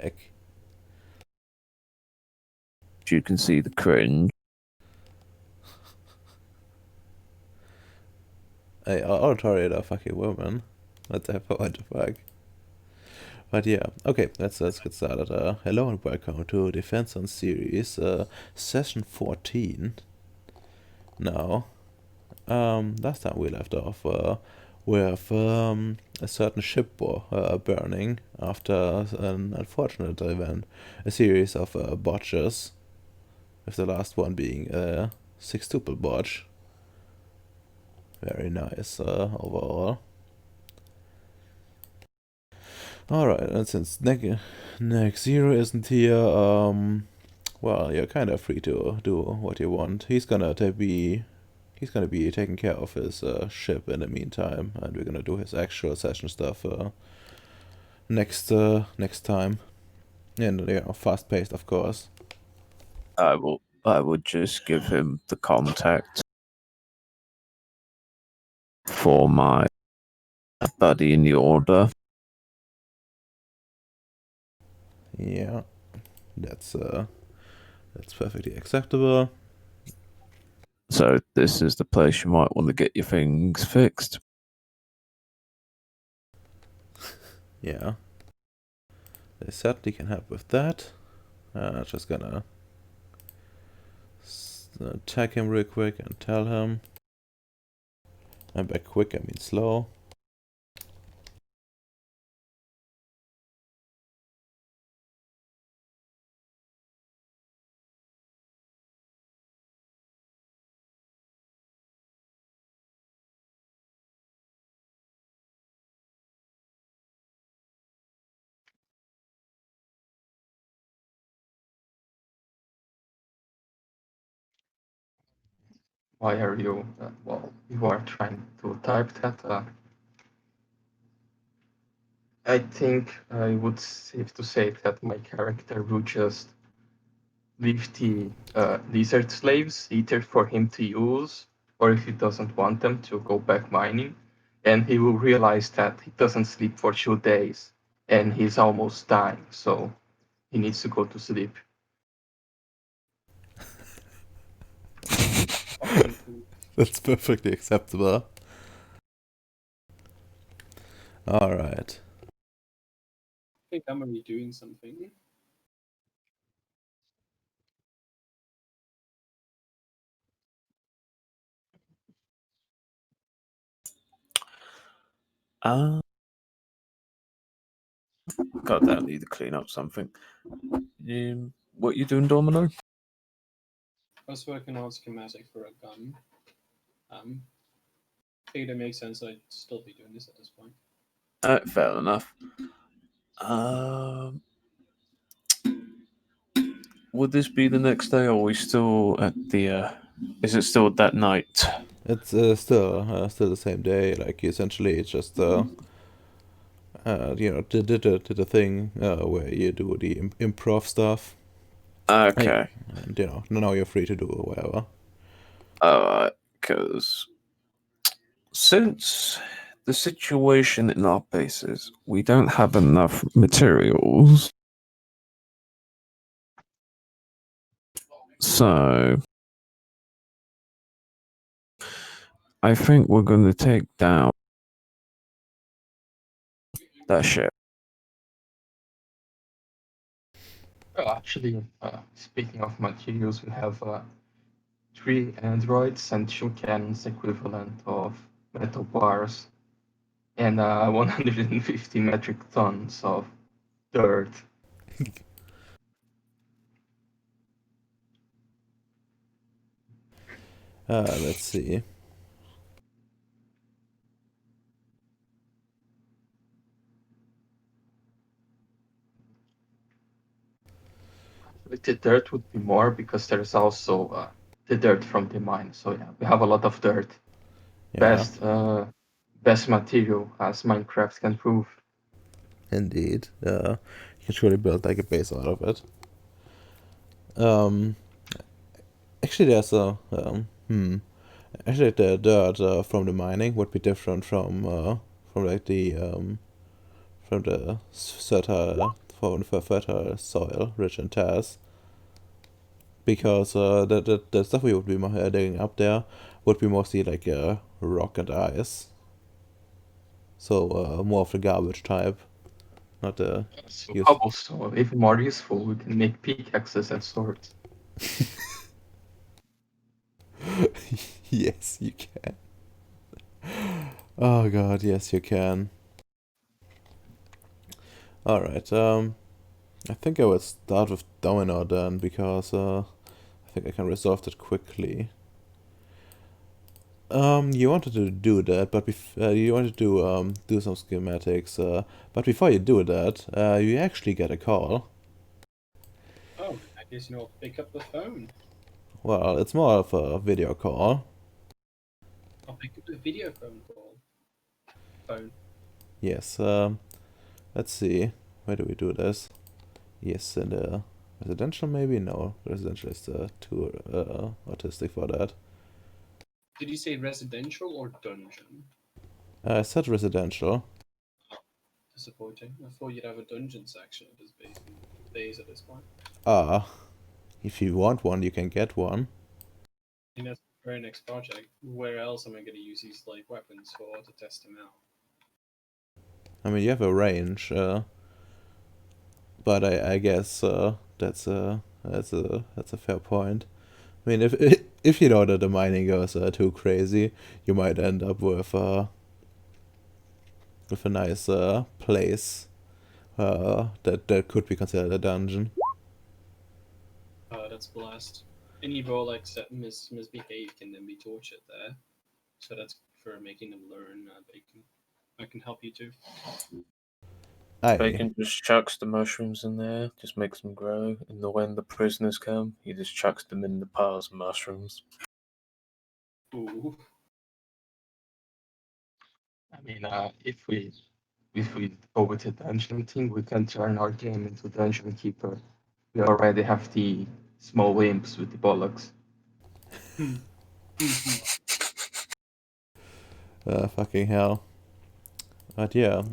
heck? You can see the cringe. Hey, Auditoriate are fucking women. What the fuck? But yeah, okay, let's get started. Hello and welcome to Defense on Ceres, session 14. Now, last time we left off with a certain ship burning after an unfortunate event, a series of botches, with the last one being a sextuple botch. Very nice overall. Alright, and since next Zero isn't here, well, you're kind of free to do what you want. He's gonna be taking care of his ship in the meantime, and we're gonna do his actual session stuff next time. And fast paced, of course. I would just give him the contact for my buddy in the order. Yeah, that's perfectly acceptable. So this is the place you might want to get your things fixed. Yeah, they certainly can help with that. Just gonna tag him real quick and tell him. And by quick, I mean slow. Why are you, you are trying to type that? I think I would safe to say that my character would just leave the lizard slaves either for him to use, or if he doesn't want them, to go back mining. And he will realize that he doesn't sleep for 2 days and he's almost dying, so he needs to go to sleep. That's perfectly acceptable. Alright. I think I'm already doing something. God, I need to clean up something. What you doing, Domino? I was working on schematic for a gun. I think it makes sense I'd still be doing this at this point. Fair enough. Would this be the next day, or are we still at the? Is it still that night? It's still the same day. Like, essentially, it's just did the thing where you do the improv stuff. Okay. And now you're free to do whatever. Alright, because since the situation in our bases, we don't have enough materials. So I think we're going to take down that ship. Well, actually, speaking of materials, we have 3 androids and 2 cannons equivalent of metal bars and 150 metric tons of dirt. Let's see. The dirt would be more because there's also the dirt from the mine. So yeah, we have a lot of dirt. Yeah, Best material as Minecraft can prove. indeed. You can surely build like a base out of it. Actually, there's a Actually, the dirt from the mining would be different from like the from the for fertile soil, rich in tears. Because the stuff we would be digging up there would be mostly like rock and ice. So more of the garbage type, not the So use. cobblestone, even more useful. We can make pickaxes and swords. Yes, you can. Oh god, yes, you can. Alright, I think I would start with Domino then, because I think I can resolve that quickly. You wanted to do that, but you wanted to do some schematics, but before you do that, you actually get a call. Oh, I guess you know, I'll pick up the phone. Well, it's more of a video call. I'll pick up the video phone call. Phone. Yes, let's see. Where do we do this? Yes, in the residential maybe? No, residential is too autistic for that. Did you say residential or dungeon? I said residential. Disappointing. I thought you'd have a dungeon section of this base at this point. Ah, if you want one, you can get one. I mean, that's the very next project. Where else am I going to use these like weapons for to test them out? I mean, you have a range, but I guess that's a fair point. I mean, if you know that the mining goes too crazy, you might end up with a nice place that could be considered a dungeon. That's blessed. Any Rolex that misbehave can then be tortured there. So that's for making them learn bacon. I can help you too. Bacon just chucks the mushrooms in there, just makes them grow, and when the prisoners come, he just chucks them in the piles of mushrooms. Ooh. I mean, if we go with the dungeon thing, we can turn our game into Dungeon Keeper. We already have the small imps with the bollocks. Fucking hell. But yeah,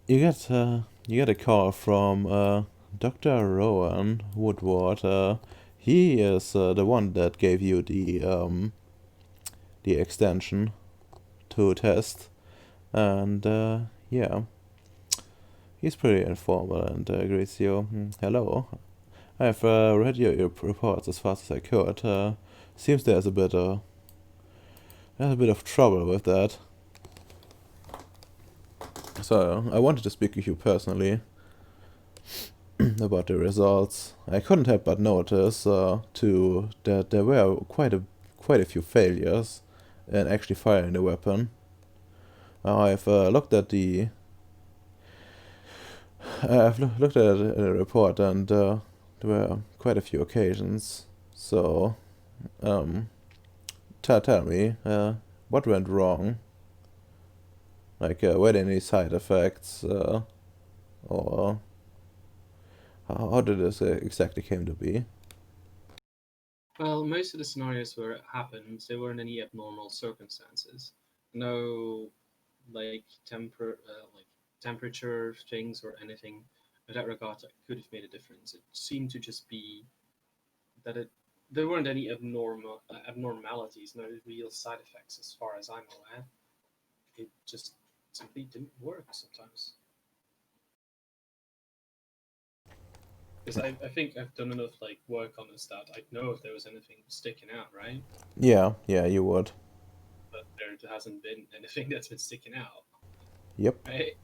you get a call from Dr. Rowan Woodward. He is the one that gave you the extension to test, and yeah, he's pretty informal and greets you. Hello, I've read your reports as fast as I could. Seems there's a bit of trouble with that. So I wanted to speak with you personally about the results. I couldn't help but notice that there were quite a few failures in actually firing the weapon. I've looked at the looked at the report, and there were quite a few occasions. So tell me, what went wrong? Like, were there any side effects, or how did this exactly came to be? Well, most of the scenarios where it happened, there weren't any abnormal circumstances. No, like temperature things or anything of that regard that could have made a difference. It seemed to just be that there weren't any abnormalities, no real side effects as far as I'm aware. It just simply didn't work sometimes. Because I think I've done enough like work on this that I'd know if there was anything sticking out, right? Yeah, you would. But there hasn't been anything that's been sticking out, Yep, right?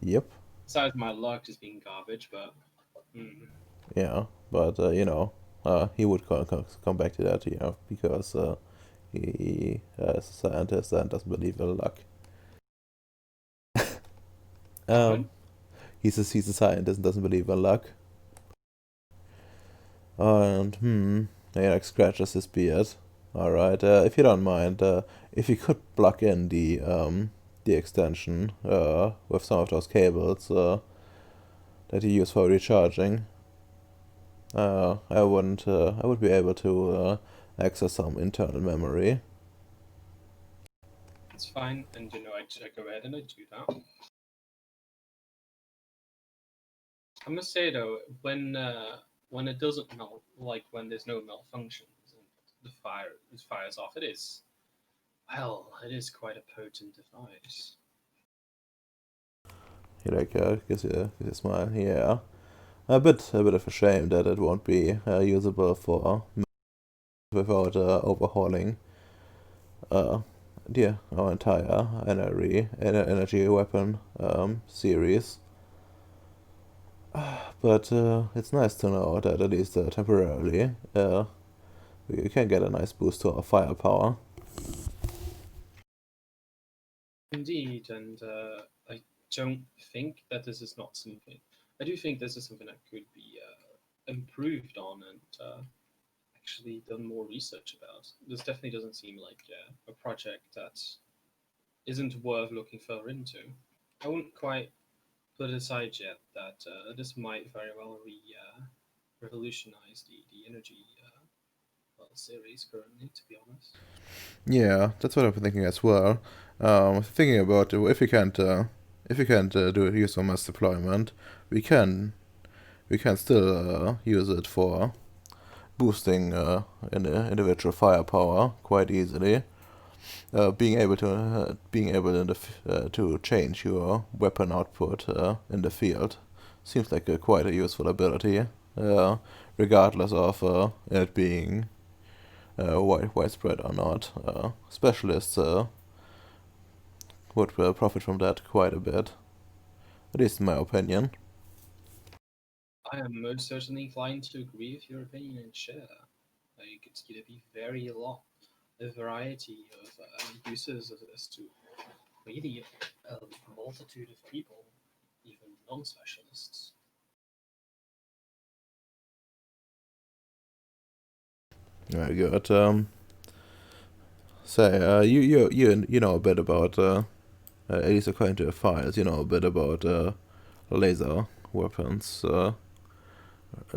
yep, Besides my luck just being garbage, but yeah. But he would come back to that, because he is a scientist and doesn't believe in luck. Pardon? He's a scientist and doesn't believe in luck. And he like scratches his beard. All right, if you don't mind, if you could plug in the extension with some of those cables that you use for recharging, I would be able to access some internal memory. It's fine, and I go ahead and I do that. I must say though, when it doesn't melt, like when there's no malfunctions and the fire it fires off, it is it is quite a potent device. You like, gives you a smile. Yeah, a bit of a shame that it won't be usable for without overhauling our entire energy weapon series. But it's nice to know that at least temporarily we can get a nice boost to our firepower. Indeed, and I don't think that this is not something. I do think this is something that could be improved on and actually done more research about. This definitely doesn't seem like a project that isn't worth looking further into. I wouldn't quite put aside yet that this might very well revolutionize the energy series currently, to be honest. Yeah, that's what I've been thinking as well. Thinking about if we can't do use for mass deployment, we can still use it for boosting in individual firepower quite easily. Being able to change your weapon output in the field seems like quite a useful ability, regardless of it being widespread or not. Specialists would profit from that quite a bit, at least in my opinion. I am most certainly inclined to agree with your opinion and share that. Like, it's going to be very a variety of uses as to really a multitude of people, even non-specialists. Very good. Say, you know a bit about, at least according to the files, you know a bit about laser weapons.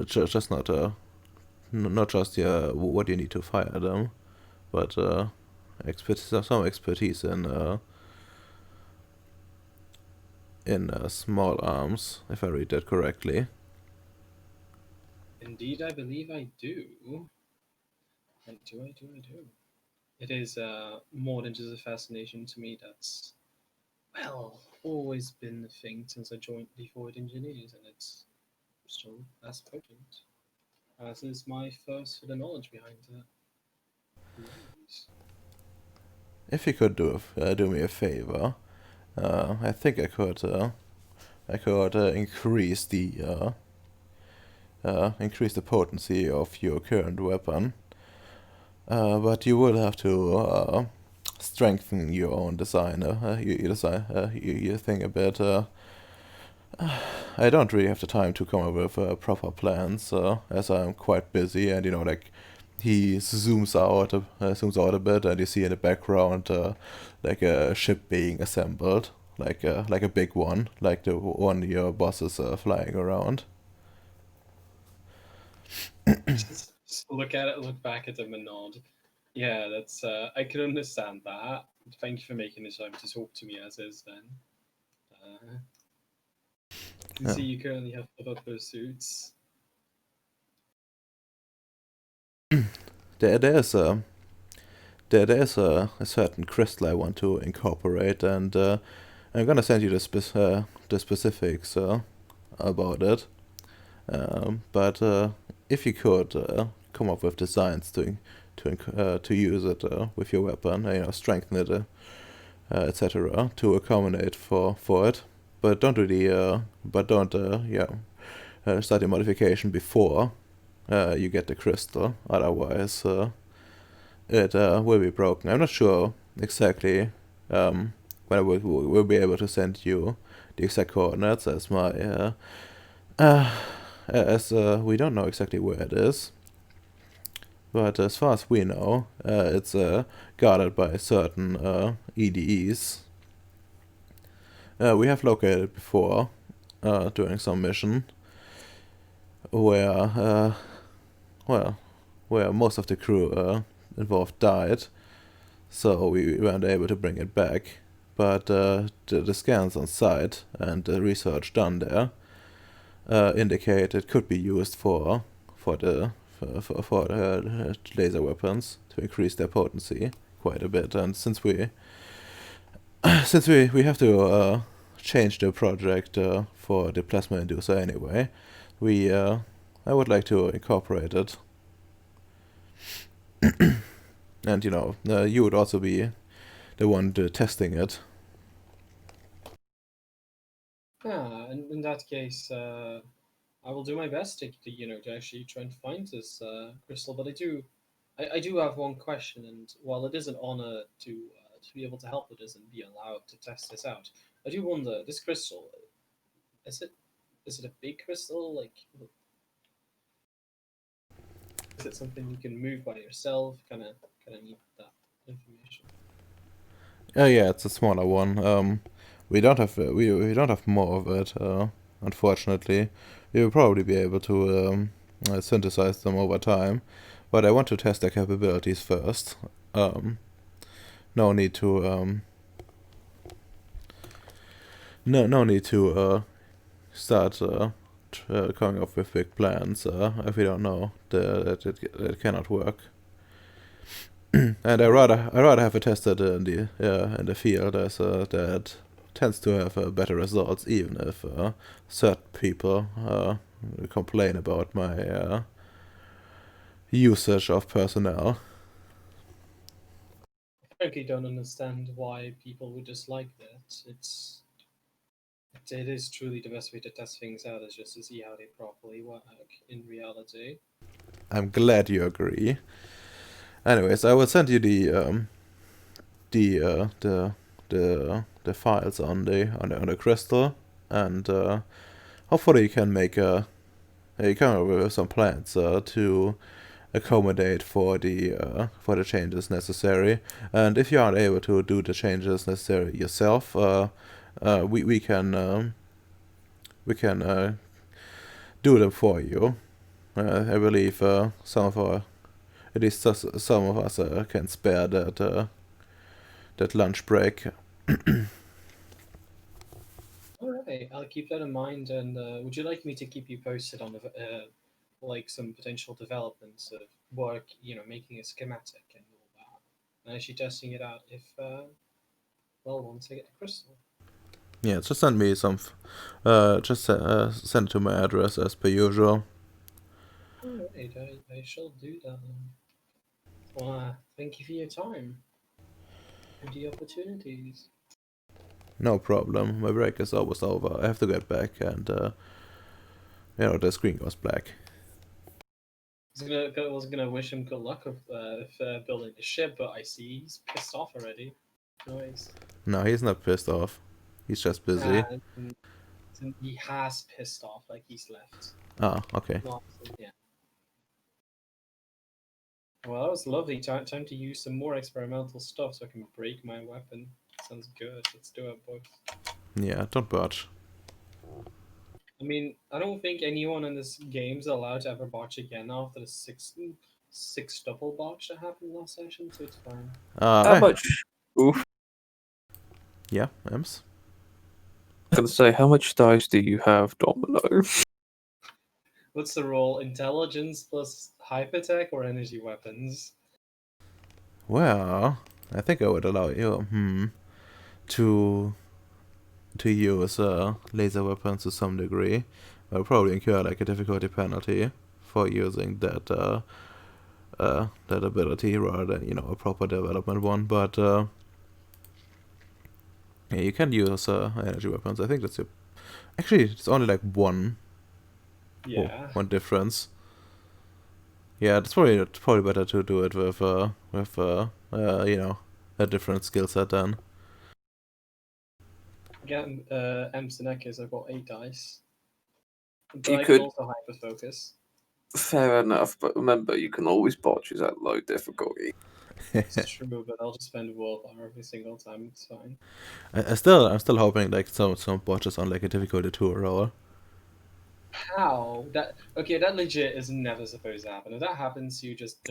Just not just what you need to fire them, but some expertise in small arms, if I read that correctly. Indeed, I believe I do. I do. It is more than just a fascination to me that's, always been the thing since I joined the Void Engineers, and it's still as potent as is my first for the knowledge behind it. Nice. If you could do me a favor, I think I could increase the potency of your current weapon. But you will have to strengthen your own design. You think a bit. I don't really have the time to come up with proper plans, as I'm quite busy, and like he zooms out a bit, and you see in the background like a ship being assembled, like a big one, like the one your boss is flying around. Just look at it, look back at him, and nod. Yeah, that's. I can understand that. Thank you for making the time to talk to me as is. Then, I can Yeah. see you currently have other pursuits. There's a certain crystal I want to incorporate, and I'm gonna send you the specifics about it. But if you could come up with designs to use it with your weapon, strengthen it, etc., to accommodate for it. But don't start your modification before you get the crystal. Otherwise, it will be broken. I'm not sure exactly when I will be able to send you the exact coordinates, as we don't know exactly where it is. But as far as we know, it's guarded by certain EDEs. We have located it before during some mission where, where most of the crew involved died, so we weren't able to bring it back. But the scans on site and the research done there indicate it could be used for the laser weapons to increase their potency quite a bit. And since we we have to change the project for the plasma inducer anyway, we I would like to incorporate it. And you would also be the one testing it. Yeah, and in that case, I will do my best to to actually try and find this crystal. But I do have one question, and while it is an honor to be able to help with this and be allowed to test this out, I do wonder, this crystal, is it a big crystal? Like, is it something you can move by yourself? Kind of need that information. Oh yeah, it's a smaller one. We don't have we don't have more of it. Unfortunately, we will probably be able to synthesize them over time, but I want to test their capabilities first. No need to no need to start coming up with big plans if we don't know that it cannot work. And I rather have it tested in the field, as that tends to have better results, even if certain people complain about my usage of personnel. I frankly don't understand why people would dislike that. It is truly the best way to test things out, is just to see how they properly work in reality. I'm glad you agree. Anyways, I will send you the files on the crystal, and hopefully you can make you come up with some plans to accommodate for the changes necessary. And if you aren't able to do the changes necessary yourself, we can do them for you. I believe some of our at least some of us can spare that lunch break. Alright, I'll keep that in mind. And would you like me to keep you posted on like some potential developments of work, making a schematic and all that, and actually testing it out if once I get the crystal. Yeah, just send me some. Just send it to my address as per usual. Alright, I shall do that then. Well, thank you for your time and the opportunities. No problem. My break is almost over. I have to get back, and the screen goes black. I was gonna wish him good luck of building the ship, but I see he's pissed off already. Nice. No, he's not pissed off. He's just busy. He has pissed off, like he's left. Ah, okay. Not, yeah. Well, that was lovely. Time to use some more experimental stuff so I can break my weapon. Sounds good. Let's do it, boys. Yeah, don't budge. I mean, I don't think anyone in this game's allowed to ever botch again after the six double botch that happened last session, so it's fine. How much? Oof. Yeah, Ems? I was gonna say, how much dice do you have, Domino? What's the roll? Intelligence plus hypertech or energy weapons? Well, I think I would allow you, to use laser weapons to some degree. I'll probably incur like a difficulty penalty for using that ability rather than a proper development one. But yeah, you can use energy weapons. I think that's actually it's only like one Yeah. one difference. Yeah, it's probably better to do it with a different skill set then. Again, M's and Echoes, I've got 8 dice. But You I could- can also hyper focus. Fair enough, but remember, you can always botch is at low difficulty. It's true, but I'll just spend willpower every single time. It's fine. I'm still hoping like some botches on like a difficulty 2 roll. How? That legit is never supposed to happen. If that happens, you just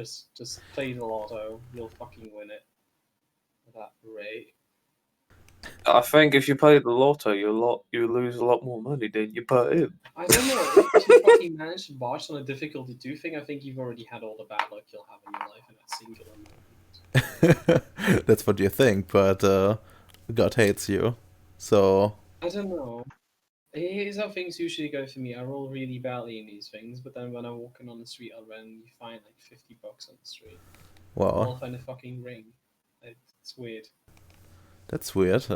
play the lotto. You'll fucking win it. At that rate. I think if you play the lotto, you lose a lot more money than you put in. I don't know. If you fucking manage to botch on a difficulty 2 thing, I think you've already had all the bad luck you'll have in your life in that singular moment. That's what you think, but God hates you. So I don't know. Here's how things usually go for me. I roll really badly in these things, but then when I'm walking on the street, I'll randomly find like $50 on the street. wow, I'll find a fucking ring. It's weird. that's weird.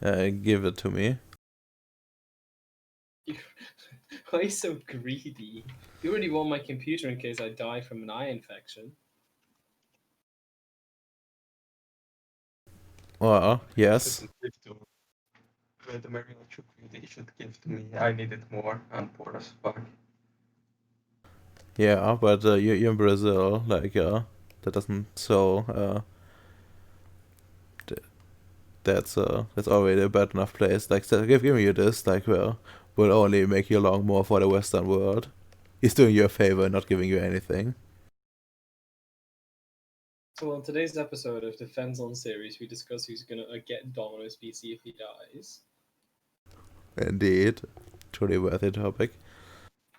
Give it to me. Why are you so greedy? You already want my computer in case I die from an eye infection. Well, yes. Shouldn't give to the Marion should give to me. I need it more. I'm poor as fuck. Yeah, but you're in Brazil, like, that doesn't, so, that's already a bad enough place. Like, so giving you this, like, well, will only make you long more for the Western world. He's doing you a favor, not giving you anything. So on today's episode of Defense on Series, we discuss who's gonna get Domino's PC if he dies. Indeed. Truly worthy topic.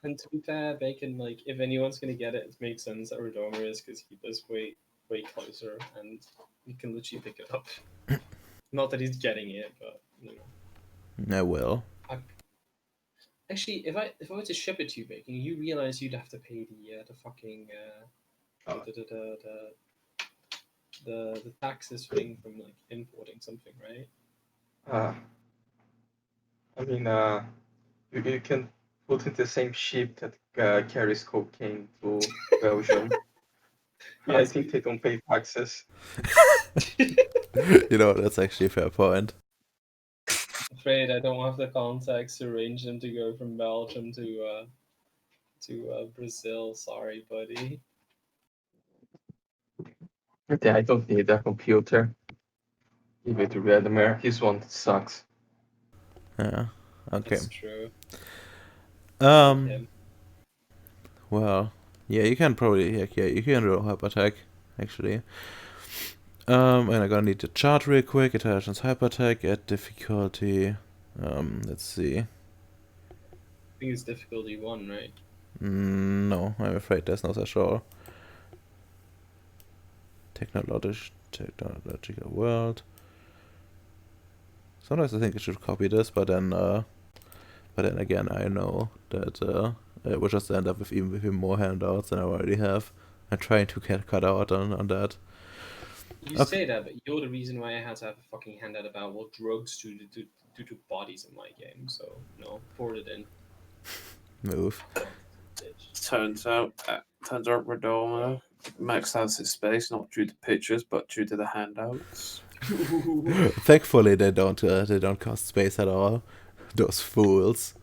And to be fair, Bacon, like, if anyone's gonna get it, it makes sense that Redomer is because he lives way closer and you can literally pick it up. Not that he's getting it, but you know. I will. Actually, if I were to ship it to you, Bacon, you realize you'd have to pay the fucking the taxes thing from like importing something, right? I mean, you can put in the same ship that carries cocaine to Belgium. I Yes. think they don't pay taxes. You know, that's actually a fair point. Afraid I don't have the contacts to arrange them to go from Belgium to Brazil. Sorry, buddy. Yeah, I don't need a computer. Give it to Vladimir. His one sucks. Yeah. Okay. That's true. Um. Well, yeah, you can probably, yeah, you can roll hyper attack, actually. And I'm gonna need the chart real quick. Intelligence hyper attack at difficulty. Let's see. I think it's difficulty 1, right? No, I'm afraid there's no such roll. Technological world. Sometimes I think I should copy this, but then again, I know that it will just end up with even more handouts than I already have. I'm trying to get cut out on that. You say that, but you're the reason why I had to have a fucking handout about what drugs do to bodies in my game. So, no, forward it in. Move. Turns out Redomer maxed out his space not due to pictures but due to the handouts. Thankfully, they don't cost space at all. Those fools.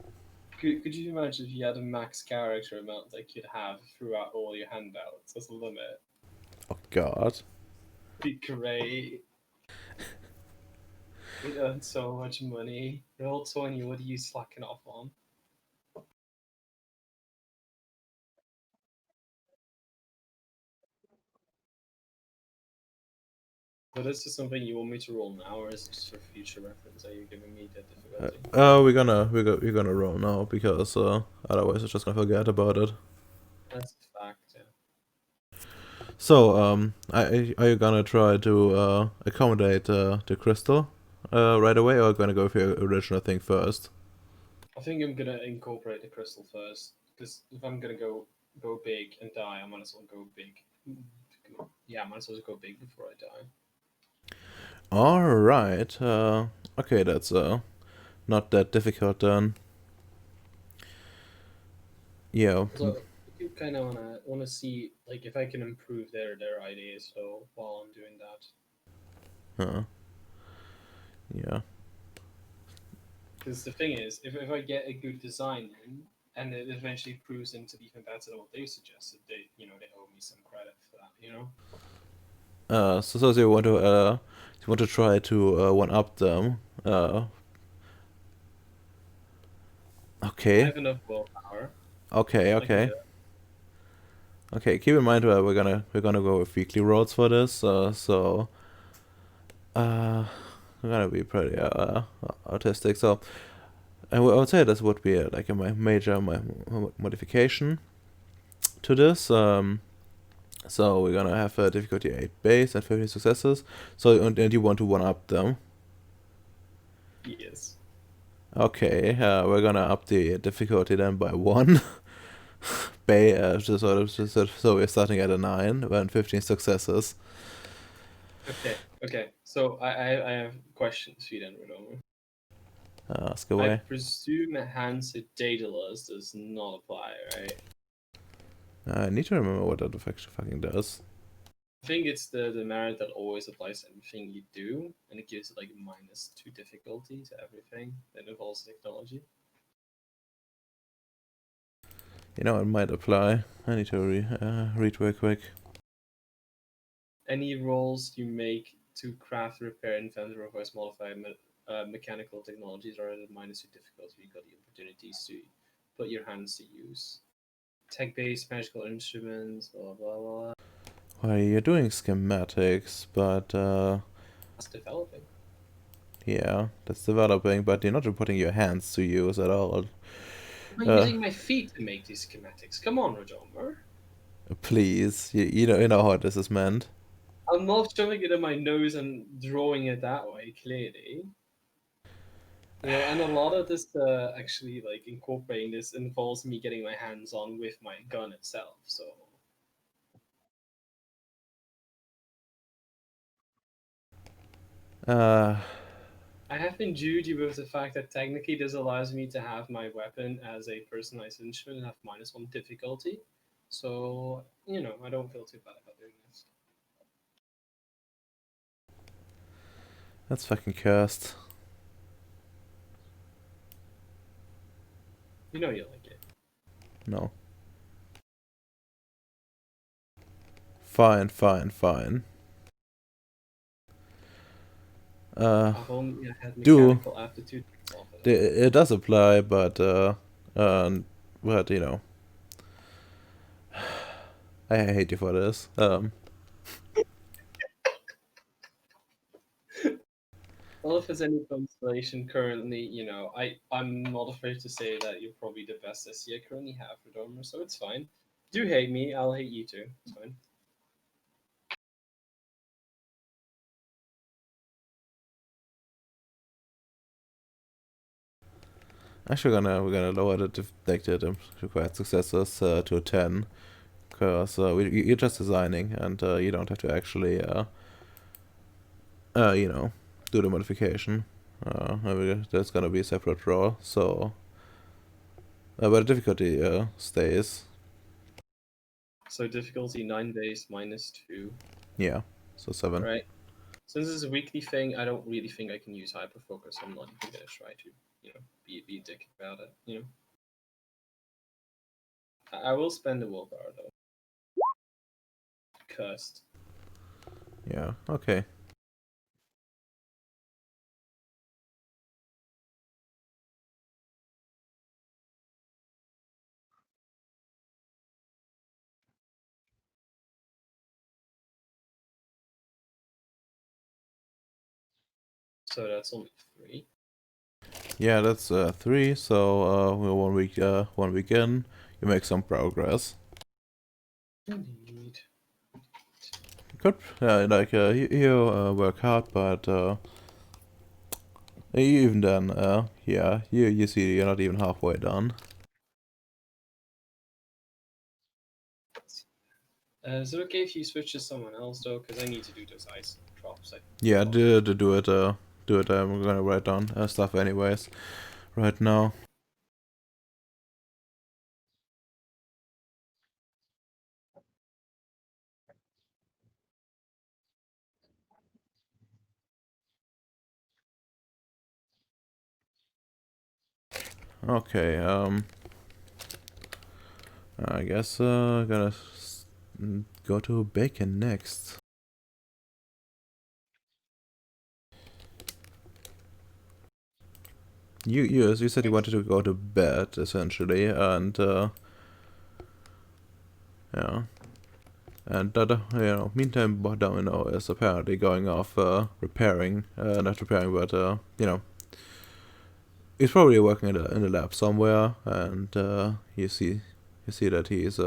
Could you imagine if you had a max character amount that you could have throughout all your handouts as a limit? Oh God. Be great. We earn so much money. Roll 20, what are you slacking off on? But is this something you want me to roll now, or is it just for future reference? Are you giving me that difficulty? We're gonna roll now because otherwise I'm just gonna forget about it. That's a fact, yeah. So are you gonna try to accommodate the crystal right away, or gonna go for your original thing first? I think I'm gonna incorporate the crystal first, because if I'm gonna go big and die, I might as well go big. Yeah, I might as well go big before I die. All right. Okay, that's not that difficult then. Yeah. So you kind of wanna see like if I can improve their ideas. So while I'm doing that, Yeah. because the thing is, if I get a good design in, and it eventually proves them to be even better than what they suggested, they owe me some credit for that, So you want to try to one up them. I Okay. have enough willpower. Okay. I can Okay. do it. Okay. Keep in mind we're gonna go with weekly rolls for this. So I'm gonna be pretty autistic. So I would say this would be like a major modification to this. So we're gonna have a difficulty 8 base and 50 successes. So and you want to one up them. Yes. Okay, we're gonna up the difficulty then by 1. So we're starting at a 9 when 15 successes. Okay. So I have questions for you then, Redomer. Ask I away. presume enhanced Daedalus does not apply, right? I need to remember what that fucking does. I think it's the merit that always applies to everything you do, and it gives it like -2 difficulty to everything that involves technology. You know, it might apply. I need to read real quick. Any rolls you make to craft, repair, invent, or otherwise modify mechanical technologies are at a -2 difficulty. You got the opportunities to put your hands to use. Tech-based magical instruments, blah blah blah. Well, you're doing schematics, but That's developing. yeah, that's developing, but you're not putting your hands to use at all. I'm using my feet to make these schematics. Come on, Rajomer. Please, you know how this is meant. I'm not shoving it in my nose and drawing it that way, clearly. You know, and a lot of this actually like incorporating this involves me getting my hands on with my gun itself. So I have endued you with the fact that technically this allows me to have my weapon as a personalized instrument and have -1 difficulty. So, you know, I don't feel too bad about doing this. That's fucking cursed. You know you like it. No. Fine. I've only had do mechanical aptitude. it does apply, but you know, I hate you for this. Well, if there's any consolation currently, you know, I'm not afraid to say that you're probably the best SC I currently have for Dormer, so it's fine. Do hate me, I'll hate you too. It's fine. Actually, we're gonna lower the required successes to 10, because you're just designing, and you don't have to actually you know, do the modification. There's gonna be a separate roll, so but the difficulty stays. So difficulty 9 base -2. Yeah, so 7. Right. Since it's a weekly thing, I don't really think I can use hyperfocus. I'm not even gonna try to, you know, be a dick about it. You know. I will spend the willpower though. Cursed. Yeah. Okay. So that's only 3. Yeah, that's 3. So we're 1 week in. You make some progress. Indeed. Good. Like you work hard, but even then, yeah, you see you're not even halfway done. Is it okay if you switch to someone else though? Because I need to do those ice drops. Yeah, do it. Do it. I'm gonna write down stuff anyways, right now. Okay. I guess gonna go to bacon next. You said you wanted to go to bed essentially, and yeah. And meantime, Domino is apparently going off repairing, not repairing, but he's probably working in the lab somewhere, and you see that he's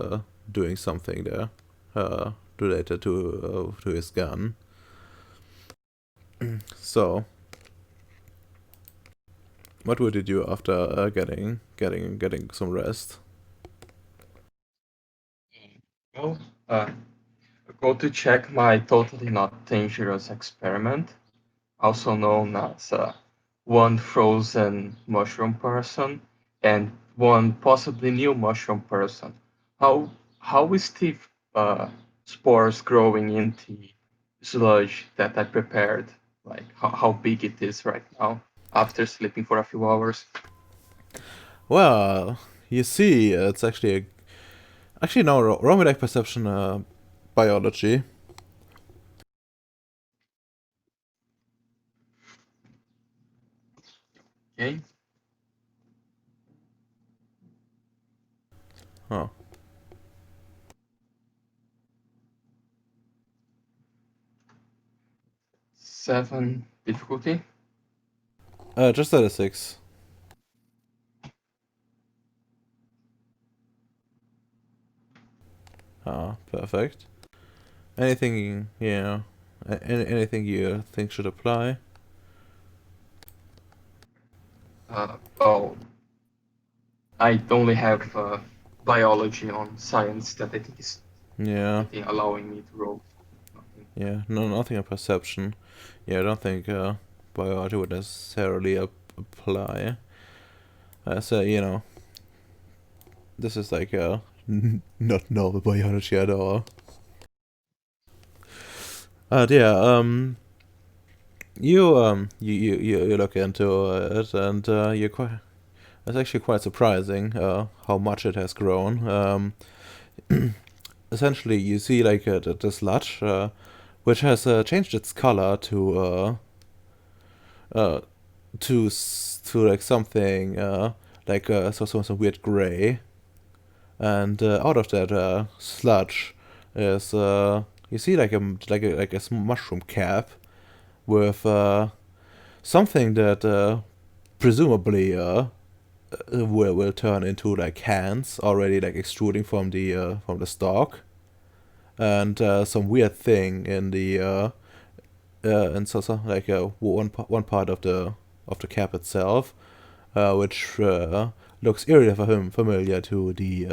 doing something there related to his gun. So, what would you do after getting some rest? Well, go to check my totally not dangerous experiment, also known as one frozen mushroom person and one possibly new mushroom person. How is the spores growing in the sludge that I prepared? Like how big it is right now after sleeping for a few hours? Well, you see, it's actually no, wrong with like perception biology. Okay. Huh. 7 difficulty. Just at a 6. Ah, perfect. Anything, anything you think should apply? Oh, I only have biology on science that I think is Yeah, anything allowing me to roll. Nothing. yeah, no, nothing on perception. Yeah, I don't think biology would necessarily apply. So, this is like not normal biology at all. Yeah, you look into it, and you're quite. It's actually quite surprising how much it has grown. Essentially, you see like the sludge, which has changed its color uh, to like something like some weird gray, and out of that sludge is you see like a mushroom cap with something that presumably will turn into like hands already like extruding from the stalk, and some weird thing in the and so like one part of the cap itself, which looks eerily familiar to the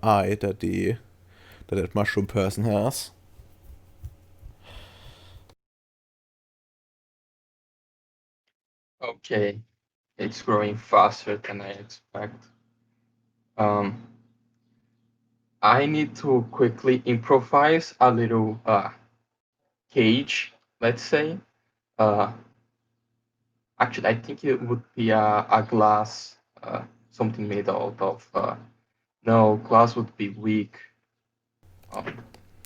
eye that mushroom person has. Okay, it's growing faster than I expect. Um, I need to quickly improvise a little cage, let's say. Uh, Actually, I think it would be a glass, something made out of. No, glass would be weak. Not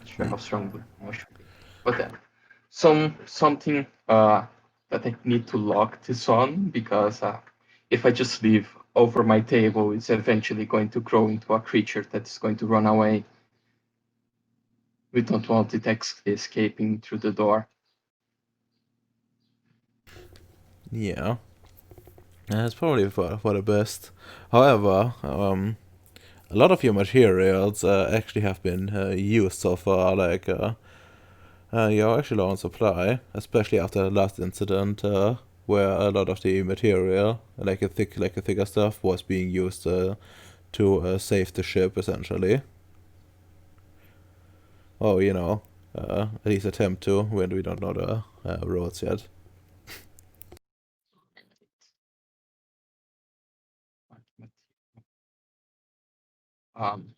sure how strong would mushroom be, but something that I need to lock this on because if I just leave over my table, it's eventually going to grow into a creature that's going to run away. We don't want it escaping through the door. Yeah, it's probably for the best. However, a lot of your materials actually have been used so far. Like you're actually low on supply, especially after the last incident, where a lot of the material, like a thicker stuff, was being used to save the ship, essentially. Or at least attempt to, when we don't know the roads yet. Um,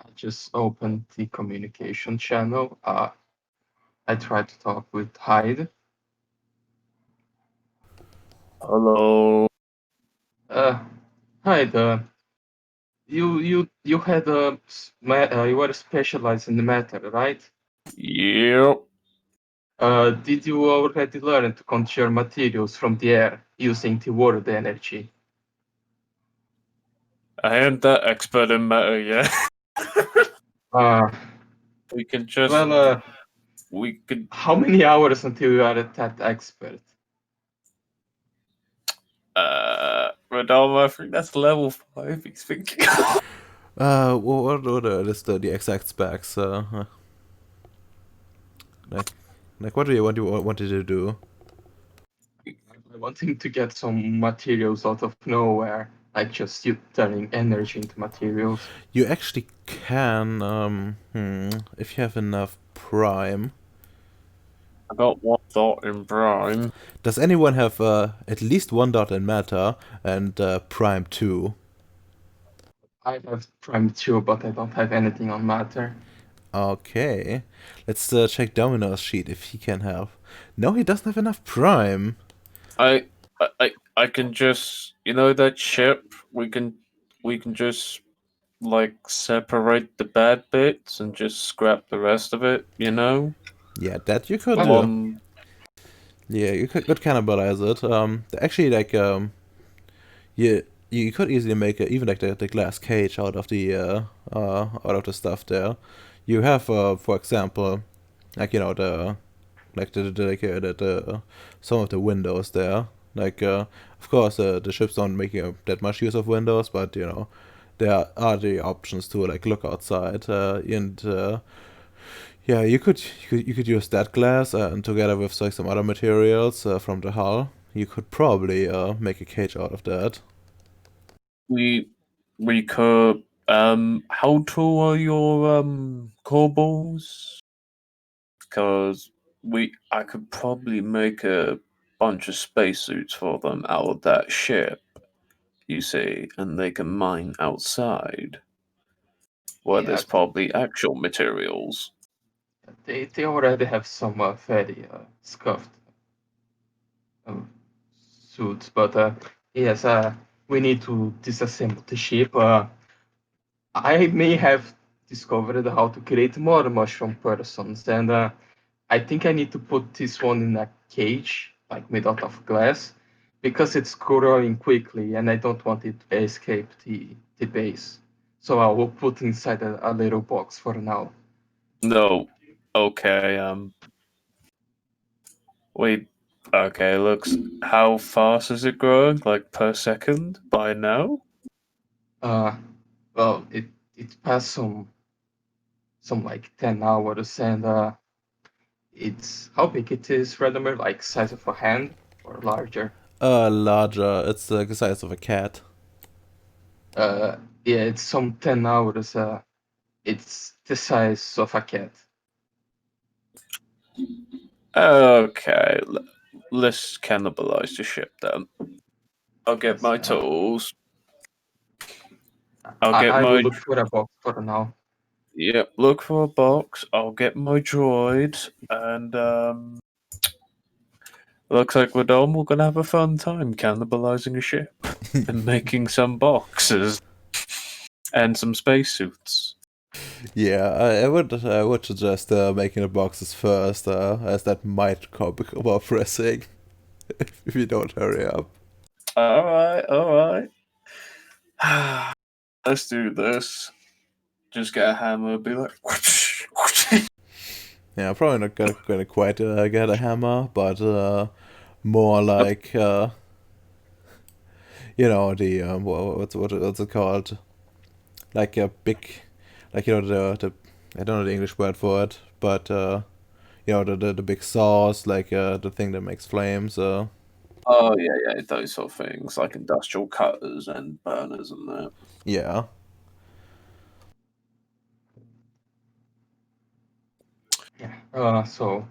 I just opened the communication channel. I tried to talk with Hyde. Hello. Hyde, you had you were specialized in the matter, right? Yep. Did you already learn to conjure materials from the air using the word energy? I ain't that expert in matter yet. Uh, We can just. well, We could. how many hours until you are that expert? Rodolfo, I think that's level 5. He's thinking. What is the exact specs? Like what do you wanted to do? I want him to get some materials out of nowhere, like just you turning energy into materials. You actually can, if you have enough prime. I got one thought in Prime. Does anyone have at least one dot in matter and prime 2? I have Prime 2, but I don't have anything on matter. Okay, let's check Domino's sheet if he can have. No, he doesn't have enough prime. I can just, that ship. We can just like separate the bad bits and just scrap the rest of it. Yeah, that you could Well, do. One. Yeah, you could cannibalize it. Actually, like, you could easily make even like the glass cage out of the stuff there. You have, for example, like the some of the windows there. Like, of course, the ships don't make that much use of windows, but there are the options to like look outside, and yeah, you could use that glass, and together with like some other materials from the hull, you could probably make a cage out of that. We could. How tall are your core balls? Because I could probably make a bunch of spacesuits for them out of that ship. You see, and they can mine outside, where yeah, there's probably actual materials. they already have some very scuffed um, suits, but yes, we need to disassemble the ship. I may have discovered how to create more mushroom persons, and I think I need to put this one in a cage, like made out of glass, because it's growing quickly, and I don't want it to escape the base. So I will put inside a little box for now. No. Okay, wait. Okay, looks. How fast is it growing? Like per second by now? Uh, well, it passed some like 10 hours, and it's how big it is, Radomir, like size of a hand or larger. Larger. It's the size of a cat. Uh, yeah, it's some 10 hours. It's the size of a cat. Okay, let's cannibalize the ship then. I'll get Yes, my tools. I'll I, get I will my. look for a box for now. Yep, look for a box. I'll get my droid, and looks like we're done. We're gonna have a fun time cannibalizing a ship and making some boxes and some spacesuits. Yeah, I would suggest making the boxes first, as that might become more pressing if you don't hurry up. All right. Let's do this. Just get a hammer, be like. Yeah, I'm probably not gonna quite get a hammer, but more like the what's it called? Like a big, like the I don't know the English word for it, but the big saws, like the thing that makes flames. Oh yeah, those sort of things like industrial cutters and burners and that. Yeah. Yeah. So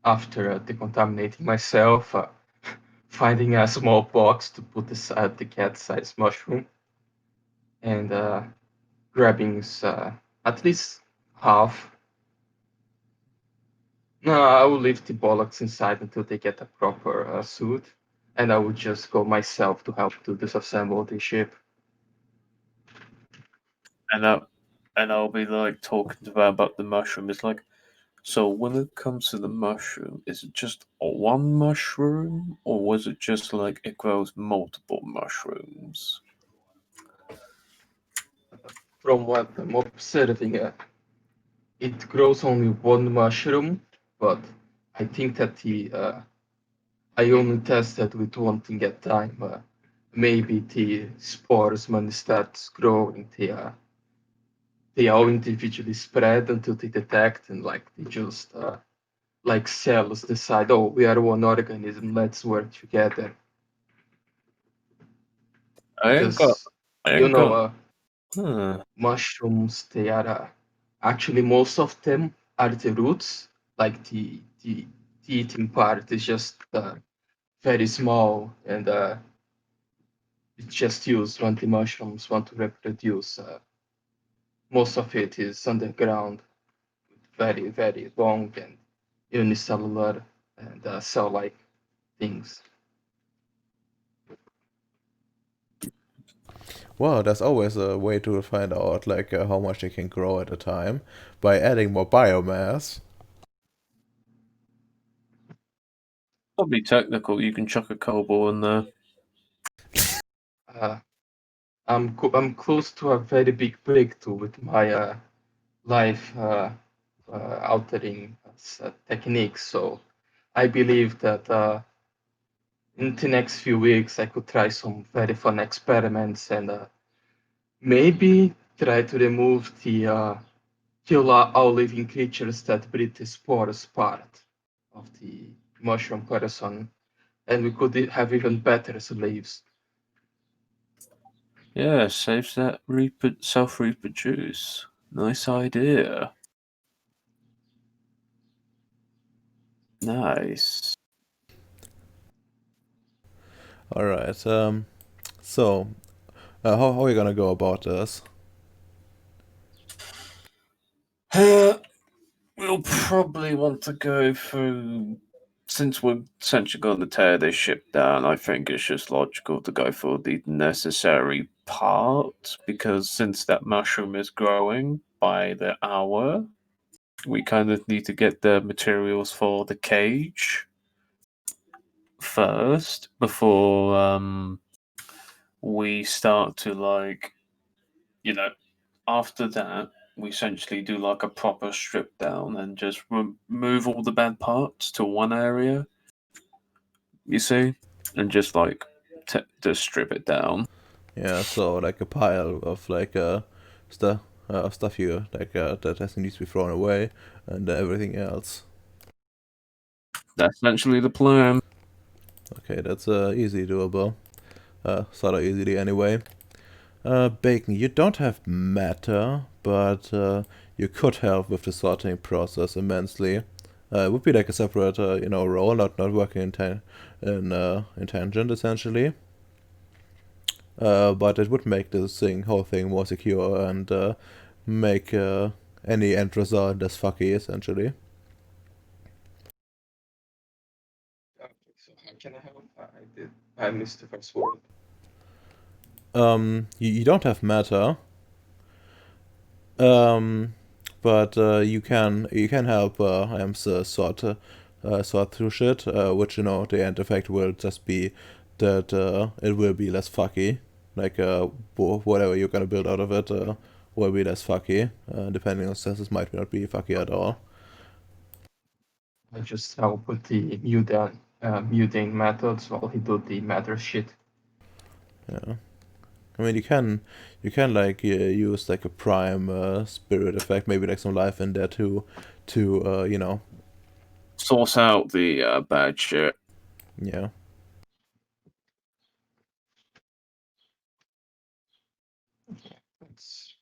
after decontaminating myself, finding a small box to put aside the cat-sized mushroom, and grabbing at least half. No, I will leave the bollocks inside until they get a proper suit, and I will just go myself to help to disassemble the ship. And I'll be like talking to them about the mushroom. It's like, so when it comes to the mushroom, is it just one mushroom, or was it just like it grows multiple mushrooms? from what I'm observing, it grows only one mushroom, but I think that I only tested with one thing at a time. Maybe the spores, when it starts growing, they all individually spread until they detect and like they just like cells decide, oh, we are one organism, let's work together. I ain't got. Because I you ain't got. know, mushrooms, they are actually most of them are the roots, like the eating part is just very small and it's just used when the mushrooms want to reproduce. Most of it is underground, very, very long and unicellular and cell-like things. Well, there's always a way to find out like how much they can grow at a time by adding more biomass. Probably technical. You can chuck a cobble in there. Uh, I'm close to a very big breakthrough with my life altering techniques. So I believe that in the next few weeks I could try some very fun experiments and maybe try to remove the kill all living creatures that breathe the spores part of the mushroom person, and we could have even better slaves. Yeah, saves that self-reproduce. Nice idea. Nice. All right. So how are you gonna go about this? We'll probably want to go through. Since we're essentially going to tear this ship down, I think it's just logical to go for the necessary part, because since that mushroom is growing by the hour, we kind of need to get the materials for the cage first before we start to, like, you know, after that we essentially do like a proper strip down and just remove all the bad parts to one area, you see, and just like just strip it down. Yeah, so like a pile of like stuff stuff you like that needs to be thrown away, and everything else. That's essentially the plan. Okay, that's easy doable. Sort of easily anyway. Bacon, you don't have matter, but you could help with the sorting process immensely. It would be like a separate, role, not working in tangent essentially. But it would make this whole thing more secure and make any end result less fucky essentially. Okay, so how can I help? I missed the first word. You don't have matter, but you can help Ems sort through shit, which the end effect will just be that it will be less fucky, like whatever you're gonna build out of it will be less fucky. Depending on success, might not be fucky at all. I just help with the mutant methods while he do the matter shit. Yeah. I mean, you can like use like a prime spirit effect, maybe like some life in there too, to Source out the bad shit. yeah. It's,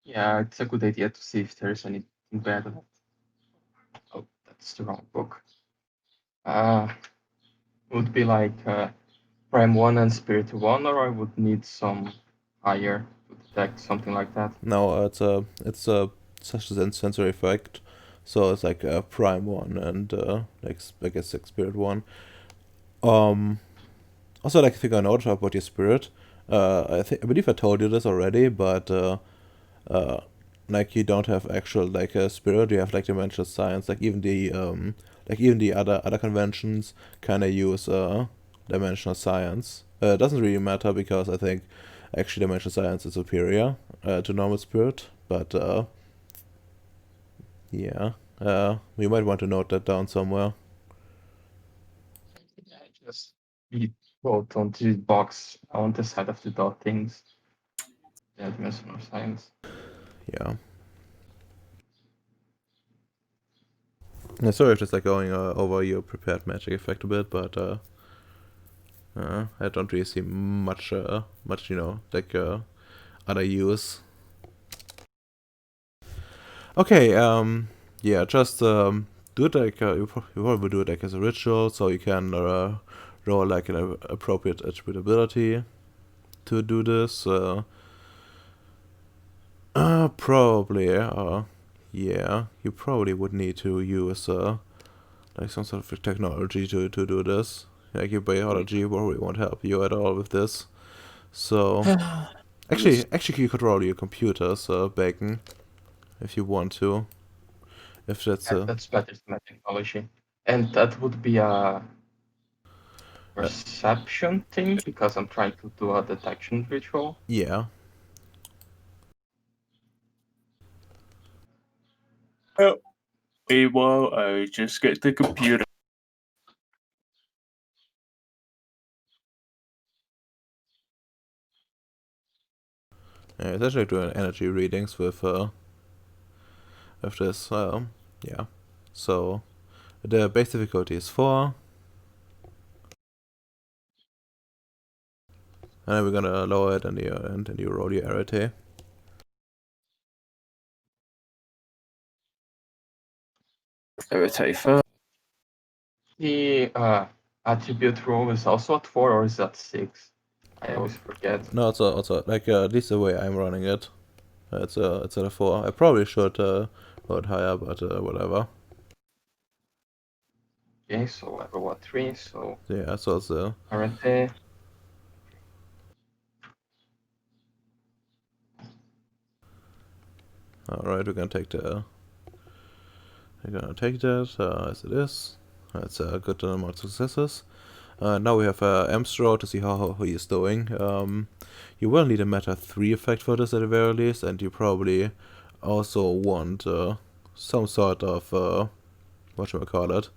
yeah, it's a good idea to see if there's anything bad in it. Oh, that's the wrong book. Would be like Prime 1 and Spirit 1, or I would need some higher to detect something like that. No, it's a such a sensory effect, so it's like a prime one and like I guess like spirit one. Um, Also like I think I know about your spirit. I believe I told you this already, but uh, like you don't have actual like a spirit. You have like dimensional science. Like even the other conventions kind of use dimensional science. It doesn't really matter because I think Actually, Dimension Science is superior to Normal Spirit, but yeah, we might want to note that down somewhere. Yeah, just we wrote on the box on the side of the dot things. Yeah, dimensional science. Yeah. Sorry if it's like going over your prepared magic effect a bit, but I don't really see much, like other use. Okay, yeah, just do it like you probably do it like as a ritual, so you can roll like an appropriate attributability to do this. Probably, yeah, you probably would need to use like some sort of technology to do this. Like your biology probably won't help you at all with this. So actually, you could roll your computers, Bacon, if you want to. If that's That's better than my technology. And that would be a perception thing because I'm trying to do a detection ritual. yeah. Meanwhile, I just get the computer. Yeah, it's actually doing energy readings with this. Yeah. So the base difficulty is 4. And then we're gonna lower it and then you roll your arity. Irritate first. The attribute roll is also at 4, or is that 6? I always forget. No, it's also like at least the way I'm running it. It's at a 4. I probably should roll it higher, but whatever. Okay, so level what 3, so Yeah, so it's arity. alright. We're gonna take that as it is. That's a good amount of successes. Now we have Amstro to see how he is doing. You will need a Meta 3 effect for this at the very least, and you probably also want some sort of whatchamacallit,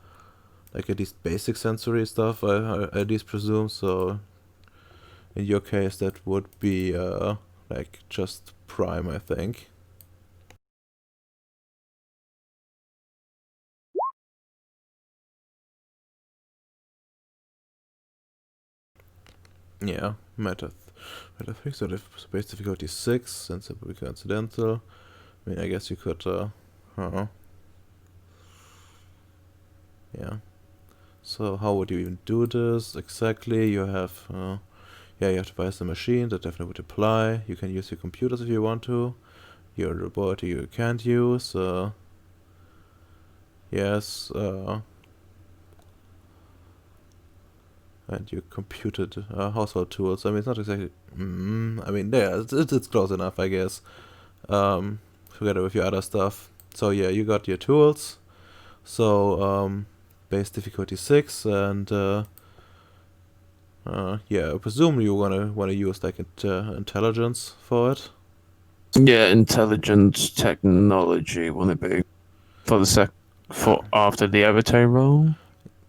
like at least basic sensory stuff, I at least presume. So in your case, that would be like just Prime, I think. Yeah, Meta 3, so the base difficulty 6, since it would be coincidental. I mean, I guess you could, yeah. So how would you even do this exactly? You have, yeah, you have to buy the machine, that definitely would apply. You can use your computers if you want to. Your laboratory you can't use. Yes, and your computed household tools. I mean, it's not exactly. I mean, yeah, it's close enough, I guess. Together with your other stuff. So yeah, you got your tools. So base difficulty 6, and yeah, I presume you wanna use like intelligence for it. Yeah, intelligence technology, won't it be? For the after the avatar roll?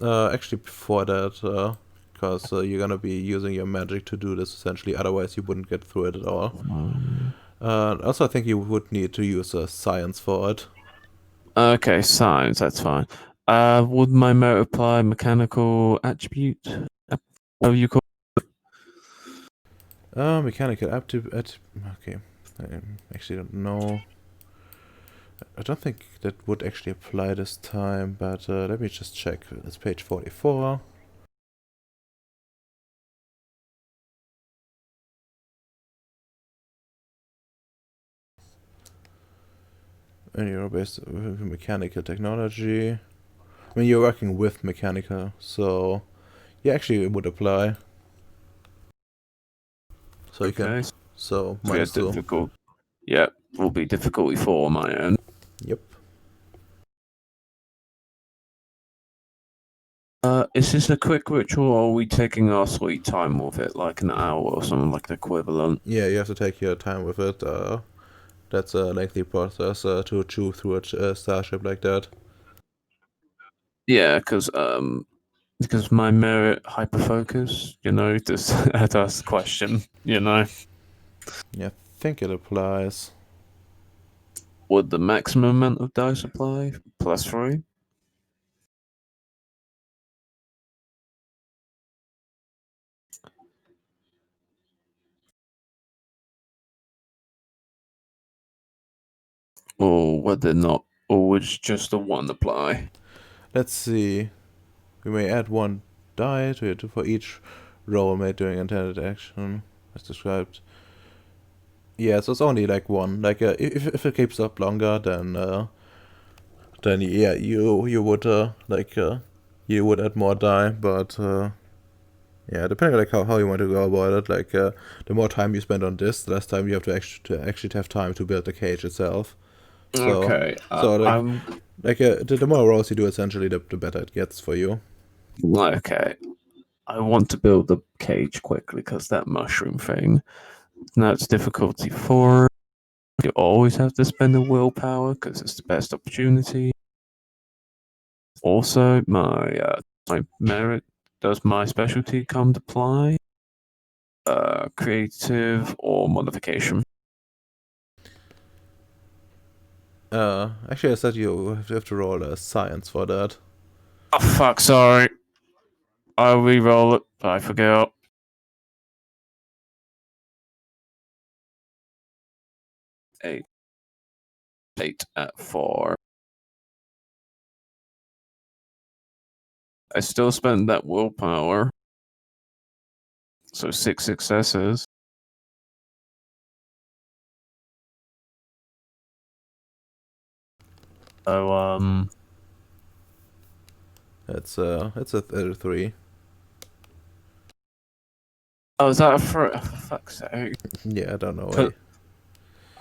Actually, before that, because you're gonna be using your magic to do this essentially. Otherwise, you wouldn't get through it at all. Also, I think you would need to use science for it. Okay, science, that's fine. Would my motor apply mechanical attribute? How you call Mechanical aptitude. Okay, I actually don't know. I don't think that would actually apply this time, but let me just check. It's page 44. And you're based with mechanical technology. I mean, you're working with mechanical, so yeah, actually it would apply. So you can. So minus 2. difficult. Yeah, will be difficulty 4 on my end. Yep. Is this a quick ritual, or are we taking our sweet time with it, like an hour or something like the equivalent? Yeah, you have to take your time with it. That's a lengthy process to chew through a starship like that. Yeah, because my merit hyperfocus, just had asked the question, Yeah, I think it applies. would the maximum amount of dice apply? +3? Or would it not? Or would just the one apply? Let's see. We may add one die for each roll made during intended action, as described. Yeah, so it's only like one. Like if it keeps up longer, then yeah, you would you would add more die, but yeah, depending on like how you want to go about it. Like the more time you spend on this, the less time you have to actually have time to build the cage itself. So Okay, so I'm the more rolls you do, essentially, the better it gets for you. okay. I want to build the cage quickly because that mushroom thing. Now it's difficulty 4. You always have to spend a willpower because it's the best opportunity. Also, my merit, does my specialty come to play? Creative or modification? Actually, I said you have to roll a science for that. Oh fuck! Sorry, I'll re-roll it. I forgot. 8. 8 at 4. I still spent that willpower. So 6 successes. So, It's a 3. oh, is that a for fuck's sake? Yeah, I don't know.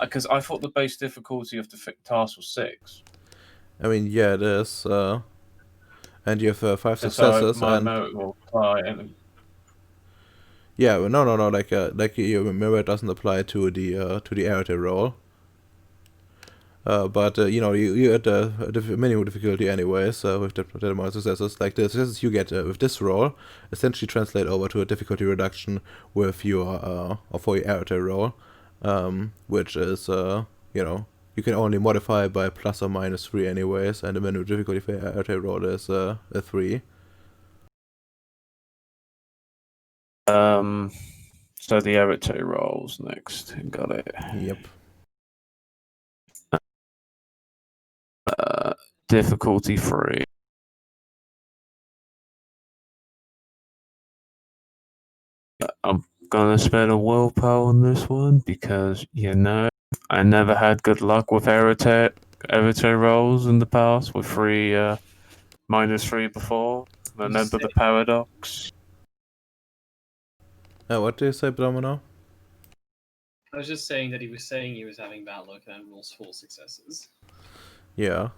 Because I thought the base difficulty of the task was 6. I mean, yeah, it is. And you have 5 And so successes, my and merit will apply. And yeah, no. Like your merit doesn't apply to the arity roll. But you know, you at the minimum difficulty anyway. So with the amount of successes, like the successes you get with this roll, essentially translate over to a difficulty reduction with your or for your arity roll, which is you know, you can only modify by plus or minus 3 anyways, and the minimum difficulty for your arity roll is a 3. So the arity rolls next. Got it. Yep. Difficulty 3. I'm gonna spend a willpower on this one because I never had good luck with arity rolls in the past with 3 -3 before. Remember the paradox? What do you say, Domino? I was just saying that he was saying he was having bad luck and rolls 4 successes. Yeah.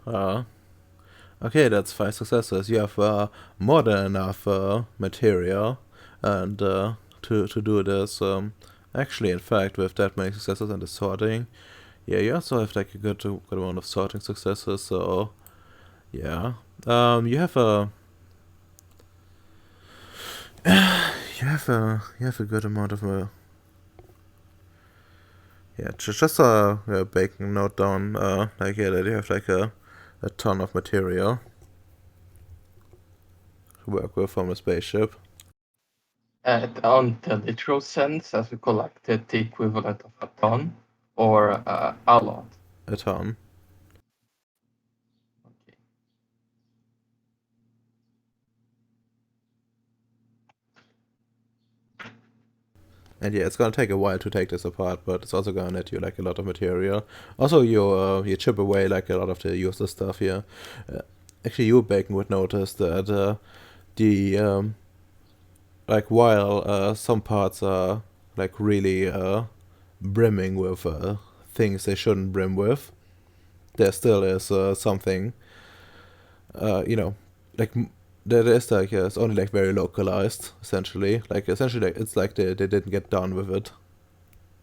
Okay, that's 5 successes. You have more than enough material and to do this. Actually, in fact, with that many successes and the sorting, yeah, you also have like a good amount of sorting successes. So yeah, you have a you have a good amount of yeah, just a bacon note down. Like yeah, that you have like a ton of material to work with from a spaceship. On the literal sense, as we collected the equivalent of a ton or a lot. A ton. Okay. And yeah, it's gonna take a while to take this apart, but it's also gonna net you like a lot of material. Also, you chip away like a lot of the useless stuff here. Actually, you, Bacon, would notice that the like while some parts are like really brimming with things they shouldn't brim with, there still is something you know, like there is like it's only like very localized essentially. Like essentially, like, it's like they didn't get done with it.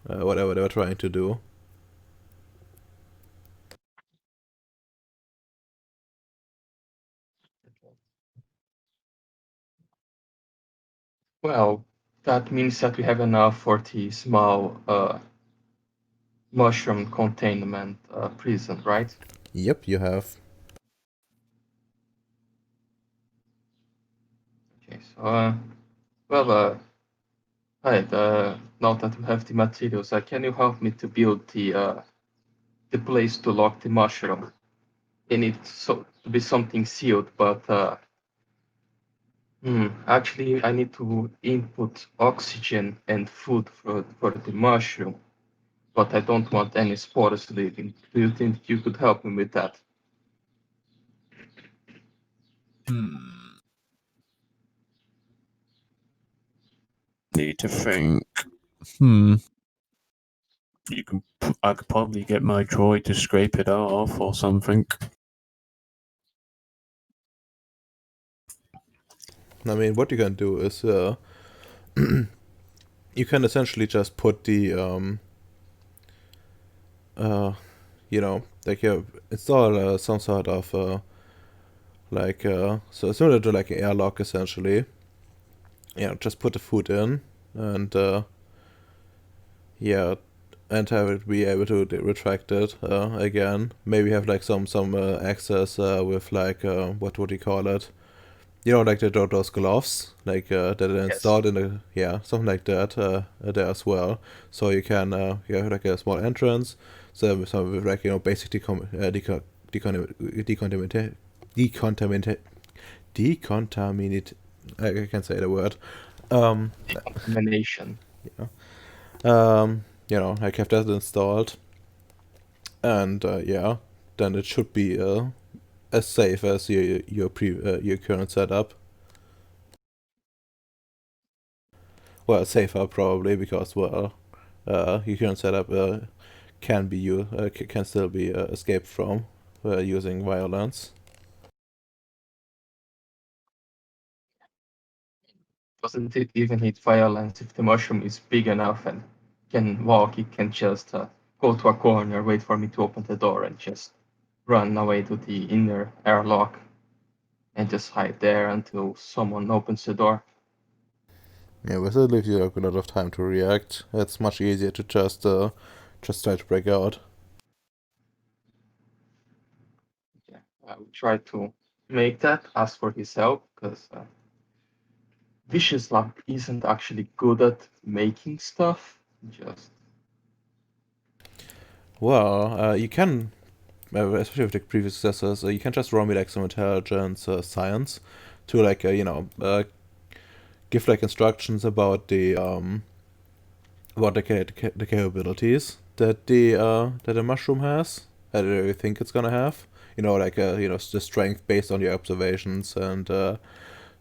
Whatever they were trying to do. Well, that means that we have enough for the small mushroom containment prison, right? Yep, you have. Okay, so well, right. Now that we have the materials, can you help me to build the place to lock the mushroom? It needs to be something sealed, but actually, I need to input oxygen and food for the mushroom, but I don't want any spores living. Do you think you could help me with that? Need to think. You can. I could probably get my droid to scrape it off or something. I mean, what you can do is you can essentially just put the you know, like you install some sort of like so similar to like an airlock essentially. You know, just put the food in and yeah, and have it be able to retract it again. Maybe have like some access with like what would you call it? You know, like those gloves, like that are Yes. installed in the something like that there as well. So you can you have like a small entrance, so with like basic decontaminate. I can't say the word. Decontamination. You know, like have that installed, and yeah, then it should be as safe as your current setup. Well, safer probably because well, your current setup can still be escaped from using violence. Doesn't it even need violence if the mushroom is big enough and can walk? It can just go to a corner, wait for me to open the door, and just run away to the inner airlock and just hide there until someone opens the door. Yeah, but it leaves you like, a lot of time to react. It's much easier to just try to break out. Yeah, I will try to make that. Ask for his help because Vicious Lab isn't actually good at making stuff. Just Well, you can, especially with the previous successors, you can just roll me like some intelligence science to like give like instructions about the capabilities that the mushroom has, that you think it's gonna have. You know, like the strength based on your observations and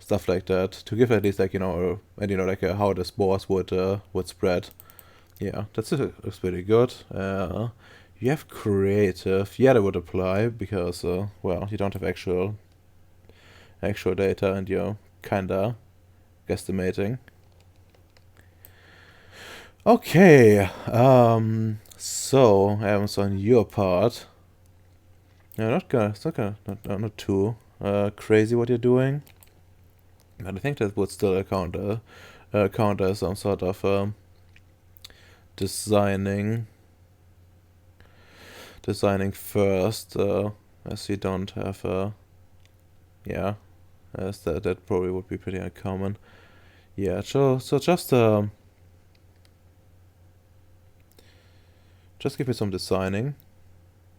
stuff like that. To give at least like and like how the spores would spread. Yeah, that's pretty good. You have creative. Yeah, that would apply because well, you don't have actual data and you're kinda guesstimating. Okay, so on your part, not too crazy what you're doing, but I think that would still count as some sort of designing first, as you don't have yeah, as that probably would be pretty uncommon. Yeah, so just give me some designing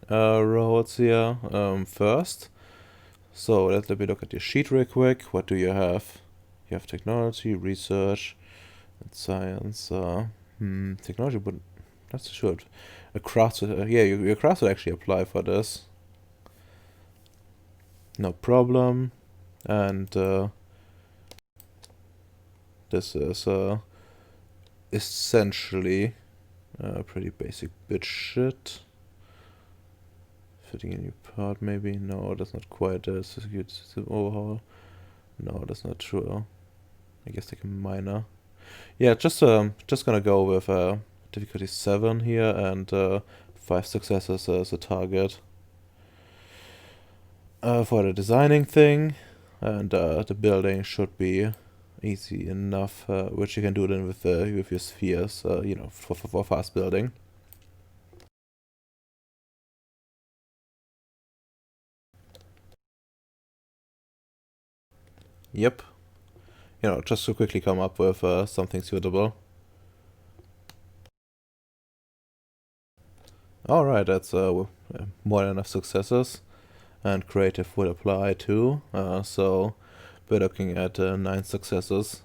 roles here first. So let me look at your sheet real quick. What do you have? You have technology, research, and science. Technology would that's sure. A craft, yeah, your craft would actually apply for this. No problem. And this is essentially pretty basic bit shit. Fitting a new part, maybe? No, that's not quite a system overhaul. No, that's not true. I guess like a minor. Yeah, just gonna go with difficulty 7 here and 5 successes as a target for the designing thing, and the building should be easy enough, which you can do then with your spheres, you know, for fast building. Yep. You know, just to quickly come up with something suitable. Alright, that's more than enough successes. And creative would apply too. So we're looking at 9 successes.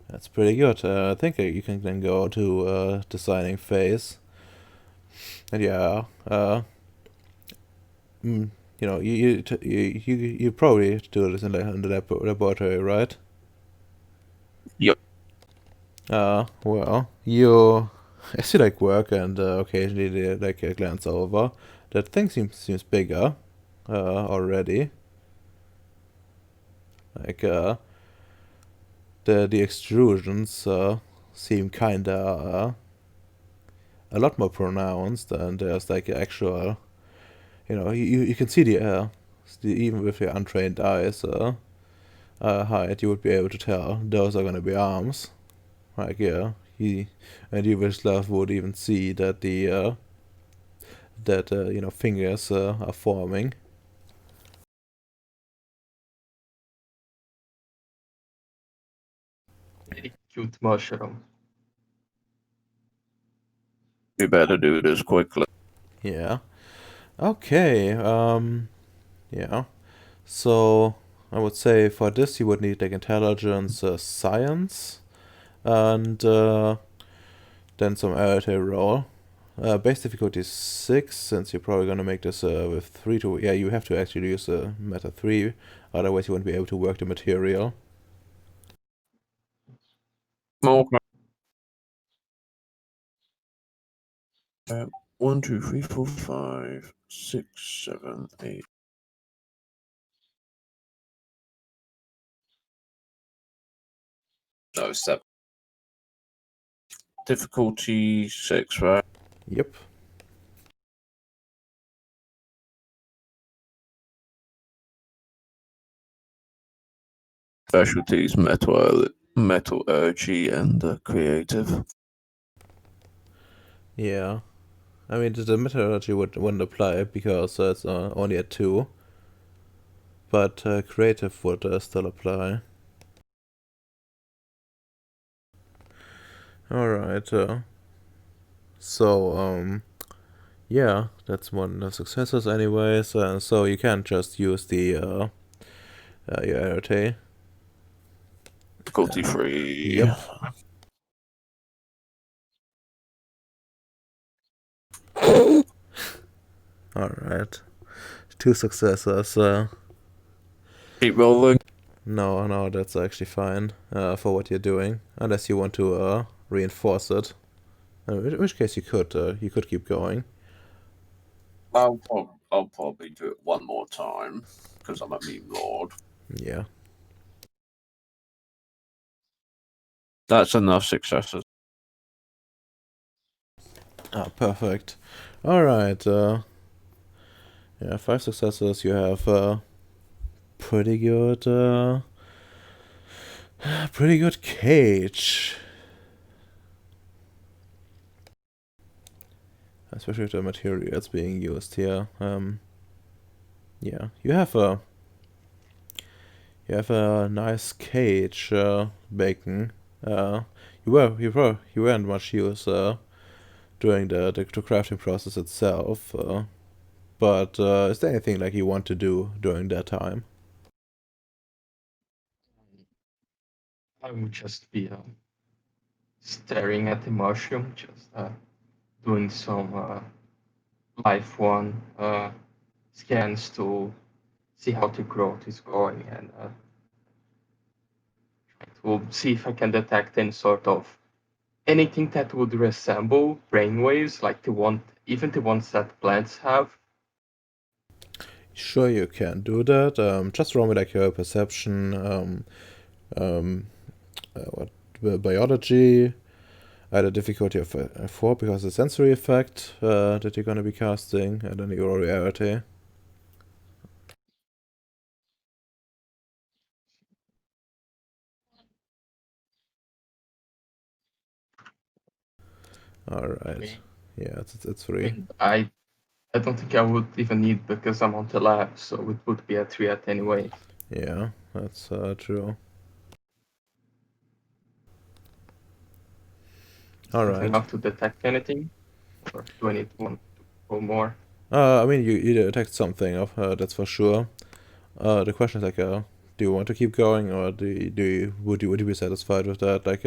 That's pretty good. I think you can then go to designing phase. And yeah, you know, you probably do this in the laboratory, right? Yep. Well, you I see like work and occasionally they like glance over. That thing seems bigger already. Like the extrusions seem kinda a lot more pronounced, and there's like actual, you know, you can see even with your untrained eyes height, you would be able to tell those are gonna be arms. Like yeah, and you wish love would even see that the you know, fingers are forming. Very cute mushroom. We better do this quickly. Yeah. Okay. Yeah. So I would say for this you would need like intelligence, science, and then some arithmetic roll. Base difficulty is 6, since you're probably gonna make this with 3 to... Yeah, you have to actually use meta 3, otherwise you won't be able to work the material. Okay. 1, 2, 3, 4, 5, 6, 7, 8. No, 7. Difficulty 6, right? Yep. Specialties, metallurgy, and creative. Yeah. I mean, the methodology wouldn't apply because it's only at 2. But creative would still apply. Alright, so, yeah, that's one of the successes anyways, so you can't just use the, your arete. Difficulty 3. Yep. Alright. 2 successes, Keep rolling. no, that's actually fine, for what you're doing, unless you want to, reinforce it. In which case you could keep going. I'll probably do it one more time, because I'm a meme lord. Yeah. That's enough successes. Ah, perfect. Alright, yeah, 5 successes, you have, pretty good cage. Especially with the material that's being used here. Yeah, you have a nice cage, Bacon. You weren't much use during the crafting process itself. But is there anything like you want to do during that time? I would just be staring at the mushroom, just doing some life one scans to see how the growth is going, and to see if I can detect any sort of anything that would resemble brainwaves, like even the ones that plants have. Sure, you can do that. Just roll me like your perception, what biology, at a difficulty of 4 because of the sensory effect that you're gonna be casting, and then your rarity. All right. Okay. Yeah, it's I 3. mean, I don't think I would even need because I'm on the lab, so it would be a 3 at anyway. Yeah, that's true. All Something right. enough to detect anything, or do I need one to go more? I mean, you detect something of that's for sure. The question is like, do you want to keep going, or would you be satisfied with that? Like,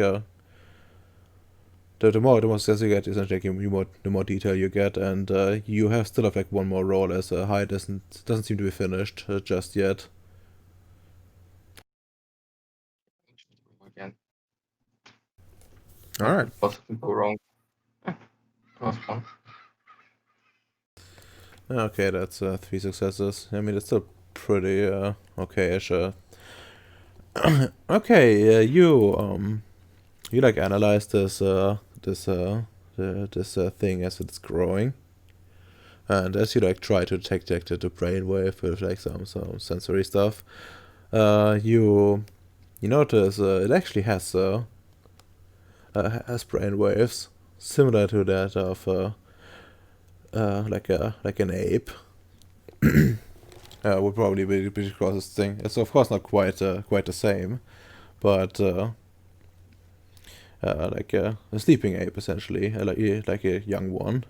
the more success you get, essentially, like, the more detail you get, and you have still have like one more roll as a high doesn't seem to be finished just yet. Again, All what right. could possibly go wrong? Plus one. Okay, that's 3 successes. I mean, it's still pretty okay-ish. Okay, you like analyze this thing as it's growing, and as you like try to detect the brainwave with like some sensory stuff, you notice it actually has brainwaves similar to that of like an ape. Would probably be the closest thing. It's of course not quite the same, but like a sleeping ape essentially, like a young one.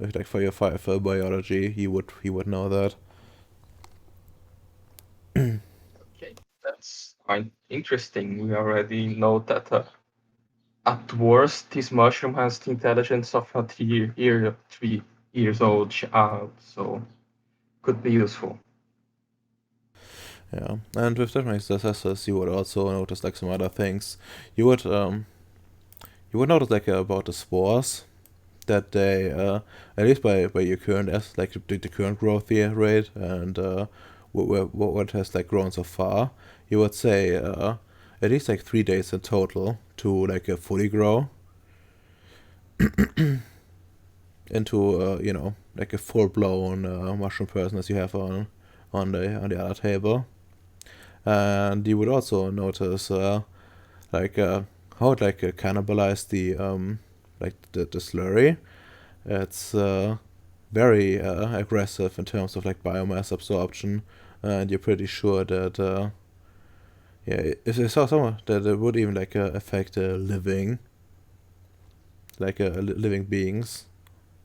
Like for your for biology, he would know that. Okay, that's quite interesting. We already know that at worst, this mushroom has the intelligence of a 3 years old child, so could be useful. Yeah, and with that many successes, you would also notice like some other things. You would um you would notice like about the spores that they at least by your current like the current growth rate and what has like grown so far, you would say at least like 3 days in total to like fully grow into like a full blown mushroom person as you have on the other table. And you would also notice like how it like cannibalized the like the slurry. It's very aggressive in terms of like biomass absorption, and you're pretty sure that yeah, if they saw someone that it would even like affect living like living beings,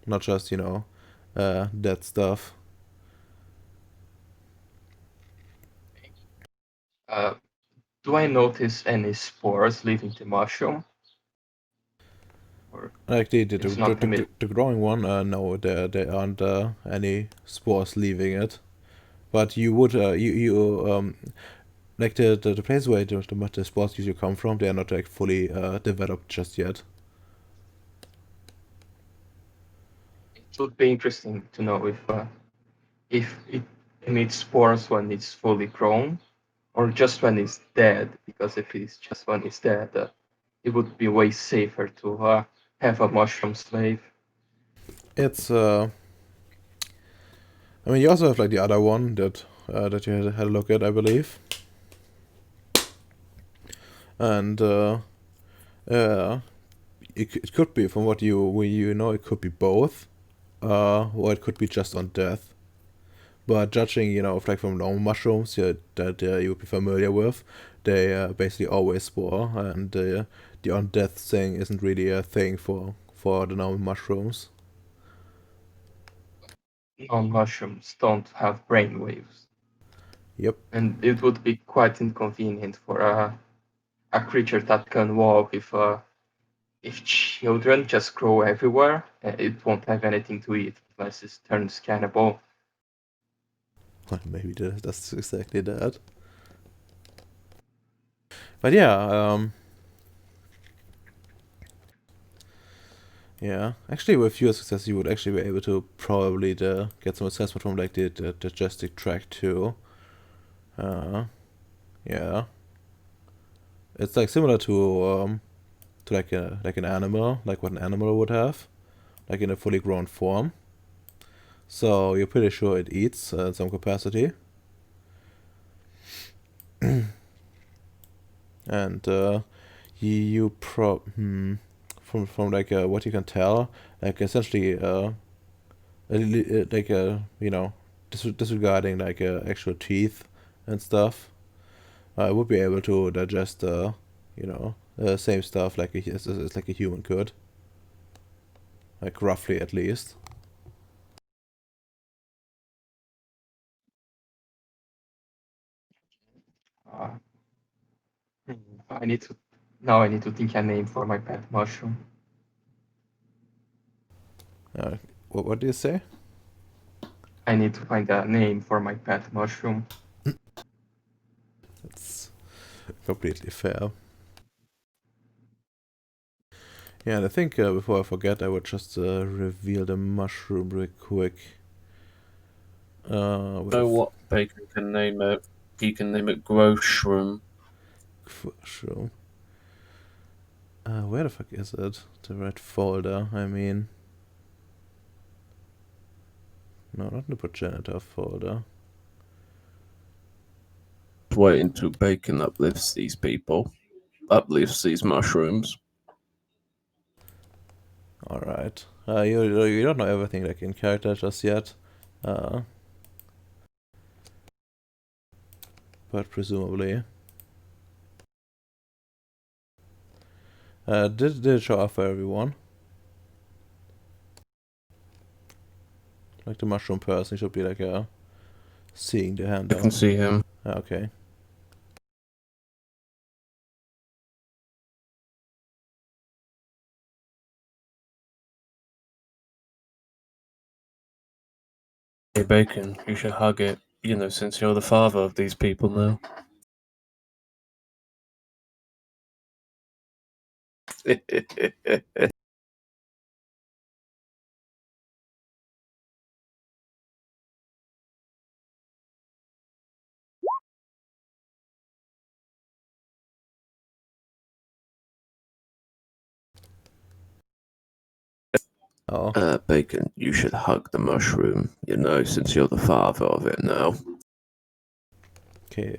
not just dead stuff. Uh, do I notice any spores leaving the mushroom? Or Like it's not emitted? the growing one, no, there aren't any spores leaving it. But you would you like the place where the spores usually come from, they are not like fully developed just yet. It would be interesting to know if it emits spores when it's fully grown, or just when it's dead. Because if it's just when it's dead, it would be way safer to have a mushroom slave. It's I mean, you also have like the other one that you had a look at, I believe, and uh, it could be from what you know, it could be both, or it could be just on death. But judging, of like from normal mushrooms that you would be familiar with, they basically always spore, and the on death thing isn't really a thing for the normal mushrooms. Non-mushrooms don't have brain waves, Yep. and it would be quite inconvenient for a creature that can walk if children just grow everywhere. It won't have anything to eat unless it turns cannibal. Well, maybe that's exactly that. But yeah, Yeah, actually, with your success, you would actually be able to probably get some assessment from like the digestive tract too. Yeah, it's like similar to like an animal, like what an animal would have, like in a fully grown form. So you're pretty sure it eats in some capacity. And you from like what you can tell, like essentially like you know, disregarding like actual teeth and stuff, I would be able to digest you know, same stuff like as like a human could, like roughly at least. Uh, I need to Now I need to think a name for my pet mushroom. Uh, what do you say? I need to find a name for my pet mushroom. That's completely fair. Yeah, and I think before I forget, I would just reveal the mushroom real quick. Know what Bacon can name it? He can name it Growshroom. Mushroom. Where the fuck is it? The right folder, I mean. No, not the progenitor folder. Waiting until Bacon uplifts these people, uplifts these mushrooms. Alright. You don't know everything like in character just yet. But presumably. Did it show up for everyone? Like the mushroom person should be like seeing the I can handout. see him. Okay. Hey Bacon, you should hug it. You know, since you're the father of these people now. Oh. Bacon, you should hug the mushroom. You know, since you're the father of it now. Okay,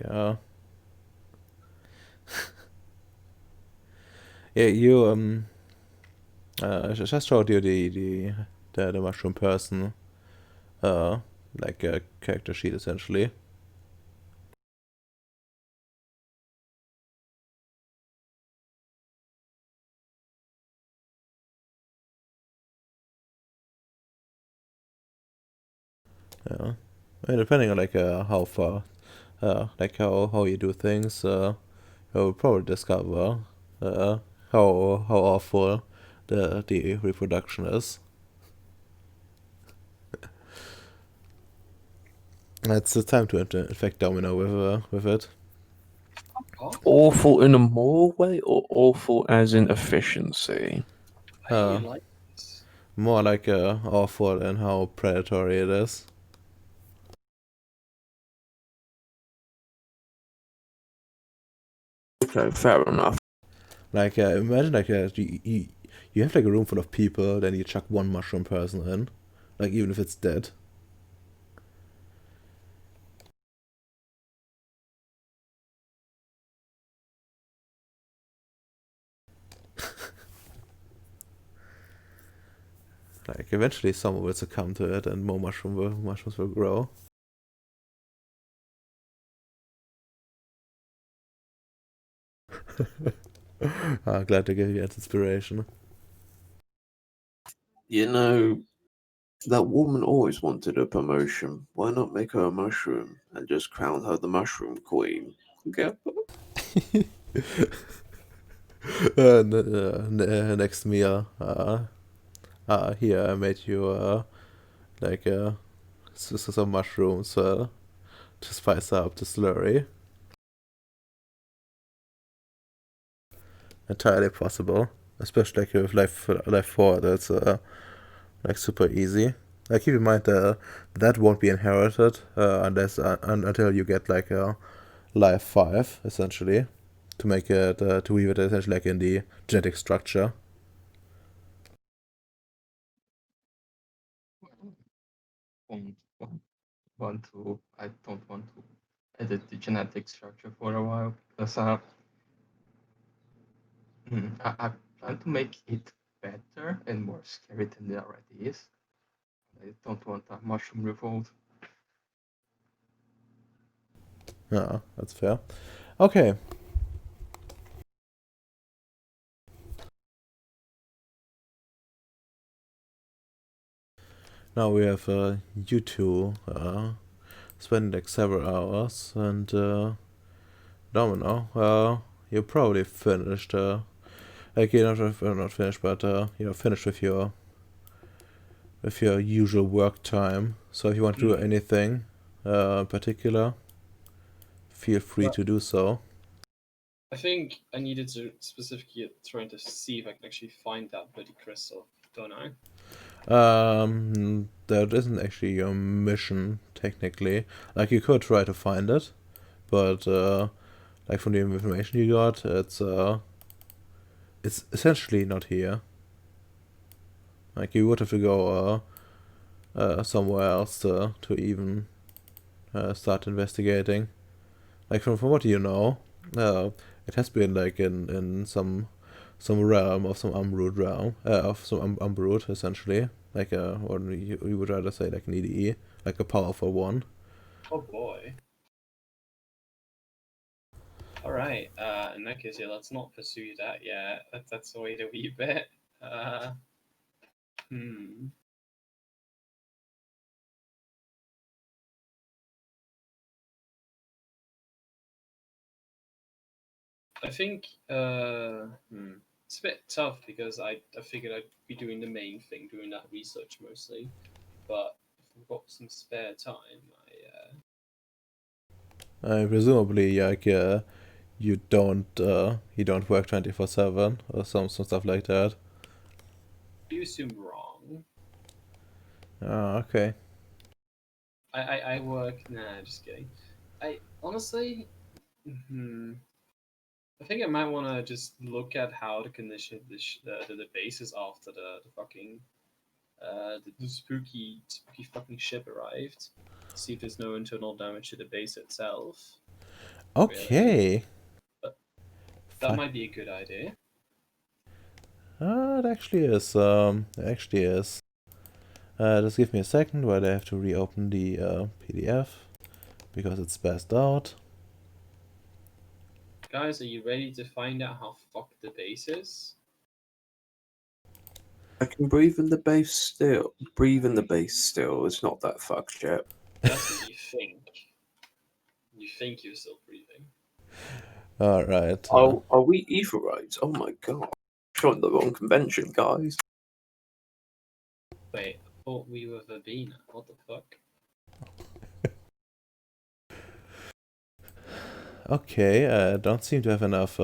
yeah, you I just showed you the mushroom person like a character sheet essentially. Yeah. I mean, depending on like how far like how you do things, you'll probably discover how awful the reproduction is. It's time to infect Domino with it. Oh, Awful in a moral way or awful as in efficiency? I Uh, like this. More like awful and how predatory it is. Okay, fair enough. Like imagine like you have like a room full of people, then you chuck one mushroom person in, like even if it's dead. Like eventually someone will succumb to it, and more mushrooms will grow. Glad to give you that inspiration. You know, that woman always wanted a promotion. Why not make her a mushroom and just crown her the mushroom queen? Get Next meal, here I made you like some mushrooms to spice up the slurry. Entirely possible. especially like with life 4, that's like super easy. Keep in mind that won't be inherited unless until you get like a life 5 essentially to make it to weave it essentially like in the genetic structure. I don't want to edit the genetic structure for a while because I plan to make it better and more scary than it already is. I don't want a mushroom revolt. Yeah, that's fair. Okay. Now we have you two spending like several hours, and Domino, you're probably finished. Like you're not finished, but finished with your usual work time. So if you want to do anything in particular, feel free to do so. I think I needed to specifically trying to see if I can actually find that bloody crystal, don't I? That isn't actually your mission technically. Like you could try to find it, but like from the information you got, it's essentially not here. Like you would have to go somewhere else to even start investigating. Like from what you know, it has been like in some realm of some Umbrood realm of some Umbrood essentially, like or you would rather say like an EDE, like a powerful one. Oh boy. Alright, in that case, yeah, let's not pursue that yet. That's the way to wee bit. Hmm. I think it's a bit tough because I figured I'd be doing the main thing, doing that research mostly. But if we've got some spare time, Presumably, like you don't work 24/7 or some stuff like that. you assume wrong. Ah, okay. I work. Nah, just kidding. I honestly, I think I might want to just look at how the condition of the base is after the fucking the spooky fucking ship arrived. See if there's no internal damage to the base itself. Okay. But that might be a good idea. It actually is. It actually is. Just give me a second while I have to reopen the PDF because it's passed out. Guys, are you ready to find out how fucked the base is? I can breathe in the base still. Breathe in the base still. It's not that fucked yet. That's what you think. You think you're still breathing. Alright. Are we Aetherites? Oh my god. Joined the wrong convention, guys. Wait, I thought we were Verbena. What the fuck? Okay, I don't seem to have enough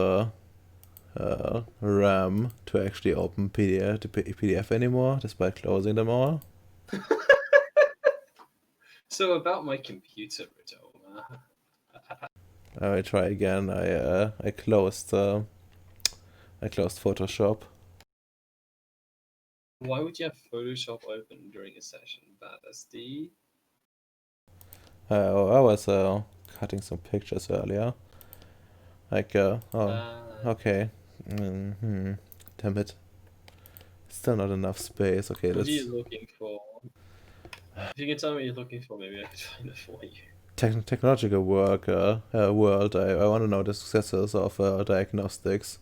RAM to actually open PDF anymore, despite closing them all. So about my computer, Rotoma. I will try again. I closed Photoshop. Why would you have Photoshop open during a session? Bad SD? I was cutting some pictures earlier. Like okay. Damn it. Still not enough space. Okay, What are let's. you looking for? If you can tell me what you're looking for, maybe I could find it for you. Technological world. I want to know the successes of diagnostics.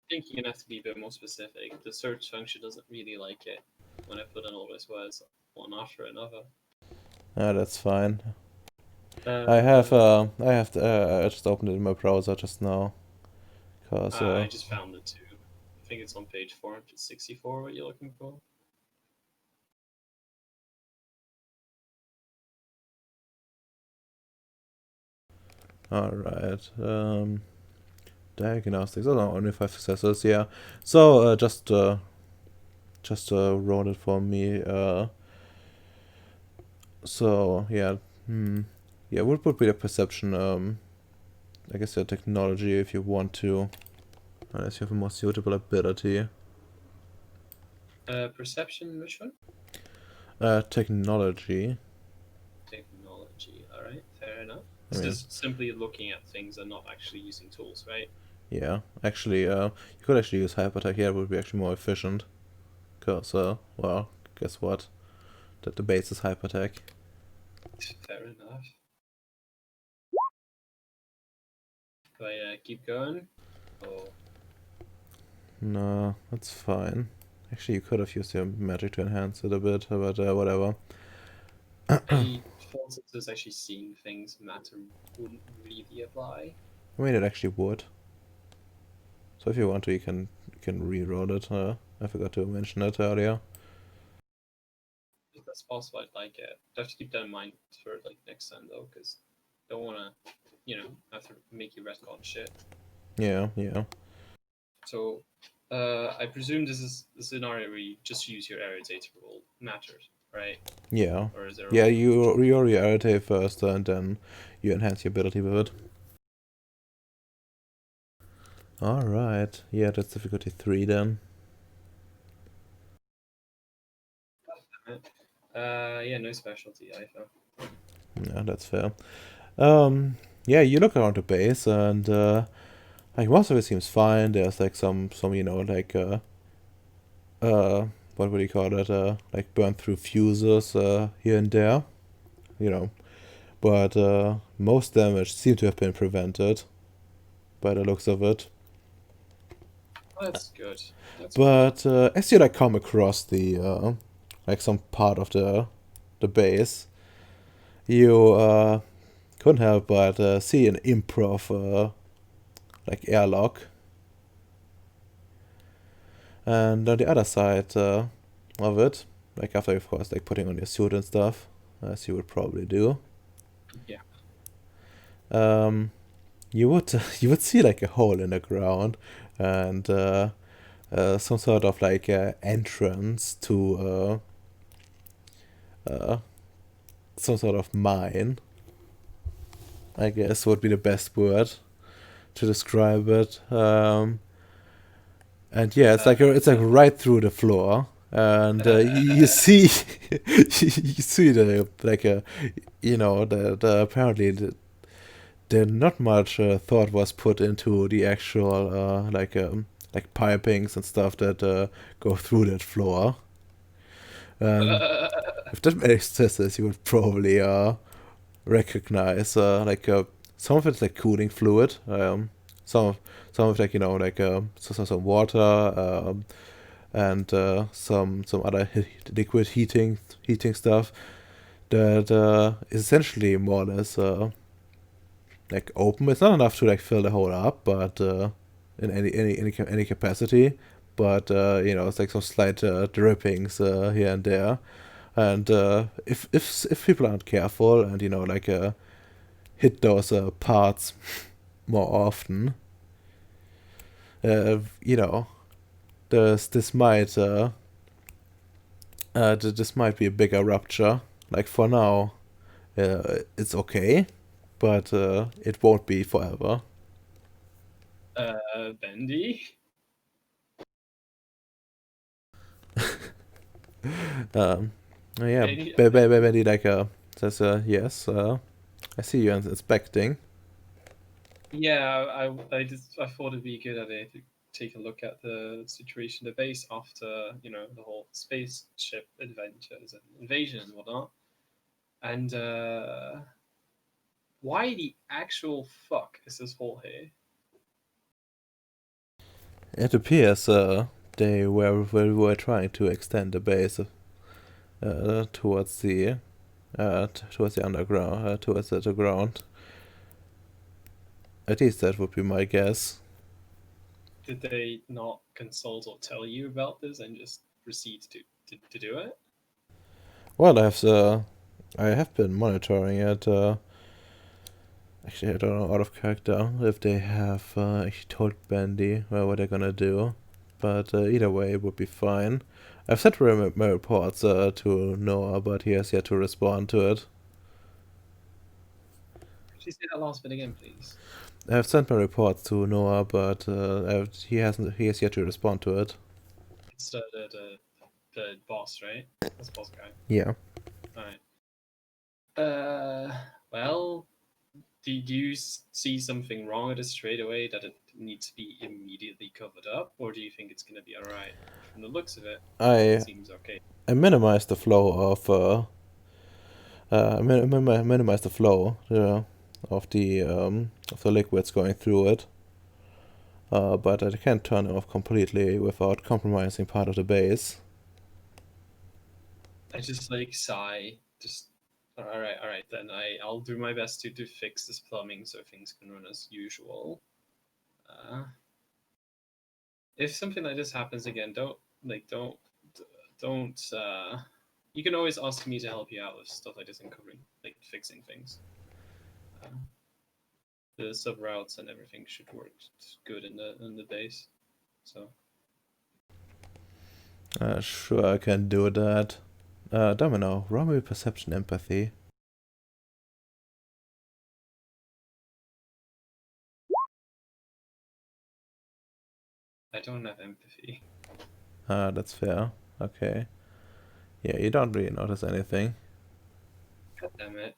I think you're gonna have to be a bit more specific. The search function doesn't really like it when I put in all those words one after another. That's fine. I I just opened it in my browser just now. Cause I just found it too. I think it's on page 464. What you're looking for? Alright. Diagnostics. Oh no, only 5 successes, yeah. So just roll it for me. So yeah. Yeah, what would be the perception? I guess your technology if you want to. Unless you have a more suitable ability. Perception, which one? Technology. Technology. All right, fair enough. I This mean, is simply looking at things and not actually using tools, right? yeah. Actually, you could actually use hyper attack here. It would be actually more efficient. Cause, well, guess what? That the base is hyper attack. Fair enough. Do I keep going? Oh, No, that's fine. Actually, you could have used your magic to enhance it a bit, but whatever. any forces actually seeing things matter wouldn't really apply. I mean, it actually would. So if you want to, you can re-roll it. I forgot to mention it earlier. If that's possible, I'd like it. I have to keep that in mind for like next time though, because don't want to, have to make you retcon shit. Yeah, yeah. So, I presume this is the scenario where you just use your area data roll matters, right? Yeah. Or is there? Yeah, you re-orientate first, and then you enhance your ability with it. Alright. Yeah, that's difficulty 3 then. Yeah, no specialty either. Yeah, that's fair. Yeah, you look around the base, and like most of it seems fine. There's like some like what would you call it? Like burnt through fuses here and there, you know. But most damage seem to have been prevented by the looks of it. Oh, that's good. But as you like come across the like some part of the base, you couldn't help but see an improv like airlock. And on the other side of it, like after of course like putting on your suit and stuff, as you would probably do, Yeah. you would see like a hole in the ground and some sort of like entrance to some sort of mine, I guess would be the best word to describe it. And yeah, it's like right through the floor, and you see you see the like the apparently the not much thought was put into the actual like pipings and stuff that go through that floor. If that makes sense, you would probably recognize some of it's like cooling fluid, some of like like some water, and some other liquid heating stuff that is essentially more or less like open. It's not enough to like fill the hole up, but in any capacity. But it's like some slight drippings here and there. And if people aren't careful and like hit those parts more often, this might this might be a bigger rupture. Like for now, it's okay, but it won't be forever. Bendy? Yeah, Bendy? Bendy like says yes. I see you inspecting. Yeah, I thought it'd be a good idea to take a look at the situation at the base after the whole spaceship adventures and invasion and whatnot. And why the actual fuck is this hole here? It appears they were trying to extend the base towards the underground, towards the ground. At least that would be my guess. Did they not consult or tell you about this and just proceed to do it? Well, I have been monitoring it Actually, I don't know out of character if they have actually told Bandy what they're gonna do, but either way it would be fine. I've sent my reports to Noah, but he has yet to respond to it. Could you say that last bit again, please? I have sent my reports to Noah, but he has yet to respond to it. It's the boss, right? That's the boss guy. Yeah. All right. Well, do you see something wrong with it straight away that it needs to be immediately covered up, or do you think it's gonna be all right? From the looks of it, it seems okay. I minimize the flow of minimize the flow of the liquids going through it. But I can't turn it off completely without compromising part of the base. I just like sigh. Just all right. Then I'll do my best to fix this plumbing so things can run as usual. If something like this happens again, don't. You can always ask me to help you out with stuff like this and covering, like fixing things. The sub routes and everything should work good in the base. So Sure, I can do that. Domino, roll me perception empathy. I don't have empathy. That's fair. Okay. Yeah, you don't really notice anything. God damn it.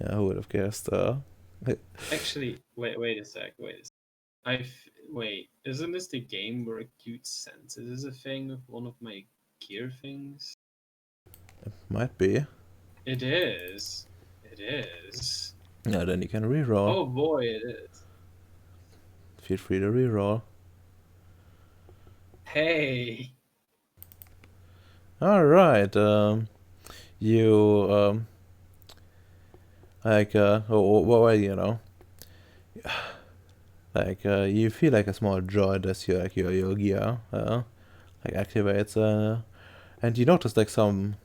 Yeah, who would have guessed? Actually, wait a sec. Wait, isn't this the game where acute senses is a thing of one of my gear things? Might be. It is. It is. Yeah, then you can reroll. Oh boy, it is. Feel free to reroll. Hey. Alright, you, well, you know, you feel like a small joy as your gear, activates, and you notice, like, some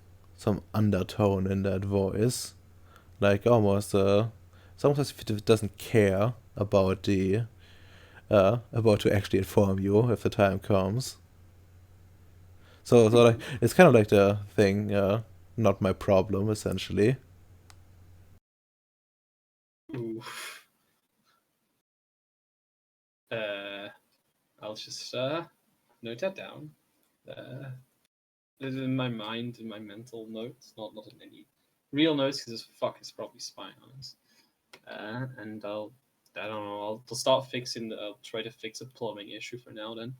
undertone in that voice, like, almost, it's almost as if it doesn't care about about to actually inform you if the time comes. So like, it's kind of like the thing, not my problem, essentially. Oof. I'll just note that down. This is in my mind, in my mental notes, not in any real notes, because this fuck is probably spying on us. And I don't know. I'll start fixing. I'll try to fix a plumbing issue for now. Then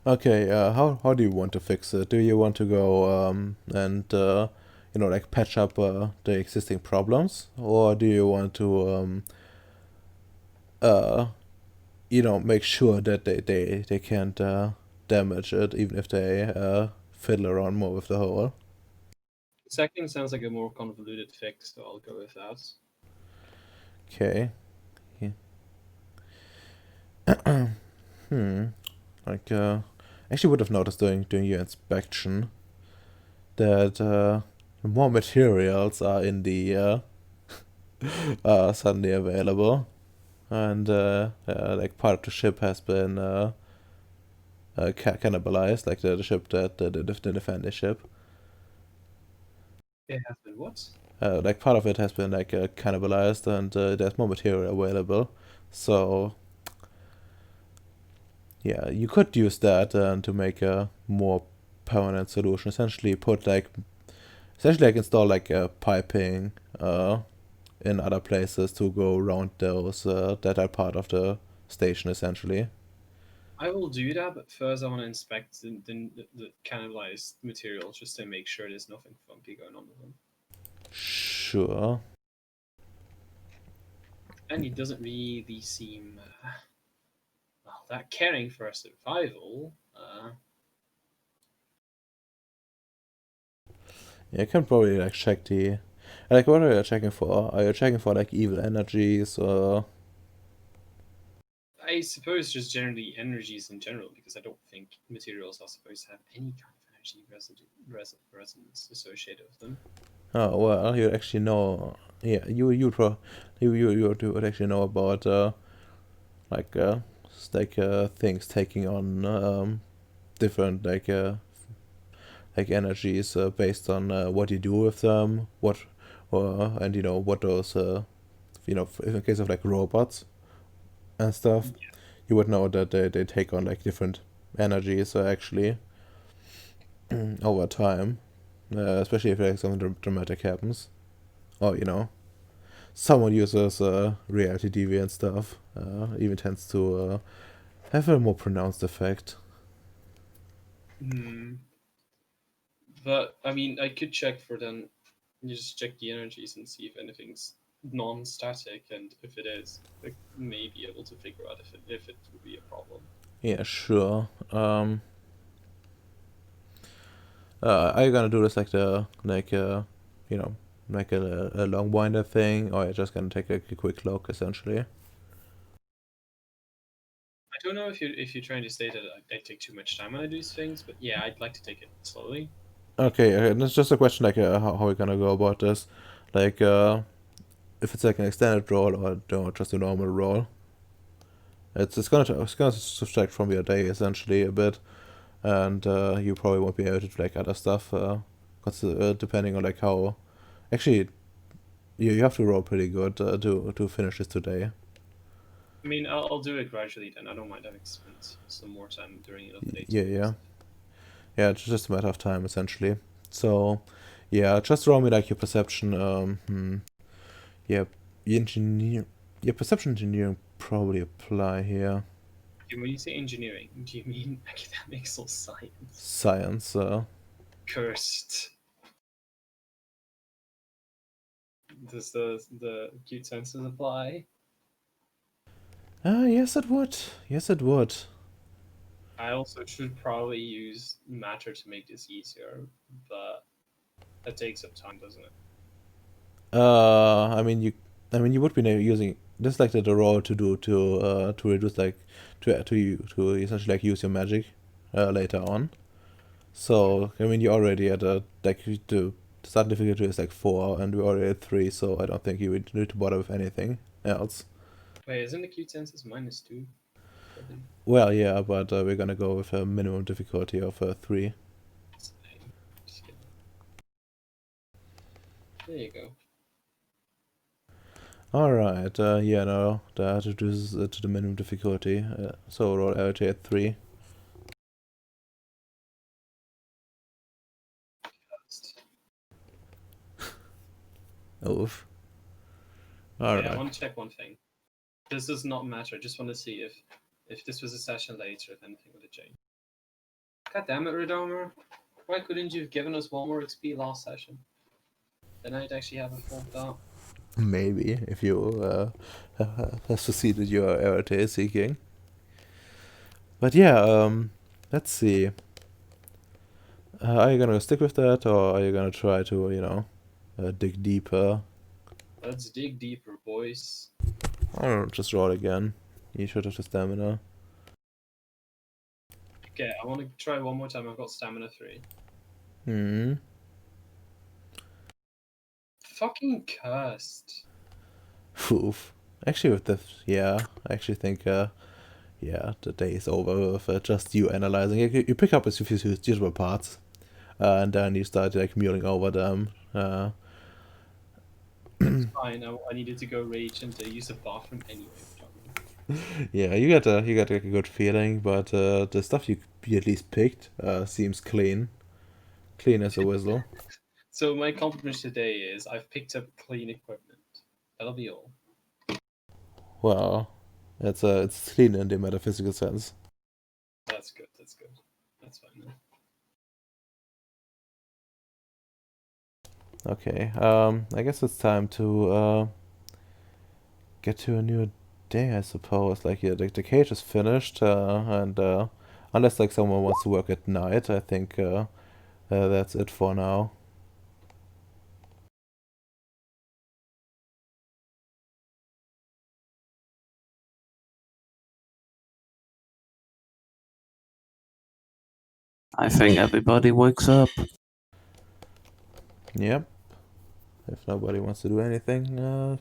Okay, how do you want to fix it? Do you want to go and like patch up the existing problems, or do you want to make sure that they can't damage it, even if they fiddle around more with the hole? second sounds like a more convoluted fix, so I'll go with that. Okay. Yeah. Like, actually would have noticed during your inspection that more materials are in the suddenly available, and like part of the ship has been cannibalized, like the ship that the defender ship. It has been what? Like part of it has been like cannibalized, and there's more material available. So yeah, you could use that to make a more permanent solution. Essentially, install like piping in other places to go around those that are part of the station, essentially. I will do that, but first I want to inspect the cannibalized materials just to make sure there's nothing funky going on with them. Sure. And he doesn't really seem that caring for our survival. Yeah, you can probably like check the. Like, what are you checking for? Are you checking for like evil energies or? I suppose just generally energies in general, because I don't think materials are supposed to have any kind of energy resonance associated with them. Oh well, you actually know. Yeah, you would actually know about like things taking on different like energies based on what you do with them, what and what those in case of like robots and stuff, you would know that they take on like different energies actually over time, especially if like something dramatic happens, or someone uses reality TV and stuff, even tends to have a more pronounced effect. Hmm. But I mean, I could check for them. You just check the energies and see if anything's non-static, and if it is, I may be able to figure out if it would be a problem. Yeah, sure. Are you gonna do this like you know, like a long winder thing, or are you just gonna take a quick look essentially? I don't know if you're trying to say that I take too much time when I do these things, but yeah, I'd like to take it slowly. Okay, and it's just a question like how we're gonna go about this, like if it's like an extended roll or just a normal roll. It's gonna subtract from your day essentially a bit, and you probably won't be able to do like other stuff, depending on like how. Actually, you have to roll pretty good to finish this today. I mean, I'll do it gradually then. I don't mind having spent some more time during another day. Yeah. Yeah, it's just a matter of time essentially. So, yeah, just roll me like your perception. Yeah, your perception engineering probably apply here. When you say engineering, do you mean academics or science? Science. Cursed. Does the acute senses apply? Yes, it would. Yes, it would. I also should probably use matter to make this easier, but that takes up time, doesn't it? I mean, you would be using this like the roll to reduce like to essentially like use your magic later on. So I mean, you're already at the start difficulty is like 4, and we're already at 3. So I don't think you would need to bother with anything else. Wait, isn't acute senses -2? Well, yeah, but we're gonna go with a minimum difficulty of 3. Just kidding. There you go. Alright, yeah, no, that reduces it to the minimum difficulty. So roll LJ at 3. Oof. Wait, I Alright. want to check one thing. This does not matter. I just want to see if this was a session later, if anything would have changed. God damn it, Redomer. Why couldn't you have given us one more XP last session? Then I'd actually have a full thought. Maybe, if you have succeeded your LJ seeking. But yeah, let's see. Are you gonna stick with that, or are you gonna try to, dig deeper? Let's dig deeper, boys. I don't know, just roll again. You should have the stamina. Okay, I want to try one more time. I've got stamina 3. Hmm. Fucking cursed. Oof. Actually, with I actually think, yeah, the day is over with just you analyzing. You pick up a few suitable parts, and then you start like mulling over them. Fine, I needed to go rage and use the bathroom anyway. Yeah, you get like a good feeling, but the stuff you at least picked seems clean as a whistle. So my compliment today is I've picked up clean equipment. That'll be all. Well, it's clean in the metaphysical sense. That's good. That's good. That's fine then. Okay, I guess it's time to get to a new day, I suppose. Like, yeah, the cage is finished, and unless like someone wants to work at night, I think that's it for now. I think everybody wakes up. Yep. if nobody wants to do anything in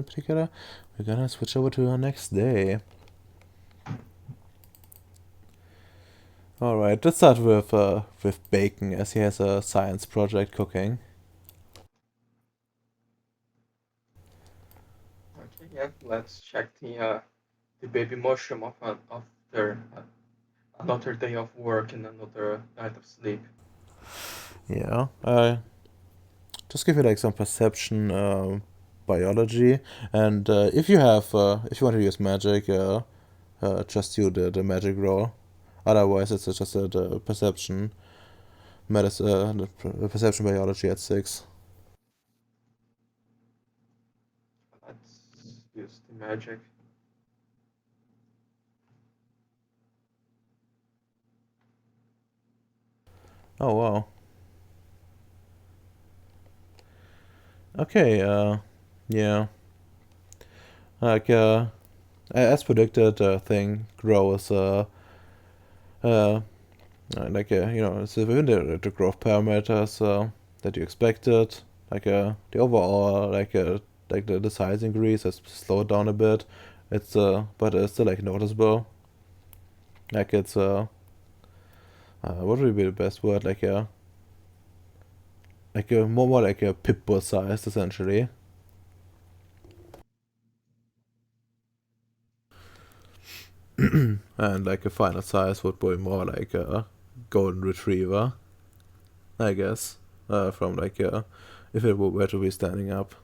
particular, we're gonna switch over to our next day. Alright, let's start with Bacon, as he has a science project cooking. Okay, yeah, let's check the baby mushroom after another day of work and another night of sleep. Yeah, just give you like some perception, biology, and if you want to use magic, just do the magic roll. Otherwise, it's just the perception, the perception biology at 6. Let's use the magic. Oh wow. Okay. Yeah. Like as predicted, thing grows. Like it's within the growth parameters that you expected. Like the overall like the size increase has slowed down a bit. It's but it's still like noticeable. Like it's what would be the best word? Like a more like a pit bull sized essentially. And like a final size would be more like a golden retriever, I guess. From like if it were to be standing up,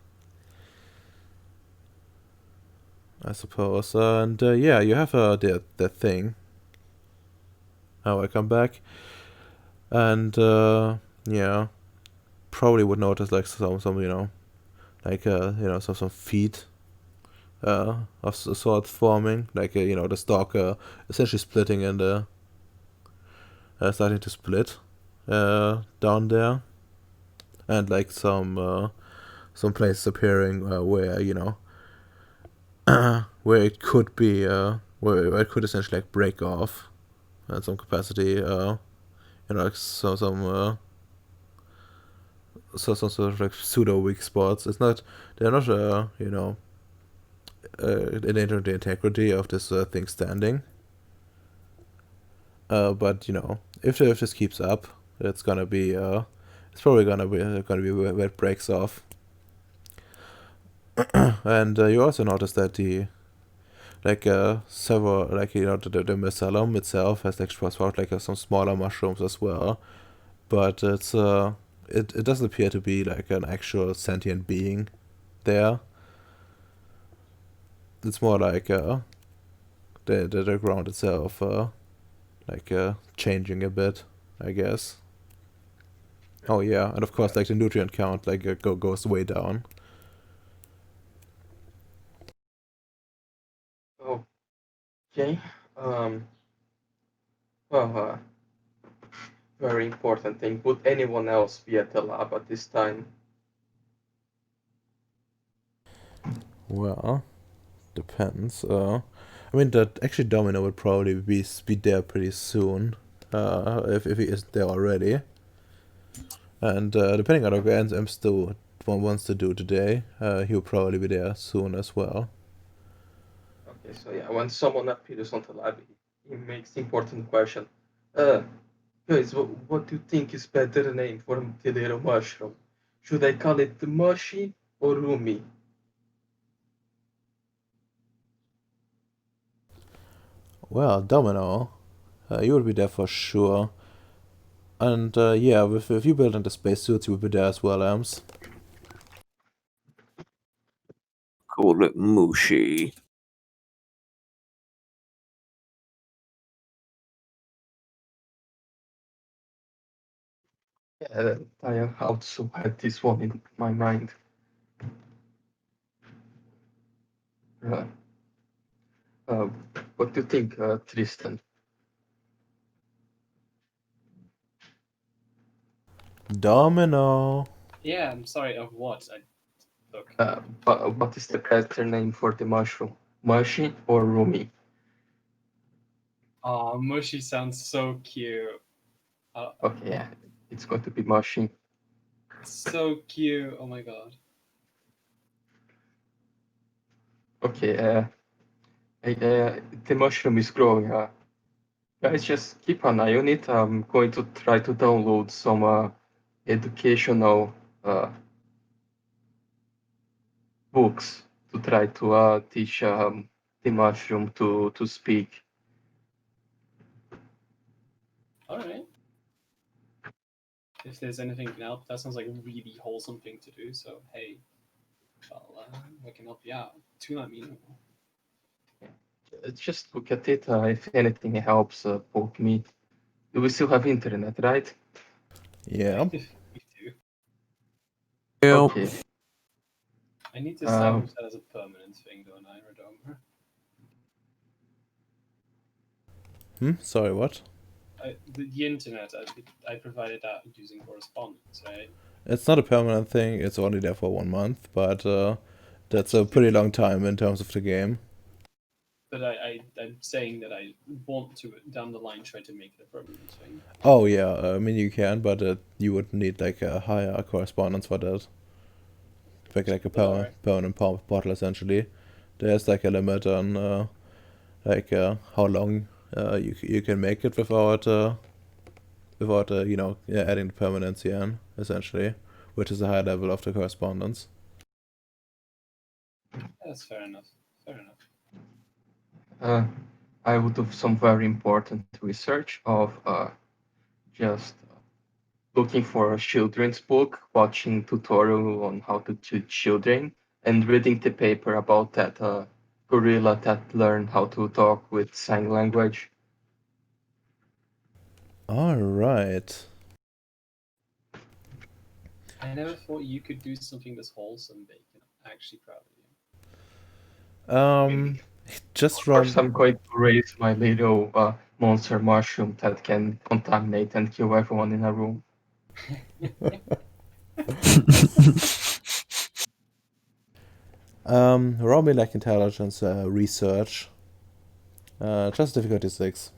I suppose. And yeah, you have that thing. How I come back, and yeah, probably would notice like some like some feet of sorts forming, like the stalk essentially splitting and starting to split down there, and like some places appearing where where it could be where it could essentially like break off at some capacity, like some sort of like pseudo weak spots. They're not endangering the integrity of this thing standing. But if this keeps up, it's gonna be it's probably gonna be where it breaks off. And you also notice that the like several like the mycelium itself has like sprouted like some smaller mushrooms as well, but it doesn't appear to be like an actual sentient being there. It's more like the ground itself like changing a bit, I guess. Oh yeah, and of course like the nutrient count like goes way down. Okay. Well, very important thing. Would anyone else be at the lab at this time? Well, depends. I mean that actually Domino would probably be there pretty soon. If he isn't there already. And depending on what M still wants to do today, he'll probably be there soon as well. Okay, so yeah, when someone appears on the lab, he makes the important question. Uh, Guys, what do you think is better name for the little mushroom? Should I call it Mushy or Rumi? Well, Domino, you would be there for sure. And yeah, with you building the spacesuits, you would be there as well, Ems. Call it Mushi. Yeah, I also had this one in my mind. Uh, uh, what do you think, Tristan? Domino. Yeah, I'm sorry. Of what? Look. What is the better name for the mushroom? Mushy or Rumi? Mushy sounds so cute. Okay, yeah, it's going to be Mushy. It's so cute. Oh my god. Okay, the mushroom is growing. Guys, just keep an eye on it. I'm going to try to download some educational books to try to teach the mushroom to speak. All right. If there's anything can help, that sounds like a really wholesome thing to do. So hey, well, I can help you out. Do let me know. Just look at it. If anything helps, poke me. We still have internet, right? Yeah. We do. Well, Okay. I need to establish that as a permanent thing, don't I, Radomer? Sorry, what? The internet, I provided that using correspondence, right? It's not a permanent thing, it's only there for 1 month, but that's a pretty long time in terms of the game. But I'm saying that I want to, down the line, try to make it a permanent thing. Oh yeah, I mean you can, but you would need like a higher correspondence for that. Make like a Alright. permanent portal essentially. There's like a limit on how long you can make it without adding the permanency in essentially, which is a high level of the correspondence. That's fair enough. Fair enough. I would do some very important research of just looking for a children's book, watching tutorial on how to teach children, and reading the paper about that gorilla that learned how to talk with sign language. Alright. I never thought you could do something this wholesome, Bacon. I'm actually proud of you. Just Of course, run. I'm going to raise my little monster mushroom that can contaminate and kill everyone in a room. Roll me like intelligence research. Just difficulty 6.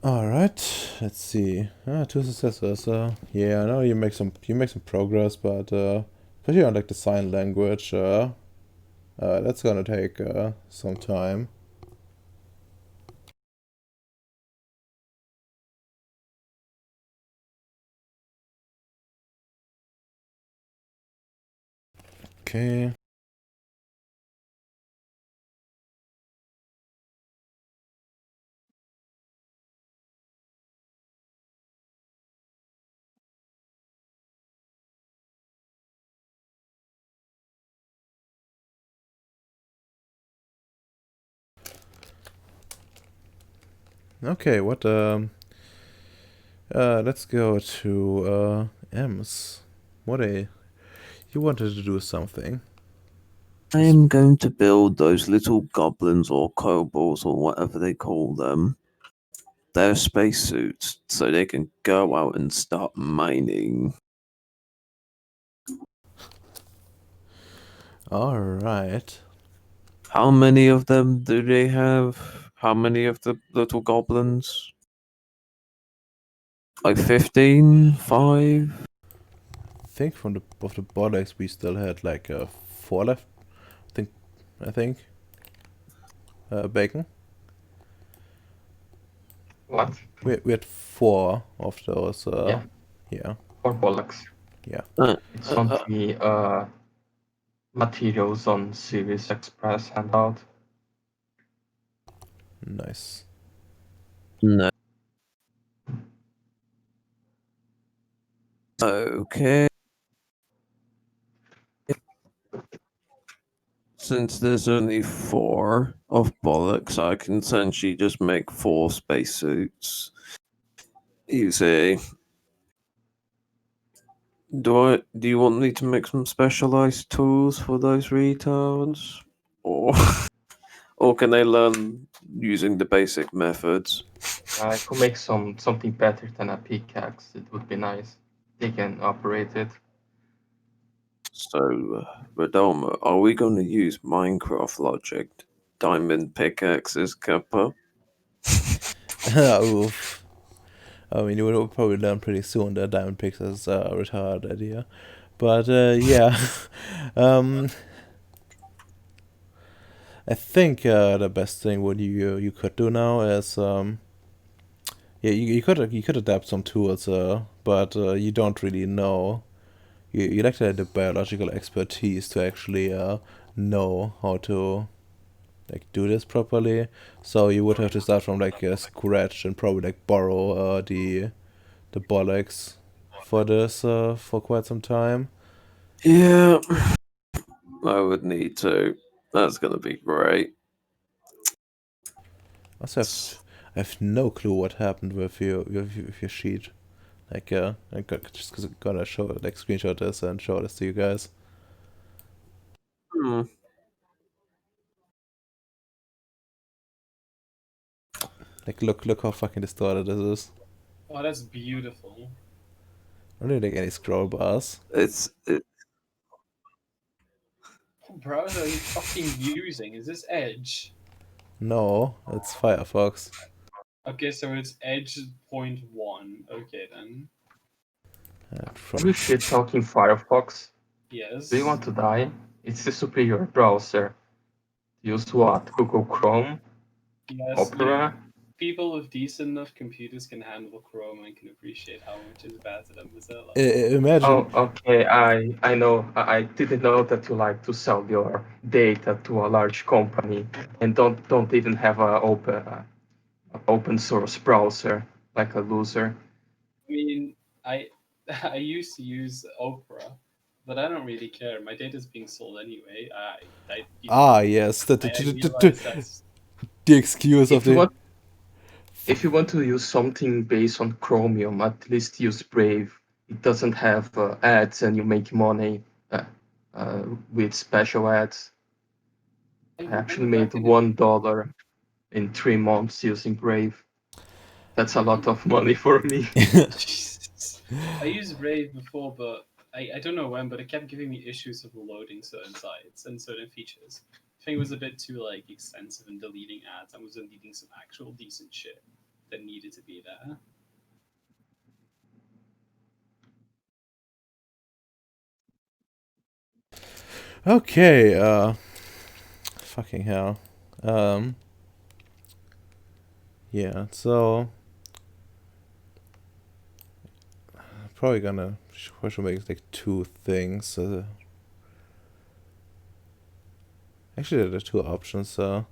Alright, let's see. 2 successes. Yeah, I know you make some progress, but especially on like the sign language, that's gonna take some time. Okay. Okay, what let's go to Ems. You wanted to do something. I am going to build those little goblins or kobolds or whatever they call them. Their spacesuits so they can go out and start mining. Alright. How many of them do they have? How many of the little goblins? Like 15? 5? I think from the bollocks we still had like 4 left. I think. Bacon. What? We had 4 of those. Yeah. Yeah. For bollocks. Yeah. It's on the materials on Ceres Express handout. Nice. No. Okay. Since there's only 4 of bollocks, I can essentially just make 4 spacesuits. Easy. Do you want me to make some specialized tools for those retards, or or can they learn using the basic methods? I could make something better than a pickaxe. It would be nice. They can operate it. So, Radoma, are we going to use Minecraft logic? Diamond pickaxes, Kappa? Oof. I mean, you would probably learn pretty soon that diamond picks is a retarded idea. But, yeah. um, I think the best thing what you could do now is yeah, you could adapt some tools, but you don't really know. You lack the biological expertise to actually know how to like do this properly. So you would have to start from like scratch and probably like borrow the bollocks for this for quite some time. Yeah, I would need to. That's going to be great. Also, I have no clue what happened with your sheet. Like, just gonna show like screenshot this and show this to you guys. Hmm. Like, look how fucking distorted this is. Oh, that's beautiful. I don't need like any scroll bars. It, What browser are you fucking using? Is this Edge? No, it's Firefox. Okay, so it's Edge point one. Okay then. Are you shit talking Firefox? Yes. Do you want to die? It's the superior browser. Use what? Google Chrome? Yes, you know, Opera? people with decent enough computers can handle Chrome and can appreciate how much is better than Mozilla. Imagine. Oh, okay. I know. I didn't know that you like to sell your data to a large company and don't even have a open source browser like a loser. I mean, I I used to use Opera, but I don't really care. My data's being sold anyway. Ah, yes, I realize that's the excuse of If you the. want if you want to use something based on Chromium, at least use Brave. It doesn't have ads, and you make money with special ads. I I'm actually made back in it. $1 in 3 months using Brave. That's a lot of money for me. Jesus. I used Brave before, but I don't know when, but it kept giving me issues of loading certain sites and certain features. I think it was a bit too like extensive and deleting ads. I was deleting some actual decent shit that needed to be there. Okay, fucking hell. Yeah, so probably gonna should make like two things. Actually, there are two options. I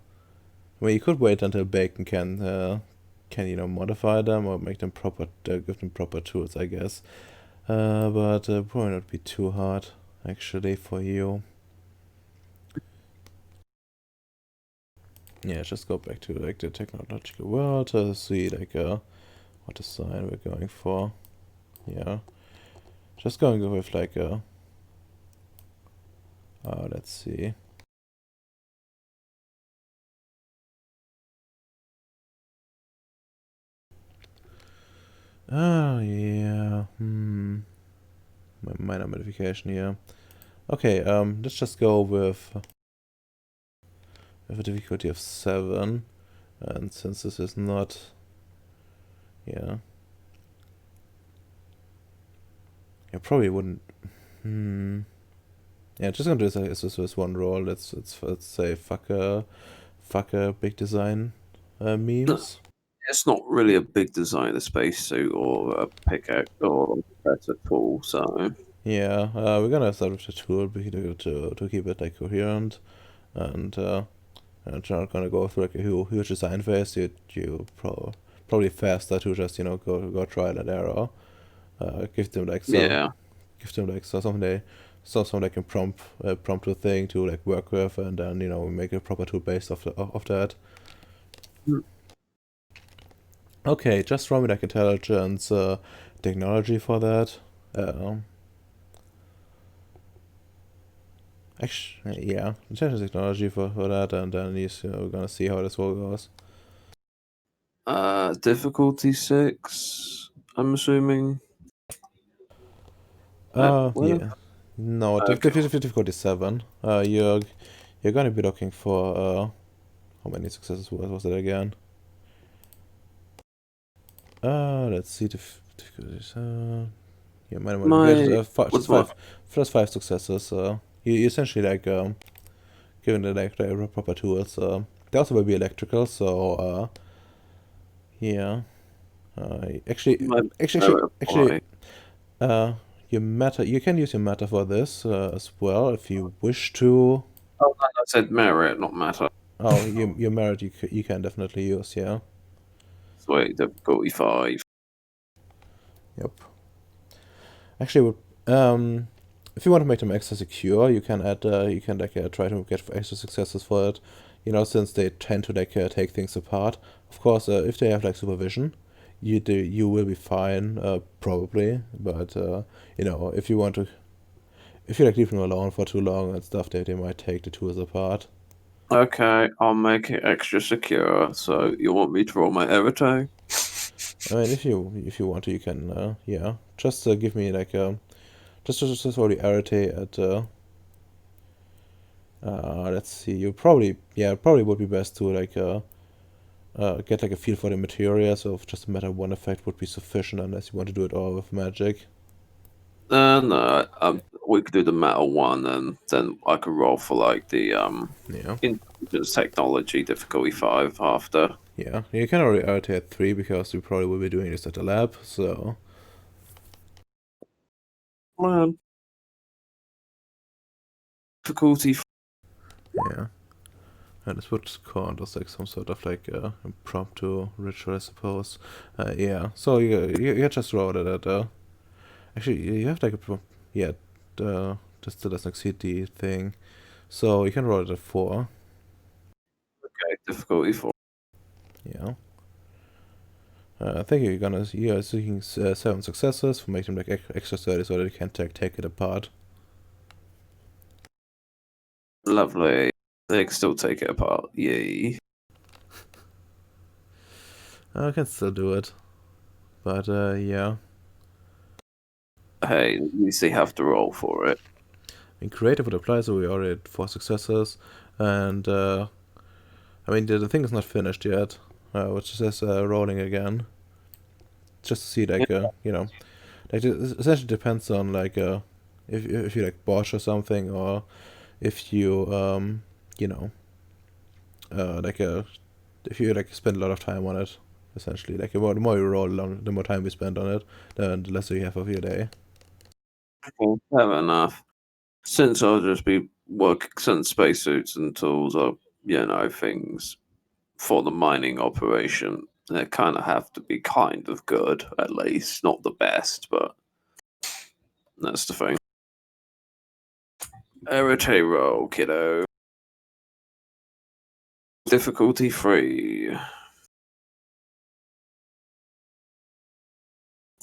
mean, you could wait until Bacon can modify them or make them proper, give them proper tools, I guess. But probably not be too hard actually for you. Yeah, just go back to like the technological world to see like what design we're going for. Yeah, just going with like let's see. Oh yeah, minor modification here. Okay, let's just go with a difficulty of 7, and since this is not, yeah, I probably wouldn't. Yeah, just gonna do this one roll. Let's say fuck a big design memes. it's not really a big design, a spacesuit or a pickaxe or a better tool, so. Yeah, we're gonna start with the tool to keep it like coherent, and I'm gonna go through like a huge design phase. Probably faster to just go trial and error. Give them like Yeah. something they can prompt a thing to like work with, and then we make a proper tool based of that. Mm. Okay, just from like intelligence technology for that. Actually, yeah, change the technology for that, and then we're gonna see how this all goes. Difficulty 6, I'm assuming. Yeah. No, Okay. difficulty 7. You're gonna be looking for how many successes was it again? Let's see. Difficulties. Yeah, minor modifications. What's my First 5 successes. You essentially like given the like the proper tools. They also will be electrical. So yeah. Actually, my actually, actually, point? your meta. You can use your meta for this as well if you wish to. Oh, I said merit, not matter. Oh, your merit you can definitely use. Yeah. Sweet, difficulty 5. Yep. Actually, if you want to make them extra secure, you can add. You can like try to get extra successes for it. You know, since they tend to like take things apart. Of course, if they have like supervision, you will be fine probably. But you know, if you want to, if you like leave them alone for too long and stuff, they might take the tools apart. Okay, I'll make it extra secure. So you want me to roll my errata? I mean, if you want to, you can. Yeah, just give me like just roll the arity at. Let's see. You probably probably would be best to like get like a feel for the materia. So if just a matter one effect would be sufficient unless you want to do it all with magic. No, we could do the metal one, and then I could roll for like the Yeah. intelligence technology difficulty 5 after. Yeah. You can already arity at 3 because we probably will be doing this at the lab. So Man. Difficulty. yeah. And this would count as like some sort of like impromptu ritual, I suppose. Yeah. So you just roll it at actually you have like a yeah just still doesn't exceed the thing. So you can roll it at 4. Okay, difficulty 4. Yeah. I think you're seeking 7 successes for making them like extra sturdy so that you can take it apart. Lovely. They can still take it apart. Yay. I can still do it, but yeah. Hey, at least they have to roll for it. In creative it applies, so we already had 4 successes, and I mean the thing is not finished yet, which says rolling again. Just to see like you know, like it essentially depends on like if you like botch or something, or if you you know like if you like spend a lot of time on it. Essentially, like the more you roll, the more time we spend on it, then the less you have of your day. Okay, fair enough. Since I'll just be working some spacesuits and tools or, things for the mining operation, they kind of have to be kind of good, at least. Not the best, but that's the thing. Arete roll, kiddo. Difficulty 3.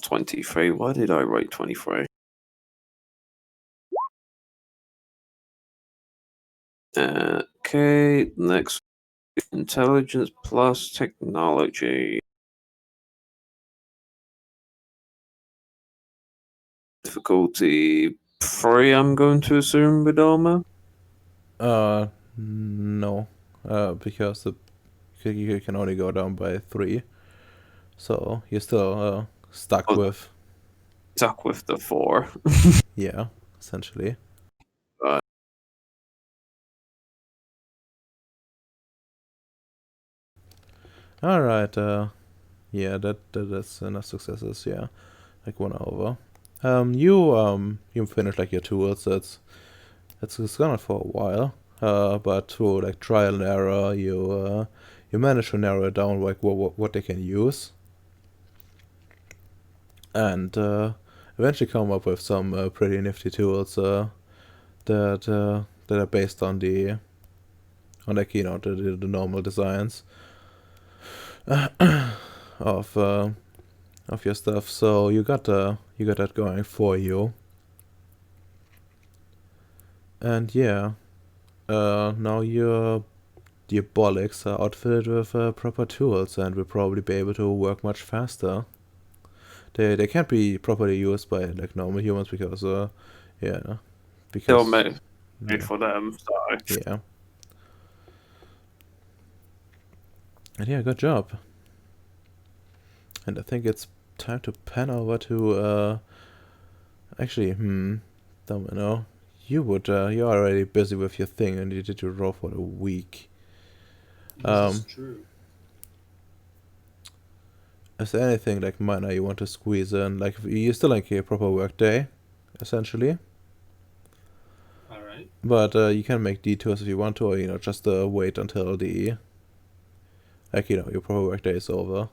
23. Why did I write 23? Okay, next. Intelligence plus technology. Difficulty 3, I'm going to assume, Vidalma? No, because you can only go down by 3, so you're still stuck Oh. with Stuck with the 4. yeah, essentially. All right. Yeah, that's enough successes. Yeah, like 1 over. You finish like your tools. It's gone on for a while. But through like trial and error, you manage to narrow it down like what they can use, and eventually come up with some pretty nifty tools that are based on like the normal designs of your stuff. So you got that going for you. And yeah, now your bullocks are outfitted with proper tools and will probably be able to work much faster. They can't be properly used by like normal humans because yeah, They were because made yeah, for them, so yeah. And yeah, good job. And I think it's time to pan over to actually, Domino, you're already busy with your thing and you did your roll for the week. This is true. Is there anything like minor you want to squeeze in? Like you still like a proper work day, essentially. All right. But you can make detours if you want to, or just wait until the your proper work day is over.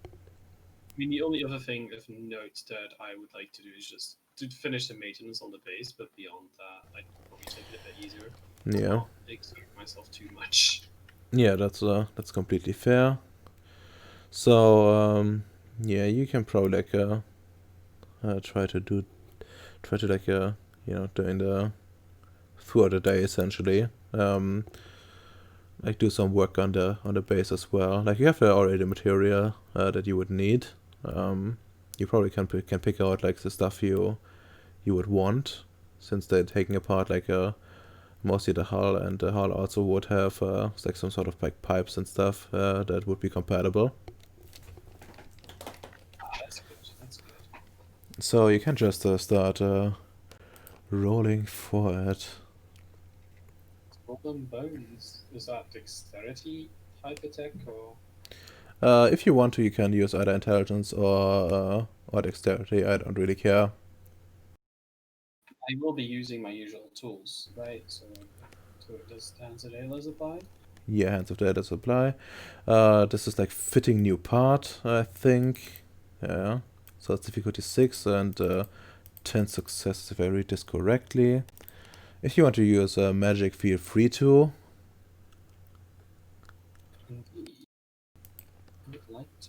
I mean, the only other thing of note that I would like to do is just to finish the maintenance on the base, but beyond that, I'd probably take it a bit easier. Yeah. Not exert myself too much. Yeah, that's completely fair. So yeah, you can probably try to doing the throughout the day essentially. Like do some work on the base as well. Like you have already the material that you would need. You probably can pick out like the stuff you would want, since they're taking apart like mostly the hull, and the hull also would have like some sort of like pipes and stuff that would be compatible. That's good. That's good. So you can just start rolling for it. Problem bones. Is that dexterity type attack or? If you want to, you can use either intelligence or dexterity. I don't really care. I will be using my usual tools, right? So does Hands of Ayla's apply? Yeah, hands of data supply. This is like fitting new part, I think. Yeah. So it's difficulty 6 and 10 successes if I read this correctly. If you want to use magic, feel free to. Indeed. I would like to.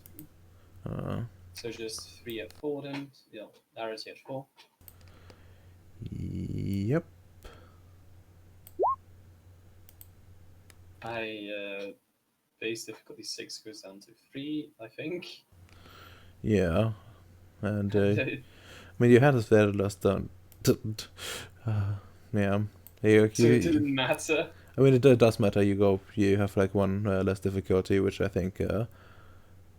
Uh, So just 3 at 4 then. Yeah, Larity at 4. yep. Base difficulty 6 goes down to 3, I think. Yeah. And I mean, you had this very last down. Yeah. So it didn't matter. I mean, it does matter. You have like one less difficulty, which I think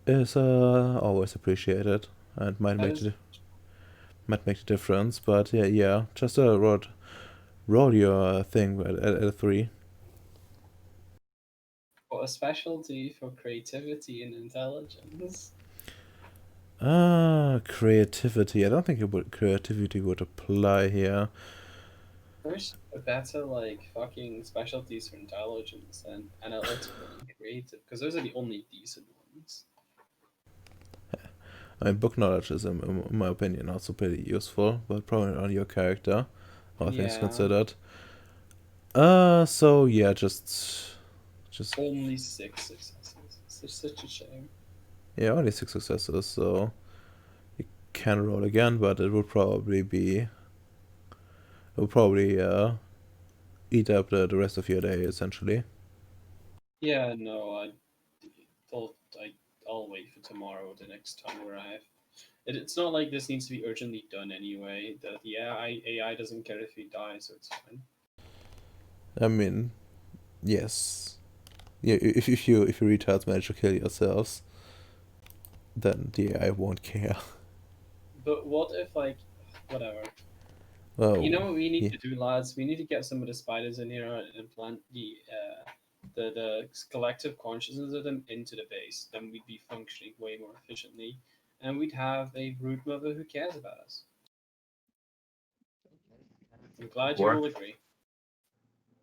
is always appreciated and might make the difference. But yeah. Just roll your thing at a 3. What a specialty for creativity and intelligence. Creativity. I don't think creativity would apply here. There's a better like fucking specialties for intelligence and analytical and creative, because those are the only decent ones. I mean, book knowledge is, in my opinion, also pretty useful, but probably on your character, all things Yeah. considered. So yeah, just Only 6 successes. It's such a shame. yeah, only 6 successes, so you can roll again, but it would probably eat up the rest of your day, essentially. Yeah, no, I thought I'll wait for tomorrow, the next time we arrive. It's not like this needs to be urgently done anyway. The AI doesn't care if you die, so it's fine. I mean, yes. Yeah, if you retards manage to kill yourselves, then the AI won't care. But what if, like, whatever. Oh, You know what we need yeah. to do, lads? We need to get some of the spiders in here and implant the collective consciousness of them into the base. Then we'd be functioning way more efficiently, and we'd have a brood mother who cares about us. I'm glad you all agree.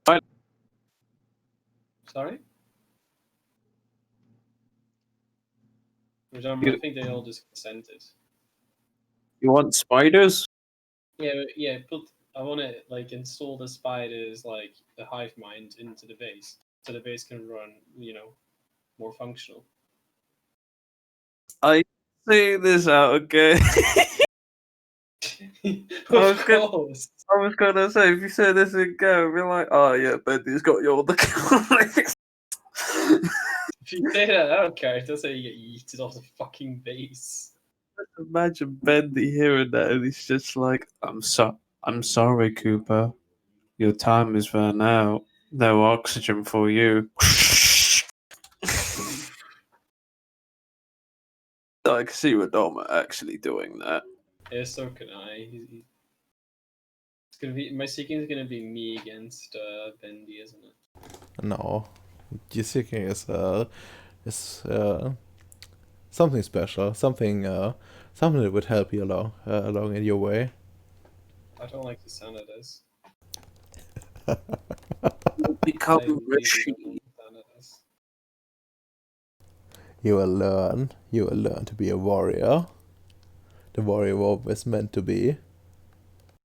Fine. Sorry? I think they all just consented. you want spiders? Yeah, but I want to like install the spiders like the hive mind into the base, so the base can run, more functional. I see this out, okay? was Of gonna- course. I was gonna say, if you say this again, we're like, oh yeah, Bendy's got you all the comics. If you say that, I don't care. It doesn't say you get yeeted off the fucking base. Imagine Bendy hearing that, and he's just like, I'm sorry, Cooper. Your time is run out. No oxygen for you. I can see Radoma actually doing that. Yeah, so can I. It's gonna be my seeking is gonna be me against Bendy, isn't it? No, your seeking is something special, something that would help you along in your way. I don't like the sound of this. Become I really machine. don't like the sound of this. You will learn to be a warrior. The warrior was meant to be.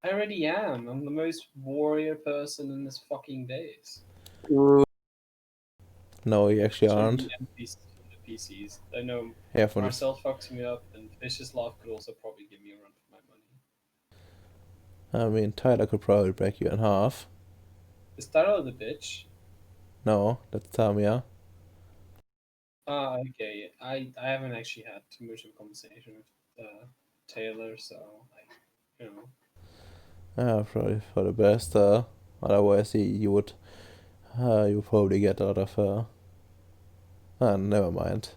I already am. I'm the most warrior person in this fucking base. No, you actually So aren't. the NPCs from the PCs. I know Yeah, from the, Marcel fucks me up, and Vicious Love could also probably give me a run for my money. I mean, Tyler could probably break you in half. Is Tyler the bitch? No, that's Tamia. Ah, okay. I haven't actually had too much of a conversation with Taylor, so you know. Probably for the best. Otherwise, you would probably get out of. Never mind.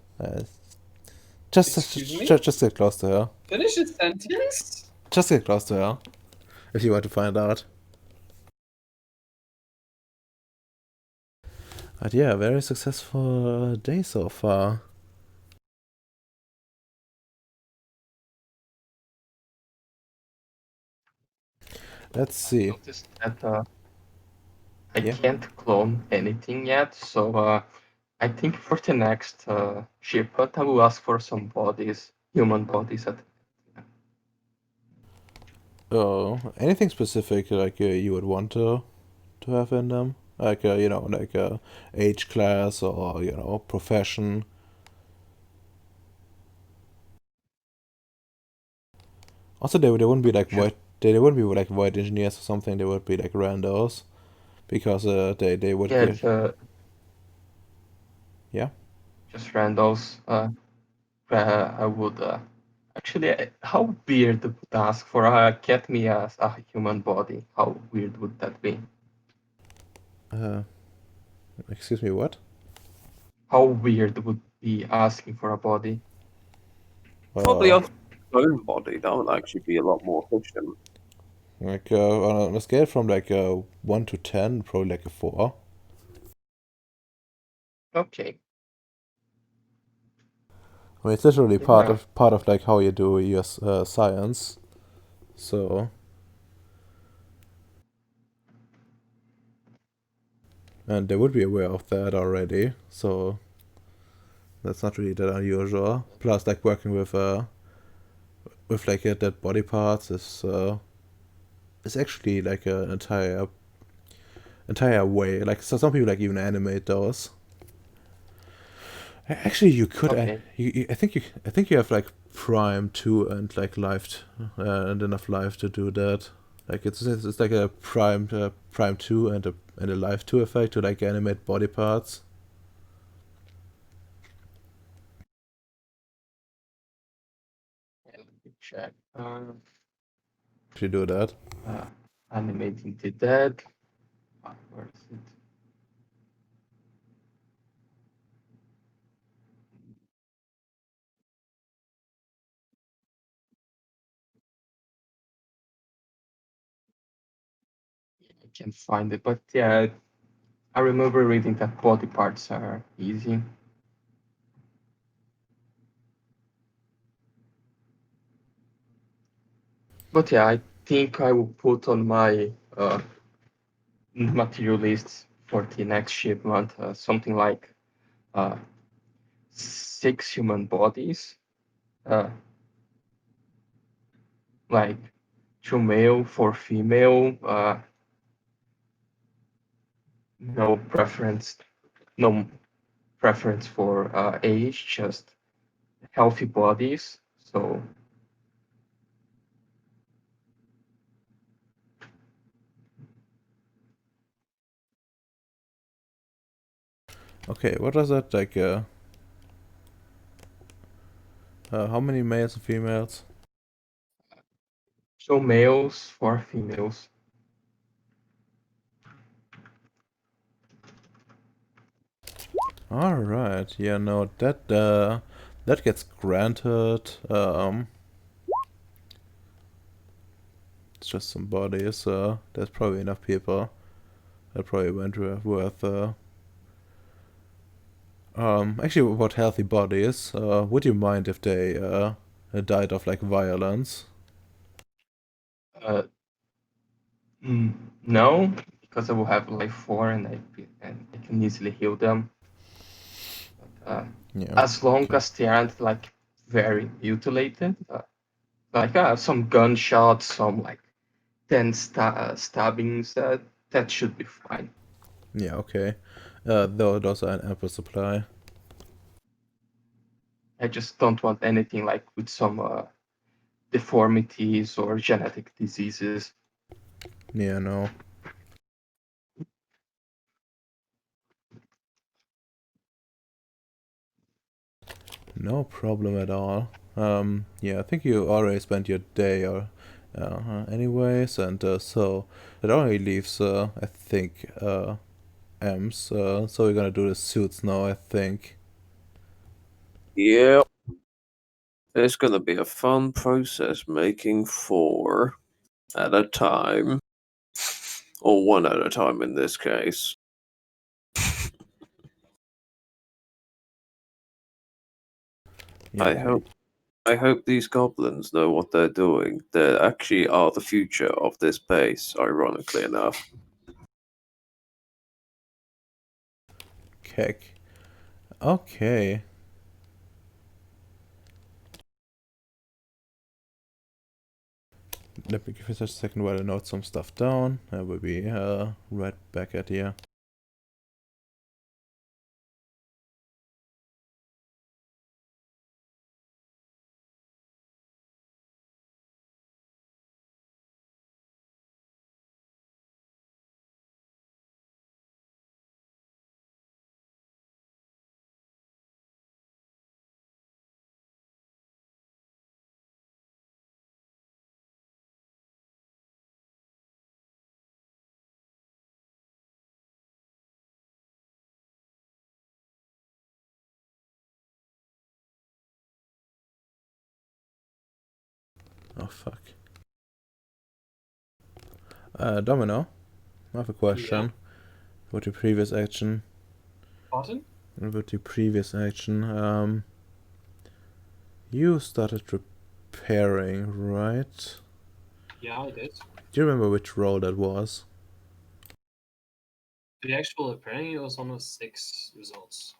Excuse me? Just get close to her. Finish the sentence. Just get close to her. If you want to find out. But yeah, very successful day so far. Let's see. Noticed that I Yeah. can't clone anything yet, so I think for the next shipment I will ask for some bodies, human bodies. Oh, anything specific like you would want to have in them? Like like age class or profession. Also, they wouldn't be like Sure. white. They wouldn't be like white engineers or something. They would be like randos, because they would Yeah, get. Yeah. just randos. I would actually. How weird would ask for get me as a human body? How weird would that be? Excuse me, what? How weird would be asking for a body? Probably off his own body. That would actually be a lot more efficient. Like on a scale from like 1 to 10, probably like a 4. Okay. I mean, it's literally part Yeah. of like how you do your science. So, and they would be aware of that already. So that's not really that unusual. Plus, like working with like dead body parts is actually like an entire way. Like, so some people like even animate those. Actually, you could. Okay. I think you have like Prime 2 and like life and enough life to do that. Like it's like a Prime 2 and a Life 2 effect to like animate body parts. Yeah, let me check. If you do that. Animating the dead. Where is it? I can't find it, but yeah, I remember reading that body parts are easy. But yeah, I think I will put on my material list for the next shipment something like 6 human bodies, uh, like 2 male, 4 female. No preference, no preference for age, just healthy bodies. So Okay, what does that like? How many males and females? So males, 4 females. All right. Yeah. No. That gets granted. It's just some bodies. There's probably enough people. That probably went worth. Actually, about healthy bodies. Would you mind if they died of like violence? Uh, no, because I will have like 4 and I can easily heal them. But, Yeah. as long Okay. as they aren't like very mutilated, like some gunshots, some like 10 stabbings, that should be fine. Yeah. Okay. Though those are an ample supply. I just don't want anything like with some deformities or genetic diseases. Yeah. No. No problem at all. Yeah, I think you already spent your day or anyways, and so that only leaves I think M's. So we're gonna do the suits now, I think. Yep. It's gonna be a fun process making 4 at a time. Or 1 at a time in this case. Yeah, I hope these goblins know what they're doing. They actually are the future of this base, ironically enough. Keck. Okay. Let me give it a second while I note some stuff down. I will be right back at you. Oh fuck. Domino, I have a question. Yeah. About your previous action. Pardon? About your previous action. You started repairing, right? Yeah, I did. Do you remember which role that was? The actual appearing, it was almost 6 results.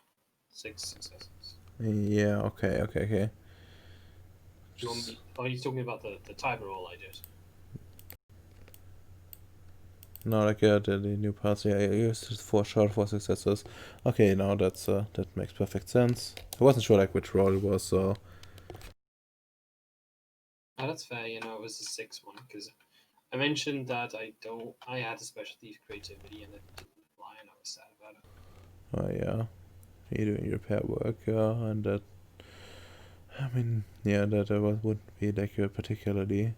6 successes. Yeah, okay. You want me, are you talking about the type roll I did? No, like the new parts. Yeah, you used 4 successes. Okay, now that makes perfect sense. I wasn't sure like which role it was, so Oh, that's fair, you know, it was the 6th one, because I mentioned that I had a specialty of creativity and it didn't apply, and I was sad about it. yeah, you're doing repair work, and that. I mean, yeah, that wouldn't be like particularly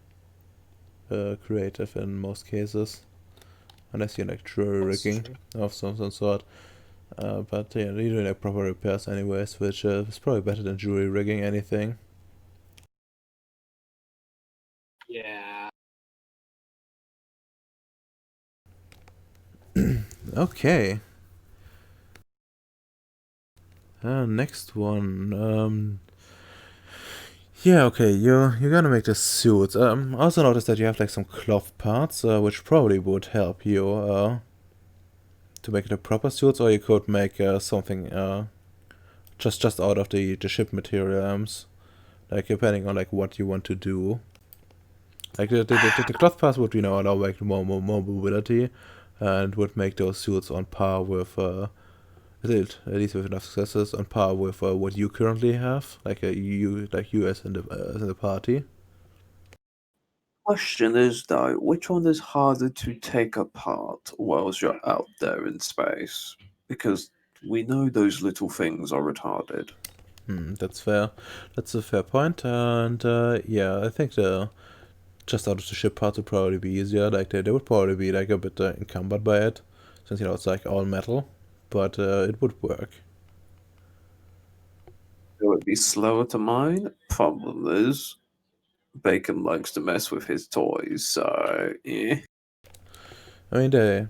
creative in most cases, unless you're like jury That's rigging true. of some sort. But yeah, you're doing like proper repairs anyways, which is probably better than jury rigging anything. Yeah. Okay. Next one. Yeah, okay, you're gonna make the suit. I also noticed that you have like some cloth parts, which probably would help you to make it a proper suit, or you could make something just out of the ship materials, like depending on like what you want to do. Like the cloth parts would allow like more mobility, and would make those suits on par with at least with enough successes on par with what you currently have, like you as in the party. Question is though, which one is harder to take apart whilst you're out there in space? Because We know those little things are retarded. That's fair. That's a fair point. And yeah, I think the just out of the ship part would probably be easier. Like they would probably be like a bit encumbered by it, since it's like all metal. But it would work. It would be slower to mine. Problem is, Bacon likes to mess with his toys, so yeah. I mean, they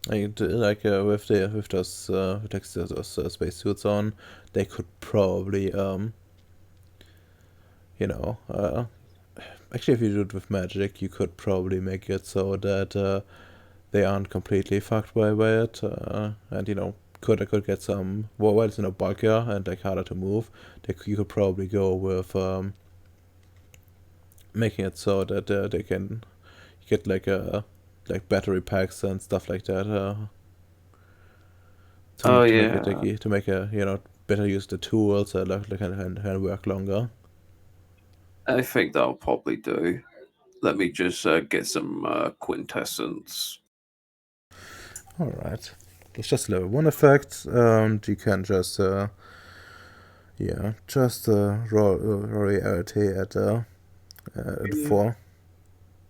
with those spacesuits on, they could probably actually, if you do it with magic, you could probably make it so that they aren't completely fucked by it, and could get some while it's bulkier and like harder to move. You could probably go with making it so that they can get like battery packs and stuff like that. To make it like, to make a better use the tools and work longer. I think that'll probably do. Let me just get some quintessence. Alright. It's just level 1 effect, and you can just roll reality at 4.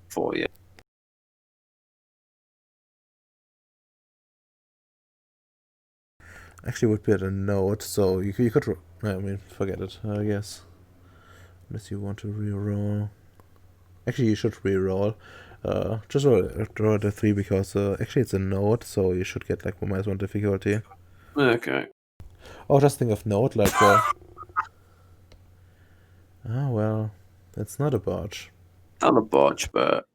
4, yeah. Actually would be at a note, so you could forget it, I guess. Unless you want to re-roll. Actually, you should re-roll. Just roll the 3 because actually it's a note, so you should get like -1 difficulty. Okay. Oh, just think of note like oh well, that's not a botch. Not a botch, but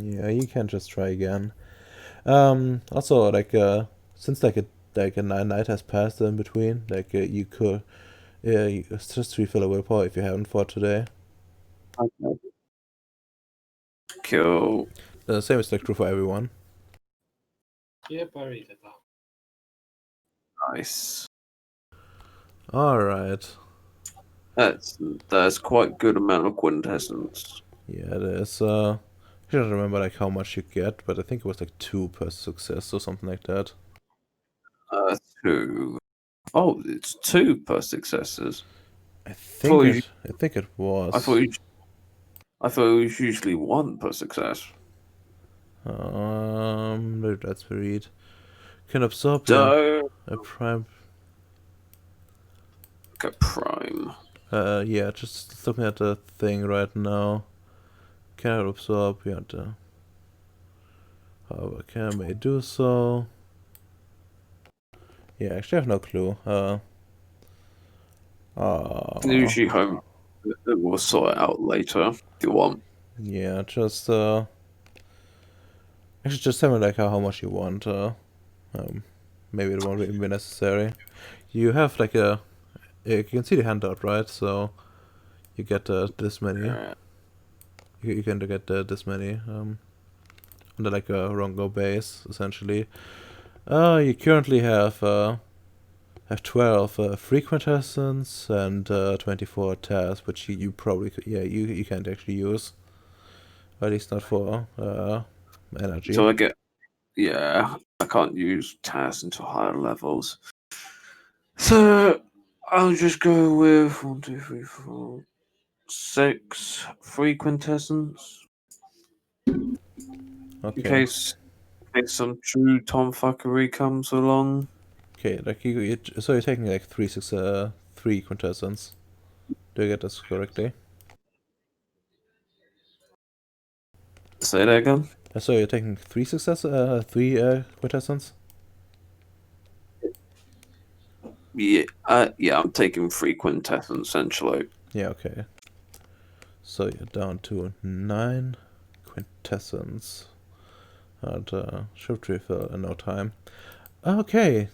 Yeah, you can just try again. Also, like since like a night has passed in between, like you could just refill a willpower if you haven't fought today. okay. Cool. The same is like true for everyone. Yep, I already did that. Nice. Alright. That's quite good amount of quintessence. Yeah, it is. I don't remember like how much you get, but I think it was like 2 per success or something like that. 2. Oh, it's 2 per successes. I think it was. I thought it was usually 1 per success. Let's read. Can absorb a prime. Okay, prime. Yeah, just looking at the thing right now. Cannot absorb. However, may do so. Yeah, actually, I have no clue. Usually, we'll sort it out later if you want. Yeah, just actually, just tell me like how much you want. Maybe it won't even be necessary. You have like you can see the handout, right? So you get this many. You can get this many under like a Rongo base, essentially. You currently have 12 frequent essence and 24 tasks, which you probably could, you can't actually use, or at least not for energy. So I can't use tasks until higher levels. So I'll just go with 1, 2, 3, 4, 6 frequent essence. Okay. In case some true tomfuckery comes along. Okay, like so you're taking like 3 quintessence. Do I get this correctly? Say that again. So you're taking 3 quintessence? Yeah, I'm taking 3 quintessence essentially. Yeah, okay. So you're down to 9 quintessence. And should refill in no time. Okay.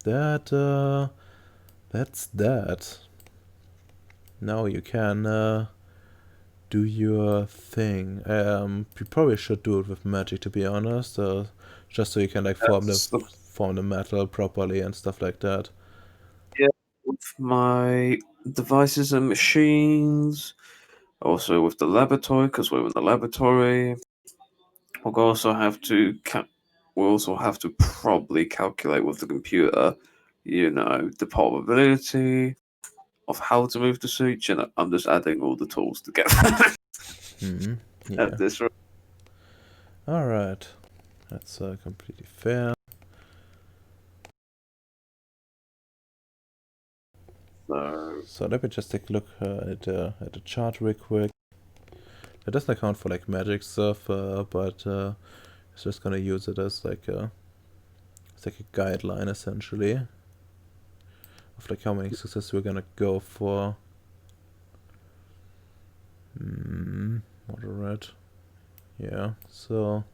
That's that. Now you can do your thing. You probably should do it with magic, to be honest. Just so you can like form the metal properly and stuff like that. Yeah, with my devices and machines. Also with the laboratory, because we're in the laboratory. We'll also have to we'll also have to probably calculate with the computer, the probability of how to move the suit. I'm just adding all the tools together Yeah. at this rate. Alright. That's completely fair. So let me just take a look at the chart real quick. It doesn't account for like magic stuff, but it's just gonna use it as like a guideline essentially of like how many successes we're gonna go for. Moderate. Yeah, so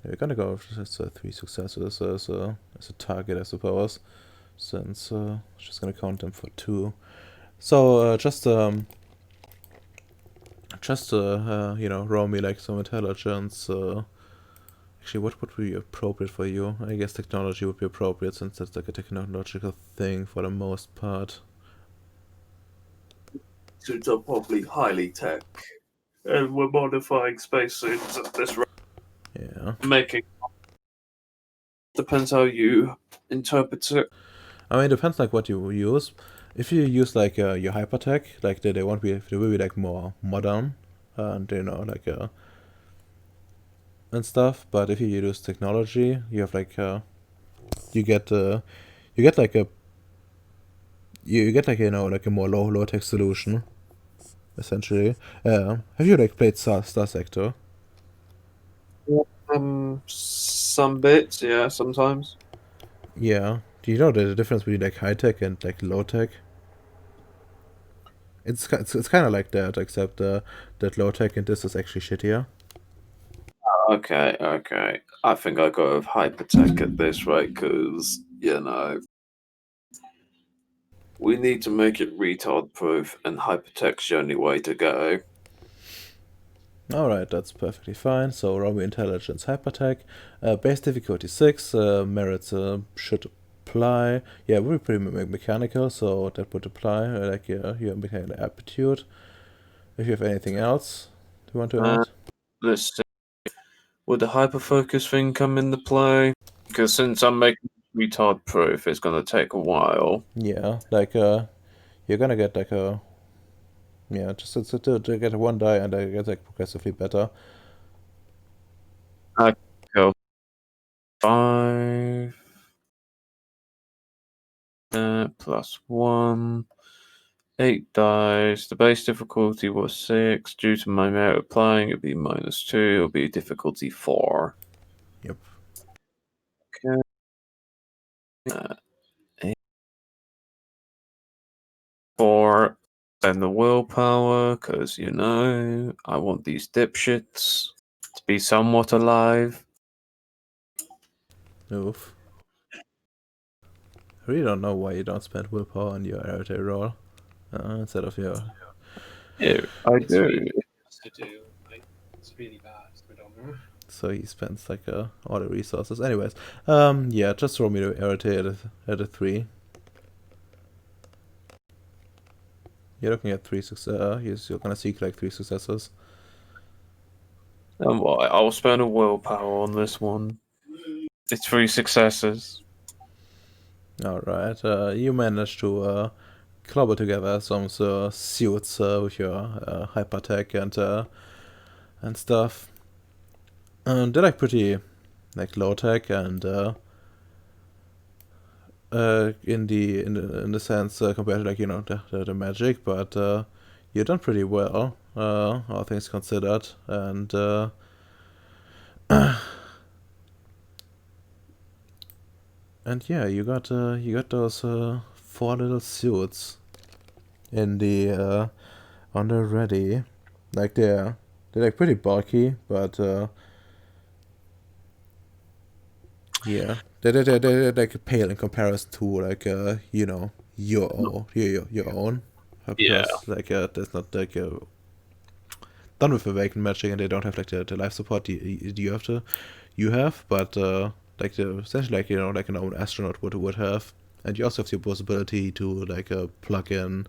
we're gonna go with just 3 successes as a target, I suppose, since it's just gonna count them for 2. So just roll me like some intelligence. Actually, what would be appropriate for you? I guess technology would be appropriate since that's like a technological thing for the most part. Suits are probably highly tech, and we're modifying spacesuits at this rate. Yeah. Making depends how you interpret it. I mean, it depends like what you use. If you use like your hypertech, like they will be like more modern, and like and stuff. But if you use technology, you have like you get like a like a more low tech solution, essentially. Have you like played Star Sector? Some bits, yeah, sometimes. Yeah. Do you know the difference between like high tech and like low tech? It's kind of like that, except that low tech and this is actually shittier. Okay. I think I go with hypertech at this rate because, we need to make it retard proof, and hypertech's the only way to go. Alright, that's perfectly fine. So Romy Intelligence Hypertech. Base difficulty 6. Merits should apply. Yeah, we're pretty mechanical, so that would apply. Like your mechanical aptitude. If you have anything else you want to add? Let's see. Would the hyperfocus thing come into play? Because since I'm making retard proof, it's going to take a while. Yeah, like you're gonna get like a just to get a 1 die and it gets like progressively better. I go 5 plus 1. 8 dice. The base difficulty was 6. Due to my merit applying, it'd be -2. It'll be difficulty 4. Yep. Okay. 4. And the willpower, because, I want these dipshits to be somewhat alive. Oof. I really don't know why you don't spend willpower on your arrow roll instead of your. Yeah, I It's do. really difficult to do. Like, it's really bad for Domino. So he spends like all the resources. Anyways, yeah, just roll me the arrow at a 3. You're looking at 3 success. You're gonna seek like 3 successes. I'll spend a willpower on this one. It's 3 successes. Alright, you managed to clobber together some suits with your hypertech and stuff. They're like pretty like low tech and in the sense compared to like the magic, but you've done pretty well, all things considered, and and yeah, you got those 4 little suits in the on the ready, like they're like pretty bulky, but yeah, they're like pale in comparison to like your own. Yeah. Because like there's not like done with awakened magic and they don't have like the life support you have, but like essentially like like an own astronaut would have, and you also have the possibility to like plug in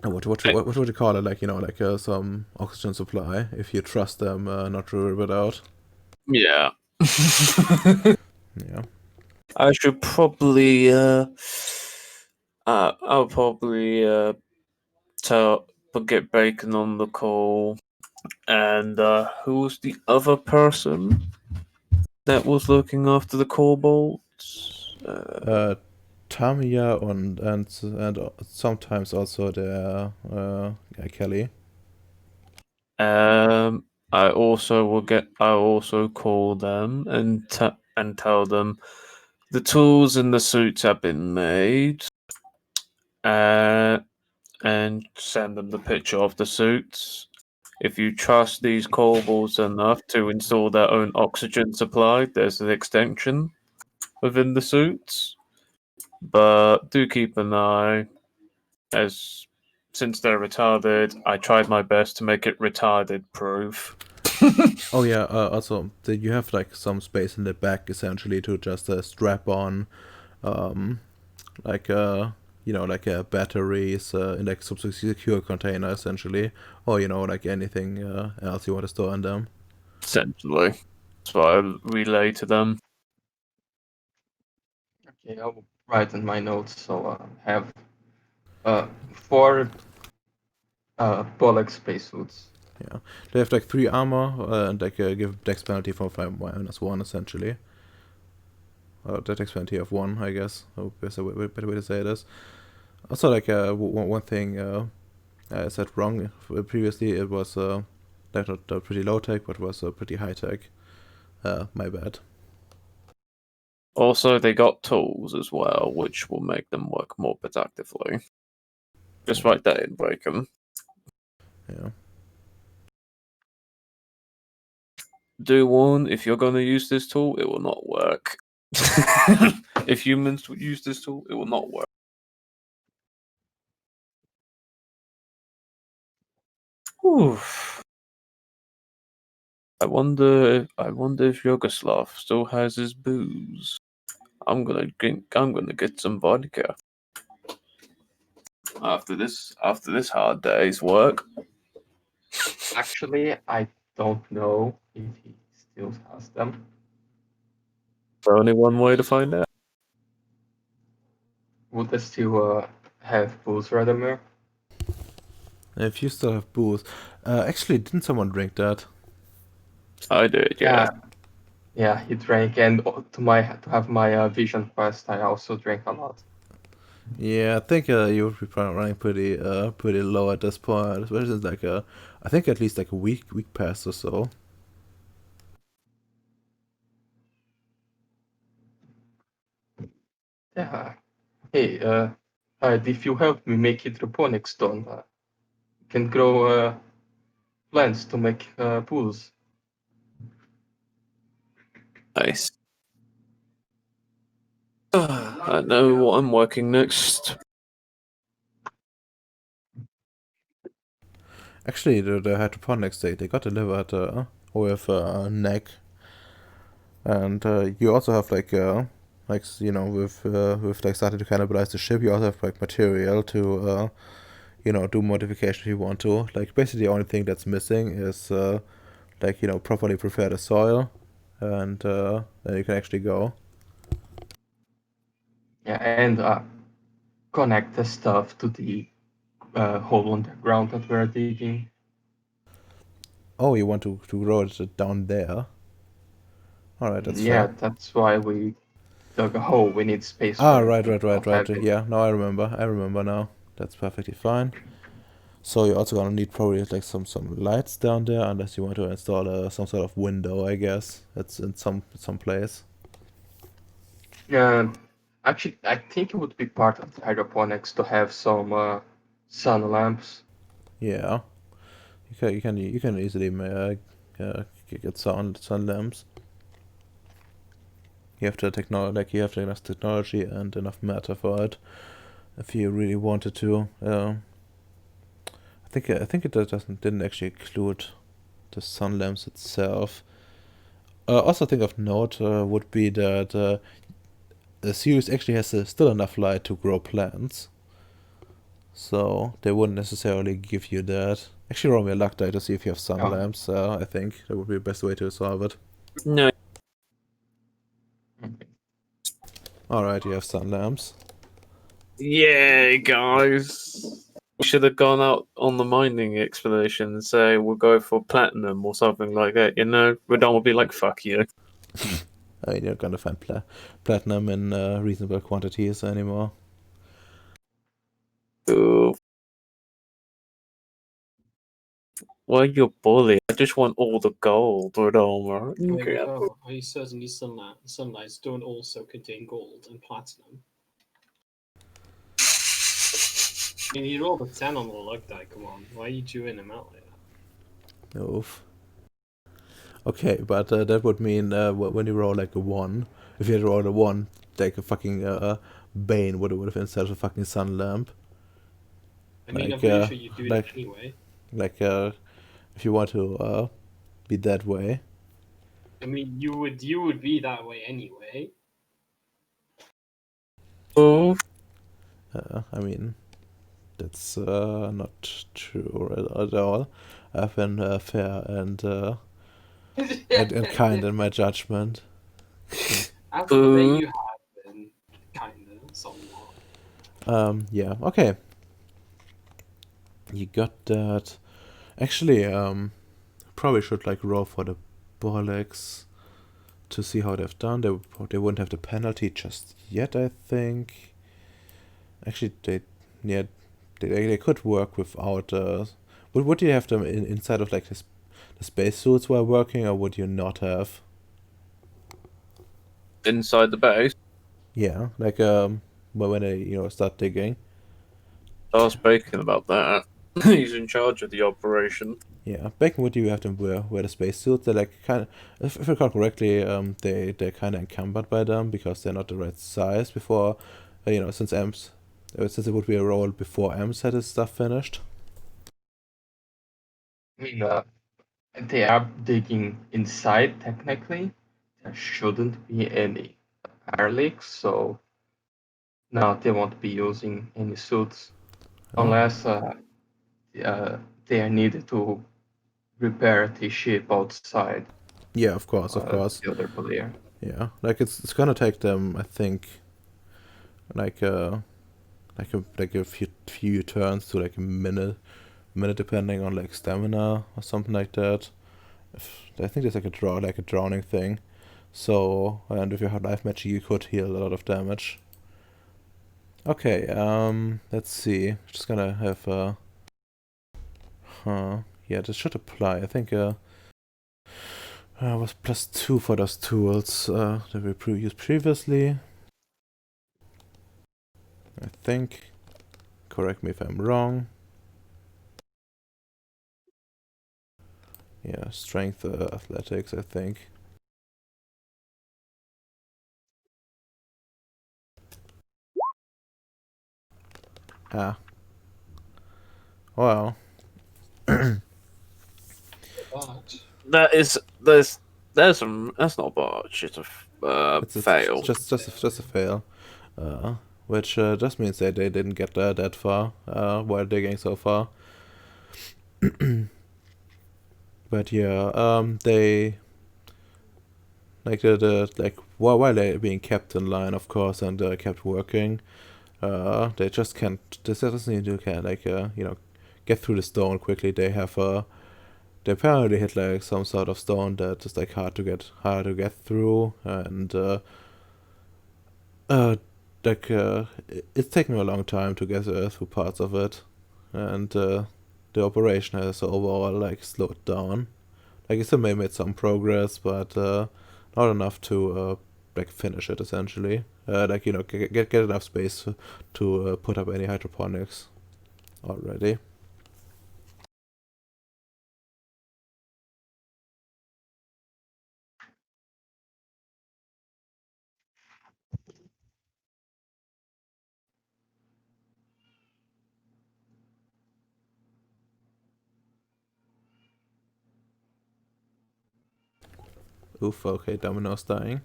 What would you call it? Like, like some oxygen supply, if you trust them not to rip it out. Yeah. Yeah. I should probably I'll probably get Bacon on the call. And who was the other person that was looking after the kobolds? Tamiya and sometimes also the Kelly. I also call them and tell them the tools and the suits have been made. And send them the picture of the suits. If you trust these kobolds enough to install their own oxygen supply, there's an extension within the suits. But do keep an eye, as since they're retarded, I tried my best to make it retarded proof. Oh yeah, also you have like some space in the back essentially to just strap on like like batteries in like some secure container essentially, or like anything else you want to store in them. Essentially, that's what I relay to them. Okay, I'll write in my notes. So have 4 Pollack spacesuits. Yeah, they have like 3 armor and like give dex penalty for 5-1 essentially. The dex penalty of 1, I guess. Oh, there's a better way to say this. Also, like one thing I said wrong previously. It was like not pretty low tech, but was pretty high tech. My bad. Also, they got tools as well, which will make them work more productively. Just write that in, Bacon. Yeah. Do warn, if you're going to use this tool, it will not work. If humans use this tool, it will not work. Oof. I wonder if Yugoslav still has his booze. I'm gonna get some vodka after this hard day's work. Actually, I don't know if he still has them. There's only one way to find out. Would they still have booze, Radimir? If you still have booze, actually, didn't someone drink that? I did, yeah. Yeah, he drank, and to have my vision quest, I also drank a lot. Yeah, I think you would be probably running pretty low at this point, especially since like I think at least like a week past or so. Yeah. Hey, if you help me make hydroponics done, can grow plants to make pools. Nice. I know what I'm working next. Actually, the hydroponics they got delivered with neck, and you also have like with like starting to cannibalize the ship, you also have like material to do modification if you want to. Like basically the only thing that's missing is like properly prepare the soil, and then you can actually go. Yeah, and connect the stuff to the hole underground that we're digging. Oh, you want to grow it down there? All right, that's Yeah, fair. that's why we dug a hole. We need space Ah, for it. right. Don't have it. Yeah, now I remember now. That's perfectly fine. So you're also gonna need probably like some lights down there, unless you want to install some sort of window, I guess. It's in some place. Actually, I think it would be part of the hydroponics to have some sun lamps. Yeah, you can easily get sun lamps. You have the technology, like you have enough technology and enough matter for it, if you really wanted to. I think it didn't actually include the sun lamps itself. Also, thing of note would be that the Ceres actually has still enough light to grow plants. so they wouldn't necessarily give you that. Actually, roll me a luck die to see if you have sun Oh. lamps. I think that would be the best way to solve it. No. Okay. Alright, you have sun lamps. Yeah, guys. We should have gone out on the mining expedition and say we'll go for platinum or something like that. You know, Radon will be like, "Fuck you." I mean, you're gonna find platinum in reasonable quantities anymore. Ooh. Why you bully? I just want all the gold, Radon. Wait, Okay. oh, are you certain these sunlights don't also contain gold and platinum? I mean, you rolled a 10 on the luck die, come on. Why are you chewing them out like that? Oof. Okay, but that would mean when you roll like a 1, if you had rolled a 1, like a fucking Bane would have instead of a fucking sun lamp. I mean, I'm Like, pretty sure you do like- that anyway. Like, if you want to be that way. I mean, you would be that way anyway. Oh, I mean, that's not true at all. I've been fair and kind in my judgment. After the way you have been, kinda, somewhat. Yeah, okay. You got that. Actually, probably should like roll for the bollocks to see how they've done. They wouldn't have the penalty just yet, I think. Actually, they could work without. Would you have them inside of like the spacesuits while working, or would you not have? inside the base. Yeah, like when they start digging. Ask Bacon about that. He's in charge of the operation. Yeah, back would you have them wear the spacesuits? They're like kind of, if I recall correctly, they're kind of encumbered by them because they're not the right size. Before, since since it would be a role before Ems had his stuff finished. I mean, they are digging inside technically. There shouldn't be any air leaks, so no, they won't be using any suits Oh. unless they are needed to repair the ship outside Yeah, of course. the other player. Yeah, like it's gonna take them, I think, like a few turns to like a minute depending on like stamina or something like that. I think there's like a drowning thing. So, and if you have life magic, you could heal a lot of damage. Okay, let's see. Just gonna have yeah, this should apply. I think was +2 for those tools that we used previously. I think. Correct me if I'm wrong. Yeah, strength, athletics, I think. Ah. Well. But That's not botch. It's a fail. Just a fail. Which just means that they didn't get that far while digging so far. But yeah, they like while they're being kept in line, of course, and kept working. They just can't. They just need to get through the stone quickly. They apparently hit like some sort of stone that is like hard to get through, and it's taken a long time to get through parts of it, and the operation has overall like slowed down. Like it still made some progress, but not enough to like finish it essentially. Get enough space to put up any hydroponics already. Oof, okay, Domino's dying.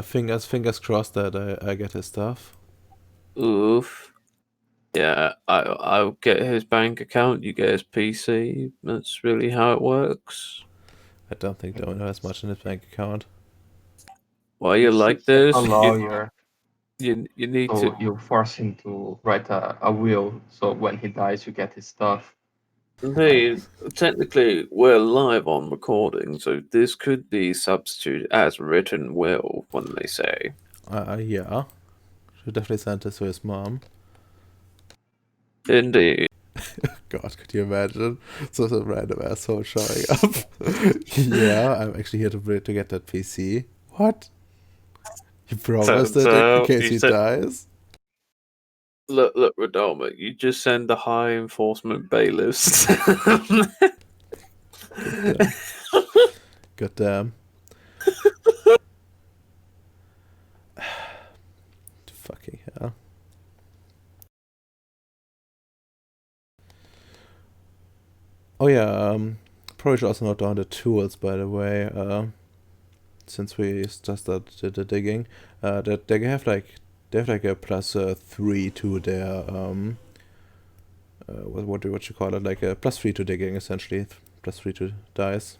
Fingers crossed that I get his stuff. Oof. Yeah, I'll get his bank account. You get his PC. That's really how it works. I don't think Domino has much in his bank account. Why you You should like get a this? lawyer, You need so to. you force him to write a will, so when he dies, you get his stuff. Please, technically, we're live on recording, so this could be substituted as written will when they say. Yeah. Should definitely send this to his mom. Indeed. God, could you imagine? So some random asshole showing up. Yeah, I'm actually here to get that PC. What? You promised it in case you he said, dies? look, Radoma, you just send the high enforcement bailiffs. God damn. Fucking hell. Oh yeah, probably should also note down the tools, by the way, since we just started the digging. That they have like a plus 3 to their what you call it, like a plus 3 to digging, essentially, plus 3 to dice.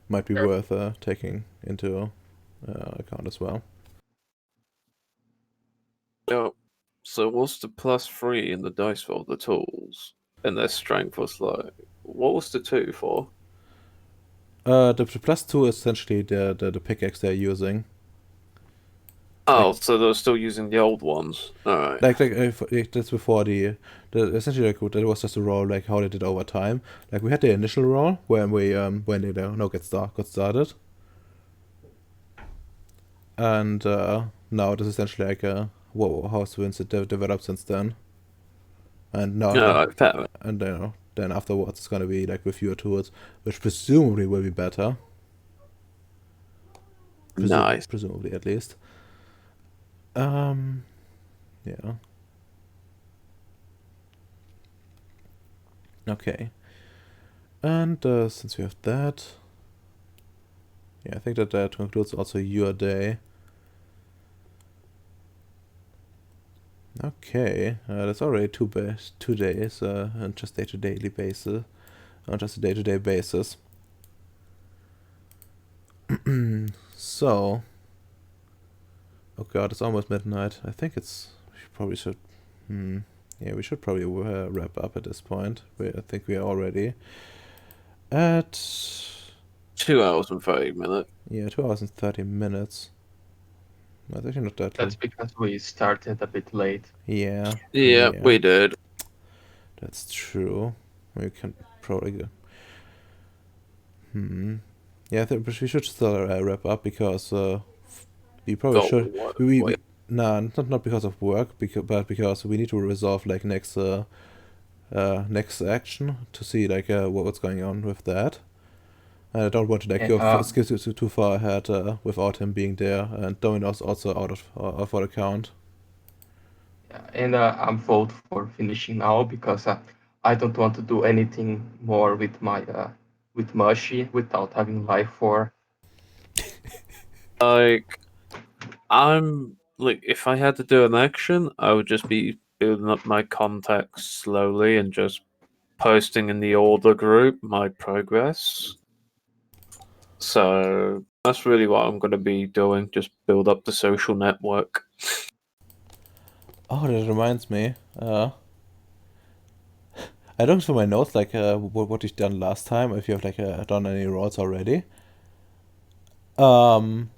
Might be Sure. worth taking into account as well. Yeah. So what's the +3 in the dice roll, the tools? And their strength was like, what was the 2 for? The plus 2 is essentially the pickaxe they're using. Oh, so they're still using the old ones. Alright. That's before the essentially like that was just a roll, like how they did over time. Like we had the initial roll when they got started, and now it is essentially like how Swins developed since then, and now Alright, fair. and then afterwards it's gonna be like with fewer tools, which presumably will be better. Nice. Presumably at least. Yeah. Okay. And since we have that, yeah, I think that concludes also your day. Okay, that's already 2 days on just day-to-day basis, on just a day-to-day basis. So, oh god, it's almost midnight. I think we should. Yeah, we should probably wrap up at this point. I think we are already at 2 hours and 30 minutes. 2 hours and 30 minutes. That's actually not that. That's because we started a bit late. Yeah. Yeah, we did. That's true. We can probably go. Yeah, I think we should still wrap up because we probably should. Nah, not because of work, but because we need to resolve like next action to see like what's going on with that. And I don't want to like go skip too far ahead without him being there, and Domino's also out of our account. Yeah, and I'm vote for finishing now because I don't want to do anything more with my with Mushy without having life for. Like, if I had to do an action, I would just be building up my contacts slowly and just posting in the order group my progress. So that's really what I'm going to be doing, just build up the social network. Oh, that reminds me. I looked through my notes, like what you've done last time, if you have like done any rolls already. And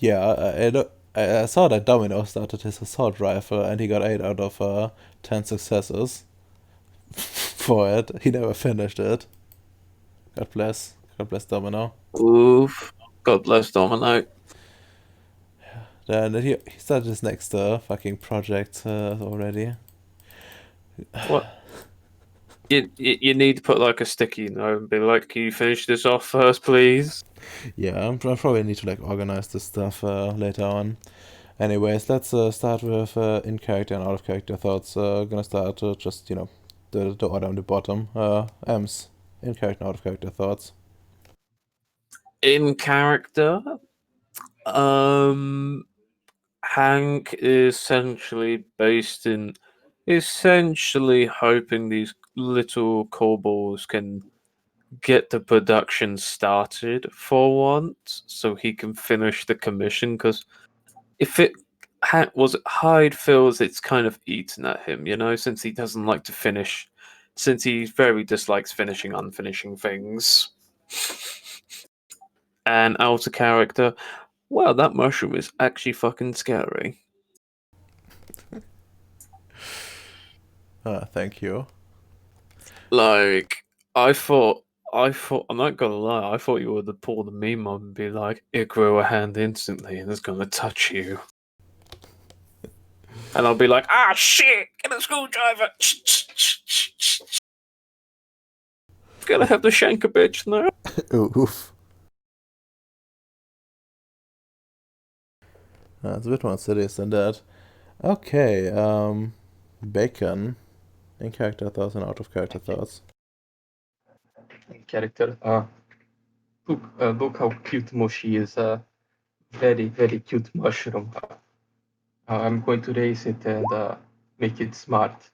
yeah, I saw that Domino started his assault rifle, and he got 8 out of 10 successes for it. He never finished it. God bless Domino. Oof. God bless Domino. Then he started his next fucking project already. What? You need to put like a sticky note and be like, "Can you finish this off first, please?" Yeah, I probably need to like organize this stuff later on. Anyways, let's start with in character and out of character thoughts. Gonna start just the order on the bottom. M's in character and out of character thoughts. In character, Hank is essentially based in hoping these little kobolds can get the production started for once so he can finish the commission, because if it was Hyde feels it's kind of eaten at him, since he doesn't like to finish, since he very dislikes finishing unfinishing things. And out of character, well, that mushroom is actually fucking scary. Thank you. Like, I'm not gonna lie, I thought you would pull the meme up and be like, it grew a hand instantly and it's gonna touch you. And I'll be like, ah, shit, get a screwdriver. Gonna have to shank a bitch now. Oof. It's a bit more serious than that. Okay, Bacon. In character thoughts and out of character thoughts. Character. Look how cute Moshi is. Very, very cute mushroom. I'm going to raise it and make it smart.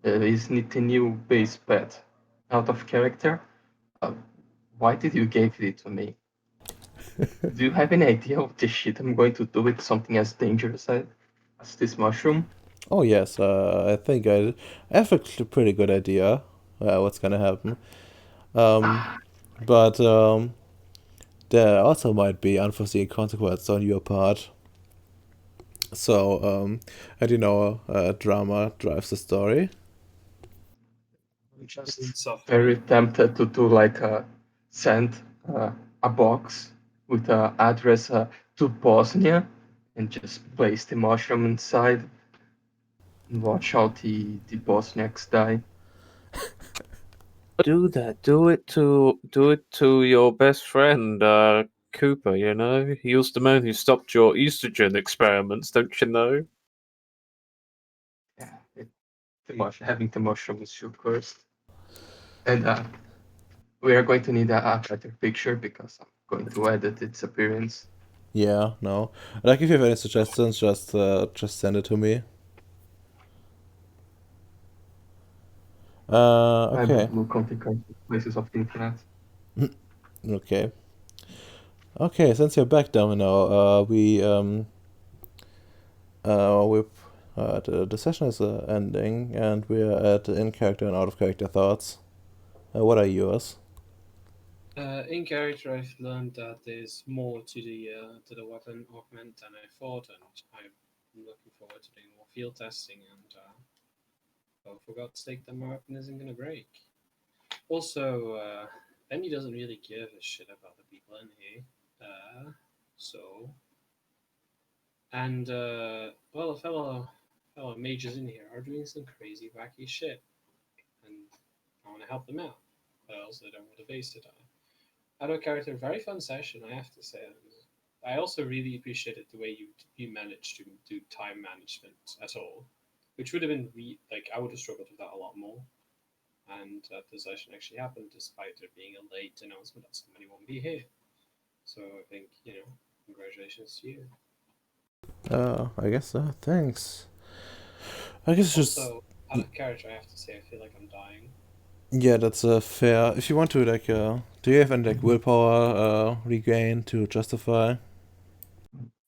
Is it a new base pet? Out of character? Why did you give it to me? Do you have any idea of the shit I'm going to do with something as dangerous as this mushroom? Oh yes, I think I have a pretty good idea what's gonna happen. But there also might be unforeseen consequences on your part. So, and drama drives the story. I'm just Suffering. very tempted to do send a box with an address to Bosnia and just place the mushroom inside and watch how the Bosniaks die. Do that. Do it to your best friend, Cooper. He was the man who stopped your estrogen experiments. Don't you know? Yeah, having the mushroom is your curse. And we are going to need a better picture because I'm going to edit its appearance. Yeah, no. Like if you have any suggestions, just send it to me. I Okay. will look on the current places of the internet. Okay. Okay, since you're back, Domino, the session is ending, and we're at in character and out of character thoughts. What are yours? In character, I've learned that there's more to the weapon augment than I thought, and I'm looking forward to doing more field testing. And oh, for God's sake, that my weapon isn't gonna break. Also, Benny doesn't really give a shit about the people in here. So, and well, fellow mages in here are doing some crazy, wacky shit, and I want to help them out. But I also don't want to waste it on. Out of character, very fun session, I have to say. I also really appreciated the way you managed to do time management at all, which would have been I would have struggled with that a lot more. And the session actually happened despite there being a late announcement that somebody won't be here. So I think congratulations to you. I guess thanks. I guess it's just Also, out of character, I have to say, I feel like I'm dying. yeah, that's fair. If you want to do you have any willpower regain to justify?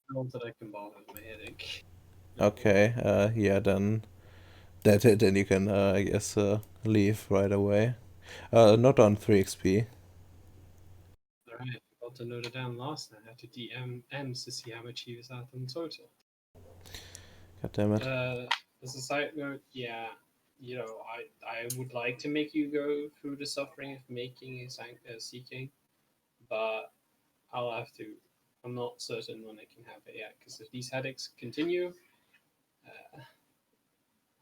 Not that I can bother with my headache. Okay, yeah, then you can I guess leave right away. Not on 3 XP. Alright, I forgot to note it down last night. I had to DM Ems to see how much he was at in total. God damn it. As a side note, yeah, I would like to make you go through the suffering of making a seeking, but I'll have to. I'm not certain when I can have it yet, because if these headaches continue,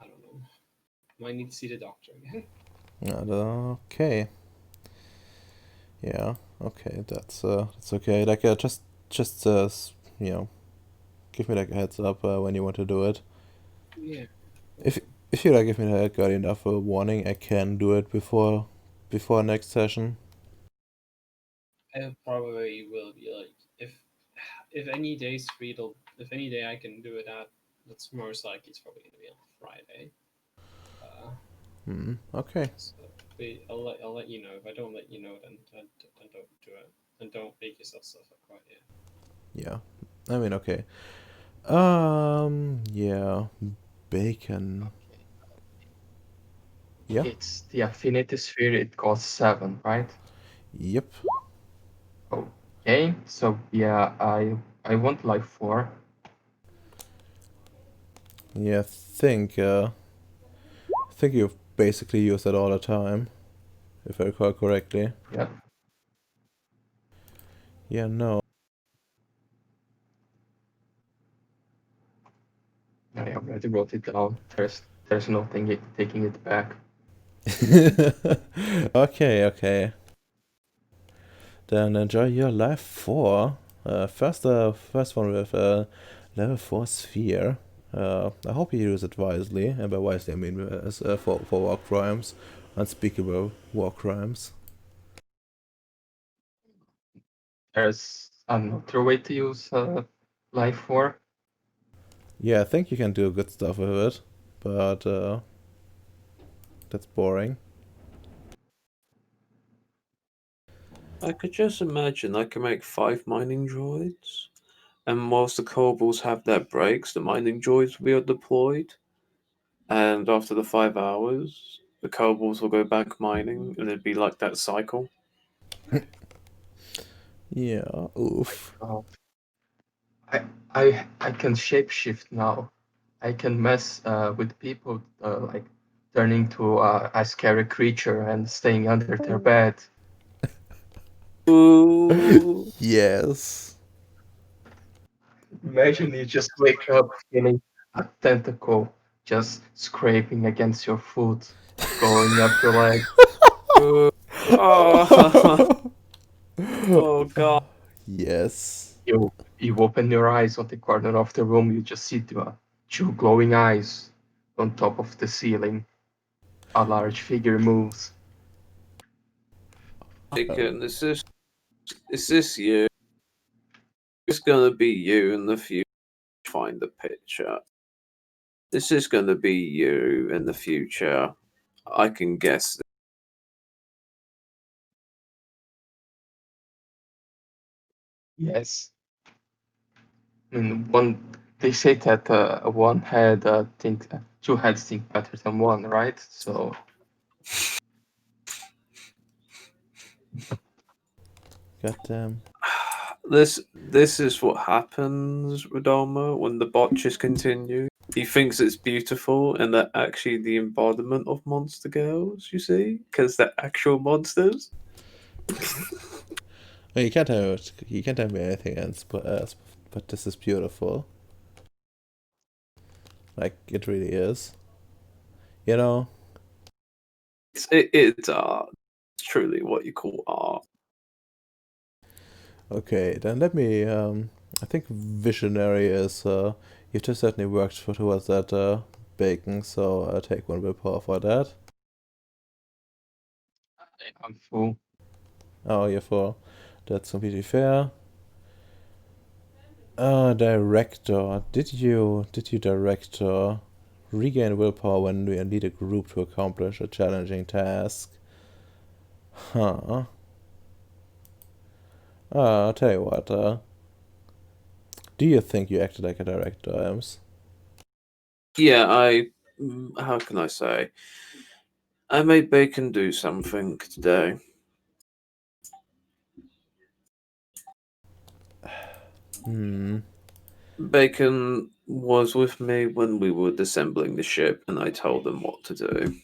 I don't know. Might need to see the doctor again. Okay. Yeah. Okay. That's okay. Just give me like a heads up when you want to do it. Yeah. If you give me like good enough warning, I can do it before next session. I probably will be like if any days free, if any day I can do it at, that's most likely it's probably going to be on Friday. Okay. So I'll let you know. If I don't let you know, then don't do it, and don't make yourself suffer quite yet. Yeah. I mean, okay. Yeah. Bacon. Okay. Yeah. It's the affinity sphere. It costs 7, right? Yep. Okay. So yeah, I want life 4. Yeah, I think you've basically used it all the time, if I recall correctly. Yeah. Yeah, no. I already wrote it down. There's nothing taking it back. Okay, okay. Then enjoy your life 4. First one with level 4 sphere. I hope you use it wisely, and by wisely I mean as, for war crimes, unspeakable war crimes. There's another way to use life 4. Yeah, I think you can do good stuff with it, but that's boring. I could just imagine I can make 5 mining droids, and whilst the kobolds have their breaks, the mining droids will be deployed. And after the 5 hours, the kobolds will go back mining, and it'd be like that cycle. Yeah, oof. Uh, I can shapeshift now. I can mess with people, like turning to a scary creature and staying under their bed. Ooh. Yes. Imagine you just wake up feeling a tentacle just scraping against your foot, going up your leg. Oh, oh god. Yes. You open your eyes on the corner of the room. You just see two glowing eyes on top of the ceiling. A large figure moves. Bacon, is this you? It's gonna be you in the future. Find the picture. This is gonna be you in the future. I can guess. Yes. I mean, they say that one head two heads think better than one, right? So Goddamn. This is what happens, Radama, when the botches continue. He thinks it's beautiful, and they're actually the embodiment of monster girls. You see, because they're actual monsters. Well, you can't tell me anything else, but this is beautiful. Like it really is. You know. It's art. It's truly what you call art. Okay, then let me. I think visionary is. You just certainly worked towards that bacon, so I'll take one willpower for that. I'm full. Oh, you're for. That's completely fair. Director. Did you director regain willpower when you lead a group to accomplish a challenging task? Huh. I'll tell you what. Do you think you acted like a director, Ems? Yeah, how can I say? I made Bacon do something today. Hmm. Bacon was with me when we were disassembling the ship, and I told him what to do.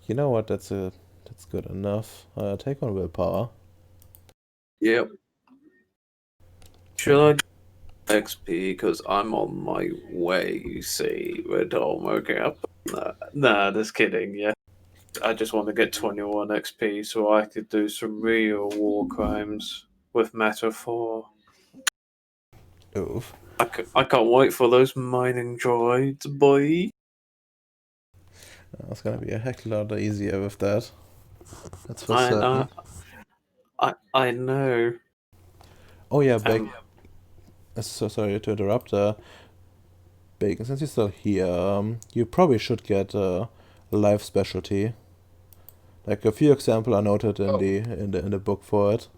You know what? That's good enough. Take one willpower. Yep. Should I do XP? Because I'm on my way, you see. Red Home, okay. Nah, just kidding, yeah. I just want to get 21 XP so I could do some real war crimes with Metaphor. Oof. I can't wait for those mining droids, boy. It's gonna be a heck of a lot easier with that. That's for I certain. know. I know. Oh yeah, Um, So sorry to interrupt. Bacon, since you're still here, you probably should get a life specialty. Like a few examples are noted in Oh. the book for it.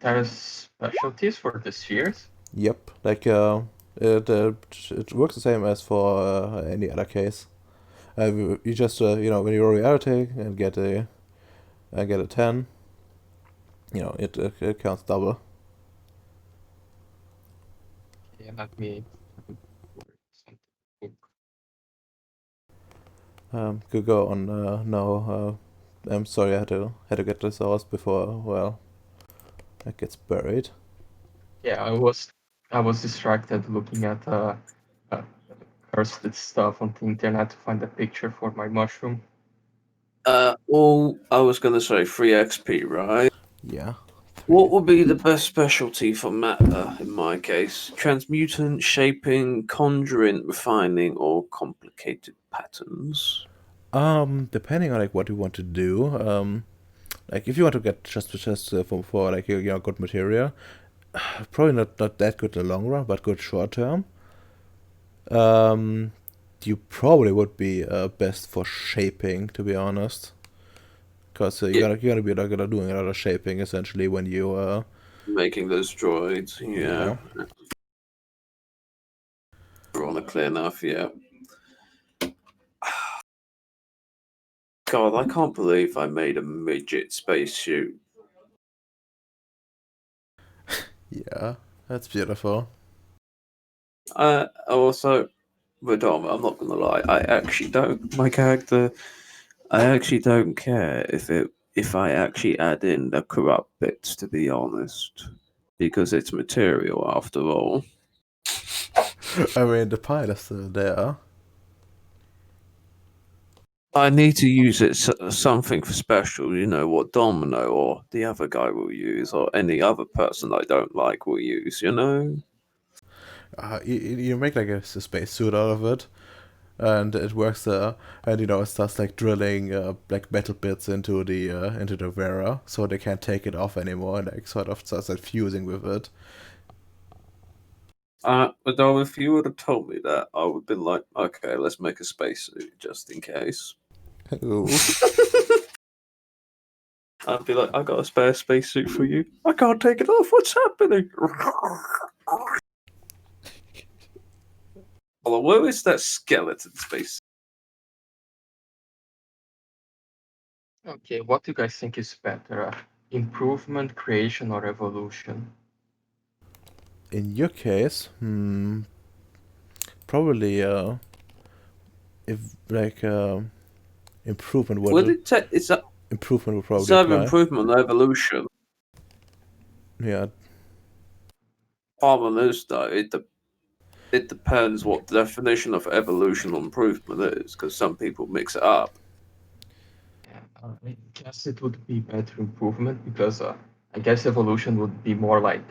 There's specialties for the Ceres? Yep. Like it works the same as for any other case. You just when you roll reality and get a 10, it counts double. Yeah, let me something. Could go on now. I'm sorry, I had to get this out before it gets buried. Yeah, I was distracted looking at cursed stuff on the internet to find a picture for my mushroom. Well, I was going to say 3 XP, right? Yeah. What would be the best specialty for matter in my case? Transmutant, shaping, conjuring, refining, or complicated patterns? Depending on like what you want to do, like if you want to get just for like good material, probably not that good in the long run, but good short term. You probably would be best for shaping, to be honest, because you're gonna be like doing a lot of shaping essentially when you Making those droids, yeah. Drawn a clear enough, yeah. God, I can't believe I made a midget spacesuit. Yeah, that's beautiful. Also, Madame, I'm not gonna lie, I actually don't. My character, I actually don't care if I actually add in the corrupt bits, to be honest, because it's material after all. I mean, the pile is still there. I need to use it something for special. You know what Domino or the other guy will use, or any other person I don't like will use. You know. You make like a space suit out of it, and it works. And it starts like drilling like metal bits into the wearer, so they can't take it off anymore, and like sort of starts like fusing with it. But if you would have told me that, I would have been like, okay, let's make a spacesuit just in case. Ooh. I'd be like, I got a spare spacesuit for you. I can't take it off. What's happening? Well, where is that skeleton space? Okay, what do you guys think is better? Improvement, creation, or evolution? In your case, probably if like improvement Well, would it's a improvement would probably serve apply. improvement, evolution. Yeah. Problem is, though, it depends what the definition of evolution or improvement is, because some people mix it up. Yeah, I guess it would be better improvement because I guess evolution would be more like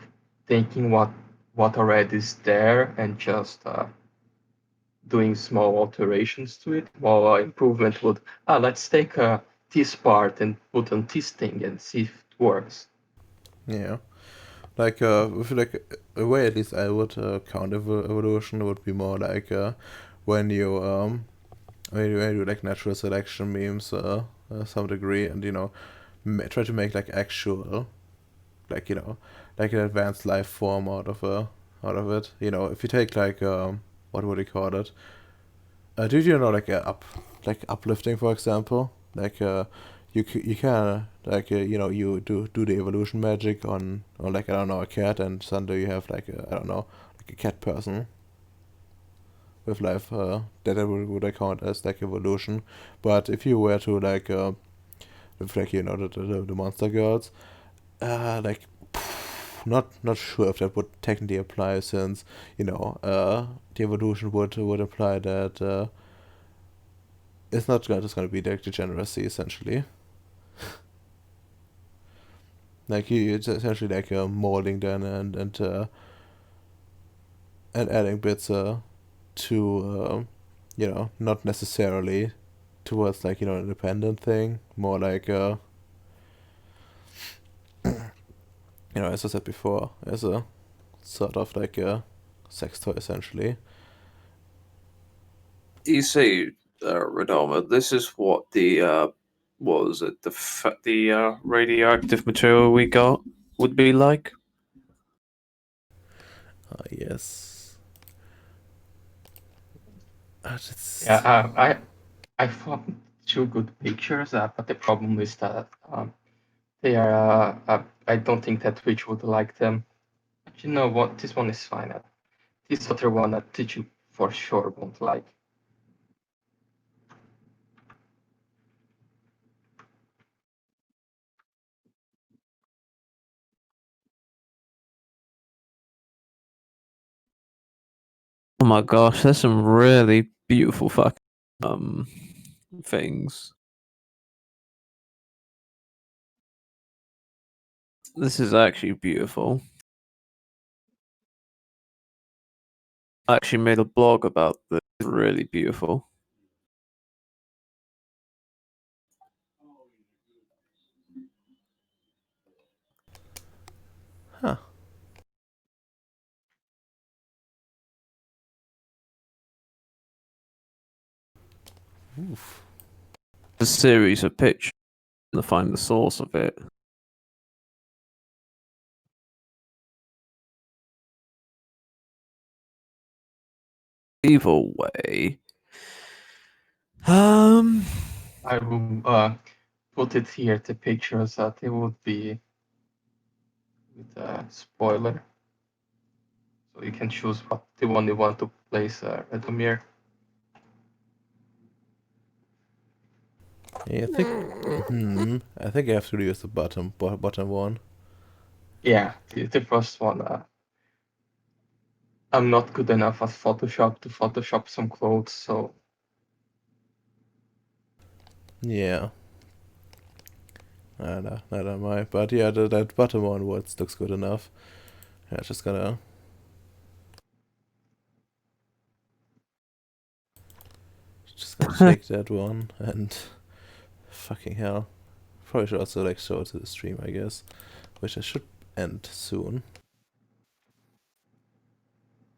taking what already is there and just doing small alterations to it. While improvement would let's take this part and put on this thing and see if it works. Yeah. Like if like a way at least I would count evolution would be more like when you do like natural selection memes some degree, and try to make like actual like like an advanced life form out of it. If you take like what would you call it? Do you know like like uplifting, for example? Like you can like you do the evolution magic on like I don't know, a cat, and suddenly you have like I don't know, like a cat person with life that I would I count as like evolution. But if you were to like with like the monster girls, like not sure if that would technically apply, since the evolution would imply that it's not just gonna be like degeneracy essentially. Like it's essentially like molding then and adding bits to not necessarily towards like an independent thing, more like as I said before, as a sort of like a sex toy essentially. You see, Radoma, this is what the what was it? The radioactive material we got would be like. Yes. Yeah, I found two good pictures, but the problem is that they are. I don't think that Twitch would like them. But you know what? This one is fine. This other one that Twitch for sure won't like. Oh my gosh, there's some really beautiful fucking things. This is actually beautiful. I actually made a blog about this. It's really beautiful. Huh. Oof. A series of pictures to find the source of it. Either way, I will put it here. The pictures that it would be with a spoiler, so you can choose what the one you want to place, Radomir. Yeah, I think I have to use the bottom one. Yeah, the first one. I'm not good enough at Photoshop to Photoshop some clothes, so Yeah. Neither am I. But yeah, that bottom one looks good enough. Yeah, just gonna take that one and fucking hell. Probably should also like show it to the stream, I guess. Which I should end soon.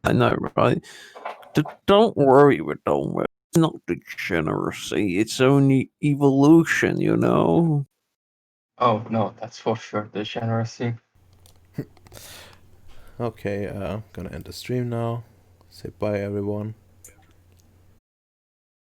I know, right? Don't worry, Radoma. It's not degeneracy. It's only evolution, you know. oh no, that's for sure degeneracy. Okay, gonna end the stream now. Say bye everyone.